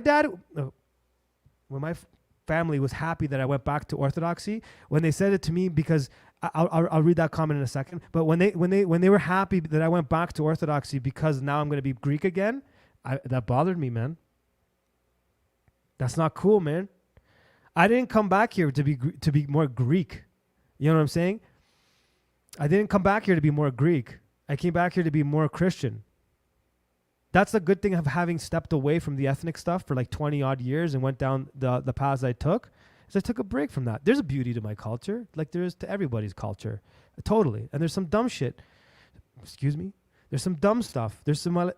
Speaker 1: family was happy that I went back to Orthodoxy, when they said it to me, because I'll read that comment in a second. But when they were happy that I went back to Orthodoxy because now I'm going to be Greek again, that bothered me, man. That's not cool, man. I didn't come back here to be more Greek. You know what I'm saying? I didn't come back here to be more Greek. I came back here to be more Christian. That's the good thing of having stepped away from the ethnic stuff for like 20 odd years and went down the paths I took, is I took a break from that. There's a beauty to my culture, like there is to everybody's culture. Totally. And there's some dumb shit. Excuse me? There's some dumb stuff. There's some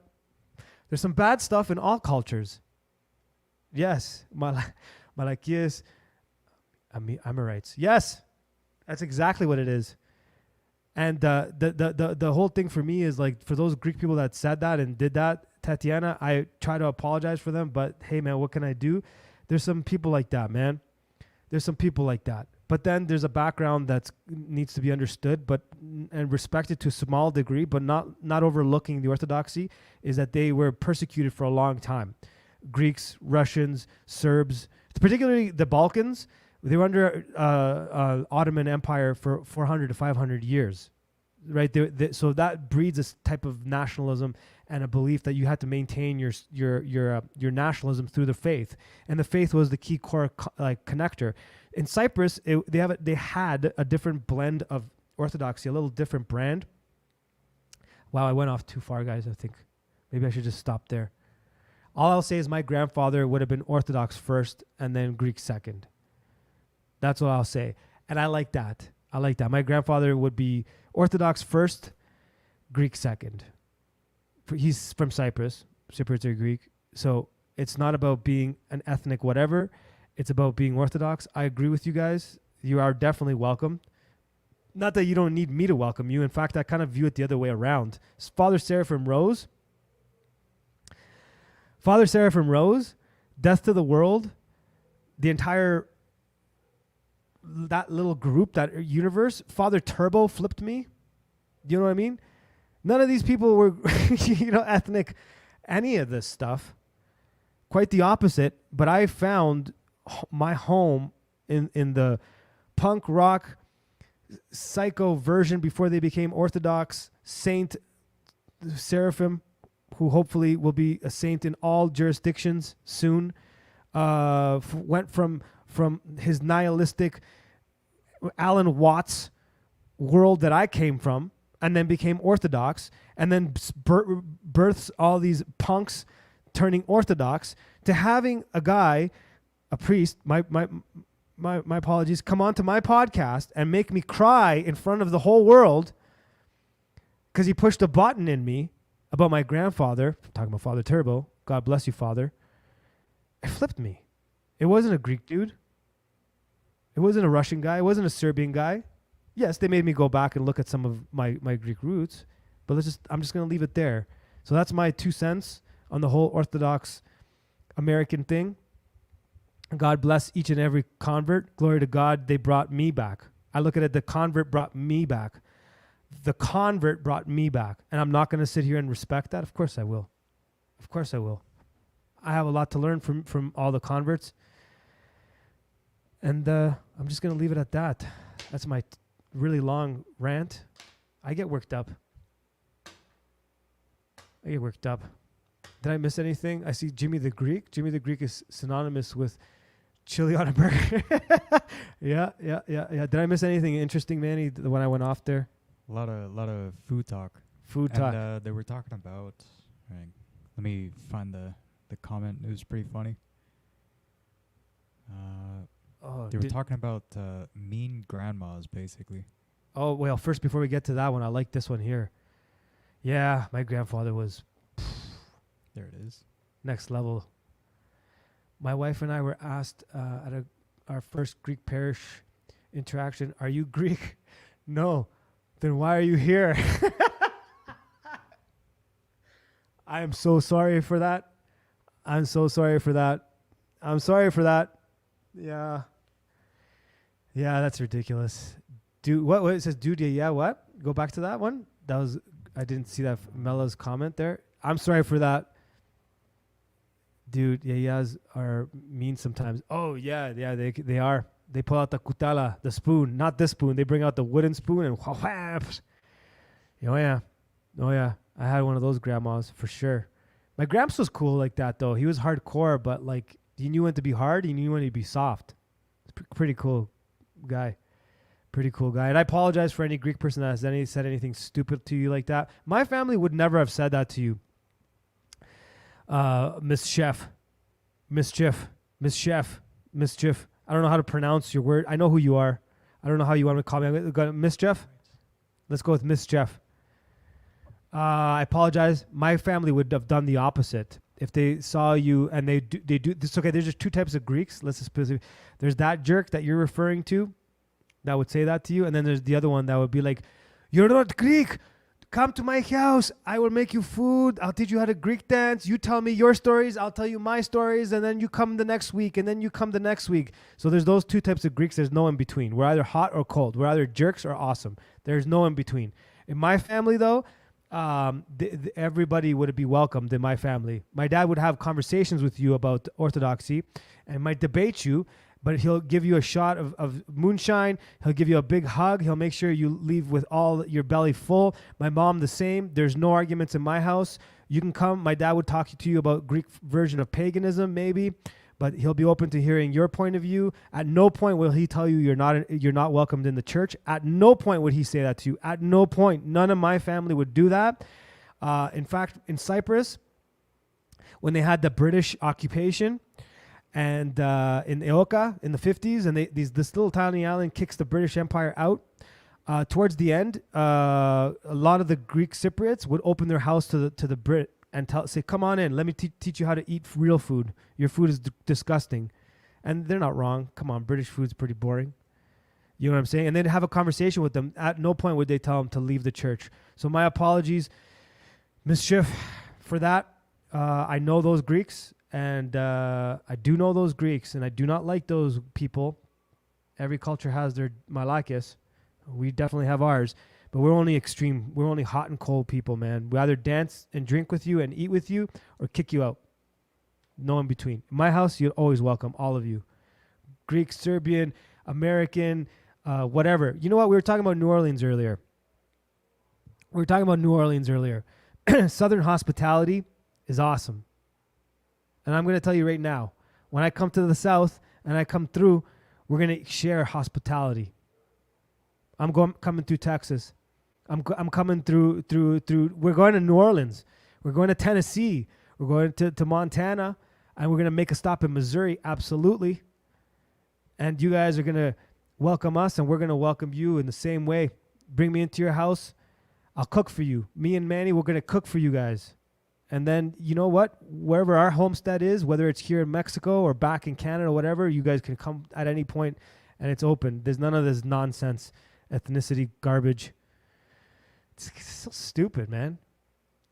Speaker 1: bad stuff in all cultures. Yes. Malachias, Amorites. Yes. That's exactly what it is. And the whole thing for me is like, for those Greek people that said that and did that, Tatiana, I try to apologize for them, but hey man, what can I do? There's some people like that, man. There's some people like that. But then there's a background that needs to be understood, and respected to a small degree, but not overlooking the orthodoxy, is that they were persecuted for a long time. Greeks, Russians, Serbs, particularly the Balkans, they were under Ottoman Empire for 400 to 500 years, right? So that breeds this type of nationalism and a belief that you had to maintain your nationalism through the faith, and the faith was the key core connector. In Cyprus, they had a different blend of orthodoxy, a little different brand. Wow, I went off too far, guys. I think maybe I should just stop there. All I'll say is my grandfather would have been Orthodox first and then Greek second. That's what I'll say. And I like that. My grandfather would be Orthodox first, Greek second. He's from Cyprus. Cypriots are Greek. So it's not about being an ethnic whatever. It's about being Orthodox. I agree with you guys. You are definitely welcome. Not that you don't need me to welcome you. In fact, I kind of view it the other way around. Father Seraphim Rose, Death to the World, the entire that little group, that universe, Father Turbo flipped me. You know what I mean? None of these people were, ethnic, any of this stuff. Quite the opposite. But I found my home in the punk rock psycho version before they became Orthodox. Saint Seraphim, who hopefully will be a saint in all jurisdictions soon, went from his nihilistic Alan Watts world that I came from, and then became Orthodox, and then births all these punks turning Orthodox, to having a guy, a priest, my apologies, come onto my podcast and make me cry in front of the whole world because he pushed a button in me about my grandfather. I'm talking about Father Turbo. God bless you, Father. It flipped me. It wasn't a Greek dude. It wasn't a Russian guy. It wasn't a Serbian guy. Yes, they made me go back and look at some of my Greek roots, but I'm just going to leave it there. So that's my 2 cents on the whole Orthodox American thing. God bless each and every convert. Glory to God, they brought me back. I look at it, the convert brought me back. The convert brought me back. And I'm not going to sit here and respect that. Of course I will. Of course I will. I have a lot to learn from all the converts. And I'm just going to leave it at that. That's my really long rant. I get worked up. Did I miss anything? I see Jimmy the Greek. Jimmy the Greek is synonymous with chili on a burger. Yeah. Did I miss anything interesting, Manny, when I went off there?
Speaker 3: A lot of food talk.
Speaker 1: And
Speaker 3: they were talking about. Let me find the comment. It was pretty funny. They were talking about mean grandmas, basically.
Speaker 1: Oh, well, first, before we get to that one, I like this one here. Yeah, my grandfather was
Speaker 3: There it is.
Speaker 1: next level. My wife and I were asked at our first Greek parish interaction, "Are you Greek?" "No." "Then why are you here?" I am so sorry for that. I'm so sorry for that. I'm sorry for that. Yeah. Yeah, that's ridiculous. Dude, what it says, dude, yeah, what? Go back to that one. That was, I didn't see that Mella's comment there. I'm sorry for that. Dude, yeah, are mean sometimes. Oh, yeah, they are. They pull out the kutala, the spoon, not this spoon. They bring out the wooden spoon and oh, yeah. I had one of those grandmas for sure. My gramps was cool like that, though. He was hardcore, but like, he knew when to be hard. He knew when to be soft. It's pretty cool guy. Pretty cool guy. And I apologize for any Greek person that has said anything stupid to you like that. My family would never have said that to you. Mischief. I don't know how to pronounce your word. I know who you are. I don't know how you want to call me. I'm going to Mischief. Let's go with Mischief. I apologize. My family would have done the opposite. If they saw you and they do this. Okay, there's just two types of Greeks. Let's specify. There's that jerk that you're referring to that would say that to you. And then there's the other one that would be like, "You're not Greek. Come to my house. I will make you food. I'll teach you how to Greek dance. You tell me your stories. I'll tell you my stories. And then you come the next week. And then you come the next week." So there's those two types of Greeks. There's no in between. We're either hot or cold. We're either jerks or awesome. There's no in between. In my family, though, everybody would be welcomed in my family. My dad would have conversations with you about orthodoxy and might debate you, but he'll give you a shot of moonshine. He'll give you a big hug. He'll make sure you leave with all your belly full. My mom, the same. There's no arguments in my house. You can come. My dad would talk to you about Greek version of paganism, maybe, but he'll be open to hearing your point of view. At no point will he tell you you're not welcomed in the church. At no point would he say that to you. At no point. None of my family would do that. In fact, in Cyprus, when they had the British occupation, and in Eoka in the 50s, and this little tiny island kicks the British Empire out. Towards the end, a lot of the Greek Cypriots would open their house to the Brit and say, "Come on in, let me teach you how to eat real food. Your food is disgusting." And they're not wrong. Come on, British food's pretty boring. You know what I'm saying? And they'd have a conversation with them. At no point would they tell them to leave the church. So my apologies, Mischief, for that. I know those Greeks. And I do know those Greeks, and I do not like those people. Every culture has their malakis. We definitely have ours, but we're only extreme. We're only hot and cold people, man. We either dance and drink with you and eat with you or kick you out. No in between. In my house, you're always welcome, all of you. Greek, Serbian, American, whatever. You know what? We were talking about New Orleans earlier. Southern hospitality is awesome. And I'm going to tell you right now, when I come to the South and I come through, we're going to share hospitality. I'm coming through Texas. I'm coming through. We're going to New Orleans. We're going to Tennessee. We're going to Montana. And we're going to make a stop in Missouri. Absolutely. And you guys are going to welcome us, and we're going to welcome you in the same way. Bring me into your house. I'll cook for you. Me and Manny, we're going to cook for you guys. And then, you know what? Wherever our homestead is, whether it's here in Mexico or back in Canada or whatever, you guys can come at any point, and it's open. There's none of this nonsense, ethnicity garbage. It's so stupid, man.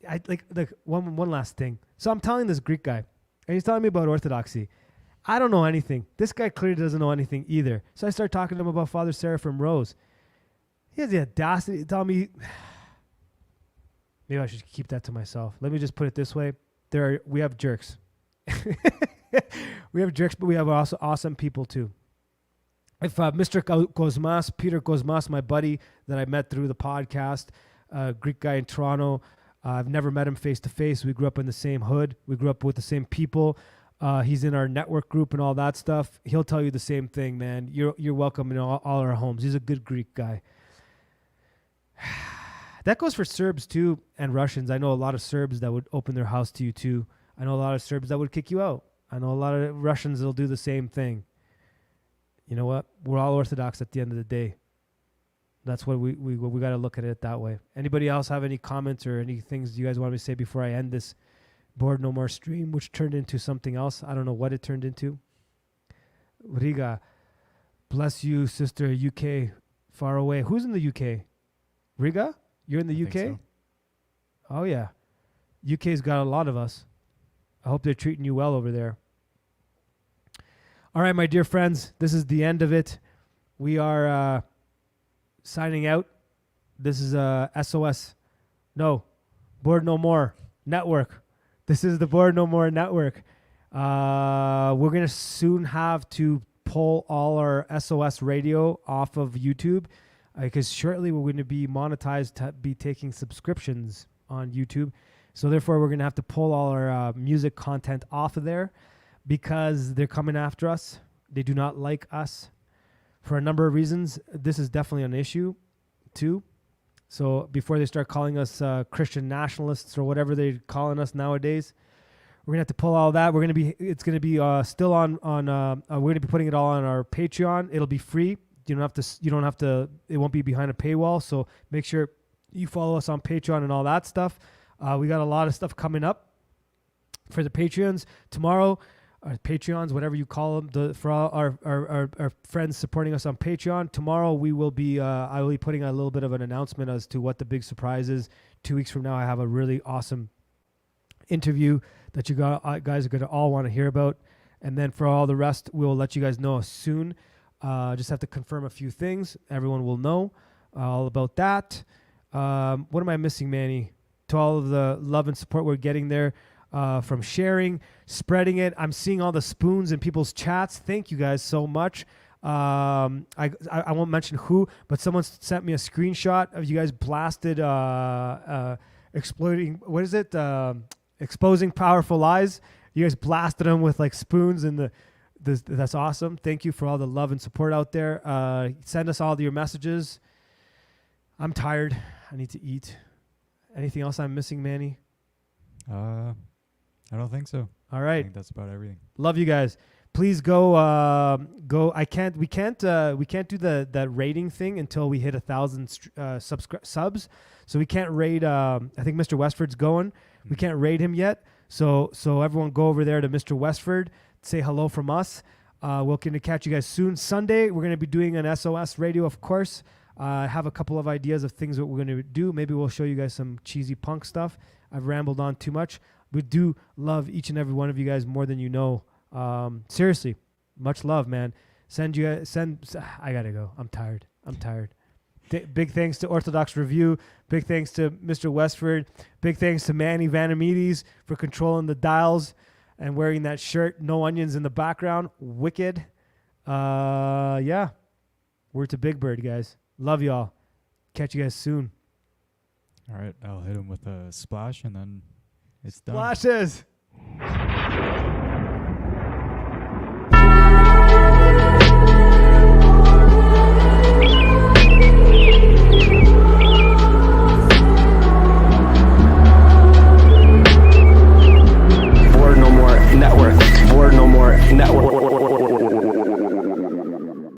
Speaker 1: I like one last thing. So I'm telling this Greek guy, and he's telling me about orthodoxy. I don't know anything. This guy clearly doesn't know anything either. So I start talking to him about Father Seraphim Rose. He has the audacity to tell me... Maybe I should keep that to myself. Let me just put it this way. We have jerks. We have jerks, but we have also awesome people too. If Mr. Cosmas, Peter Cosmas, my buddy that I met through the podcast, Greek guy in Toronto, I've never met him face to face. We grew up in the same hood. We grew up with the same people. He's in our network group and all that stuff. He'll tell you the same thing, man. You're welcome in all our homes. He's a good Greek guy. That goes for Serbs too and Russians. I know a lot of Serbs that would open their house to you too. I know a lot of Serbs that would kick you out. I know a lot of Russians that'll do the same thing. you know what? We're all Orthodox at the end of the day. That's what we got to look at it that way. Anybody else have any comments or any things you guys want me to say before I end this Bored No More stream, which turned into something else? I don't know what it turned into. Riga, bless you, sister. UK, far away. Who's in the UK? Riga? You're in the UK?
Speaker 3: So.
Speaker 1: Oh, yeah. UK's got a lot of us. I hope they're treating you well over there. All right, my dear friends, this is the end of it. We are signing out. This is SOS. No, Bored No More Network. This is the Bored No More Network. We're going to soon have to pull all our SOS radio off of YouTube because shortly we're going to be monetized to be taking subscriptions on YouTube. So therefore, we're going to have to pull all our music content off of there because they're coming after us. They do not like us for a number of reasons. This is definitely an issue too. So before they start calling us Christian nationalists or whatever they're calling us nowadays, we're gonna have to pull all that. It's gonna be still on. We're gonna be putting it all on our Patreon. It'll be free. You don't have to. It won't be behind a paywall. So make sure you follow us on Patreon and all that stuff. We got a lot of stuff coming up for the Patreons tomorrow. Our Patreons, whatever you call them, for all our friends supporting us on Patreon. Tomorrow we will be. I will be putting a little bit of an announcement as to what the big surprise is. 2 weeks from now, I have a really awesome interview that you guys are going to all want to hear about. And then for all the rest, we'll let you guys know soon. Just have to confirm a few things. Everyone will know all about that. What am I missing, Manny? To all of the love and support we're getting there from sharing, spreading it. I'm seeing all the spoons in people's chats. Thank you guys so much. I won't mention who, but someone sent me a screenshot of you guys blasted exploiting. What is it? Exposing powerful lies. You guys blasted them with like spoons and that's awesome. Thank you for all the love and support out there. Send us all your messages. I'm tired. I need to eat. Anything else I'm missing, Manny?
Speaker 3: I don't think so.
Speaker 1: All right.
Speaker 3: I think that's about everything.
Speaker 1: Love you guys. Please go. We can't do that rating thing until we hit 1,000 subs. So we can't raid. I think Mr. Westford's going. We can't raid him yet. So everyone go over there to Mr. Westford. Say hello from us. We're going to catch you guys soon. Sunday, we're going to be doing an SOS radio, of course. I have a couple of ideas of things that we're going to do. Maybe we'll show you guys some cheesy punk stuff. I've rambled on too much. We do love each and every one of you guys more than you know. Seriously, much love, man. I gotta go. I'm tired. Big thanks to Orthodox Review. Big thanks to Mr. Westford. Big thanks to Manny Vanamides for controlling the dials and wearing that shirt. No onions in the background. Wicked. Yeah. Word to Big Bird, guys. Love y'all. Catch you guys soon.
Speaker 3: All right, I'll hit him with a splash and then it's done.
Speaker 1: Splashes.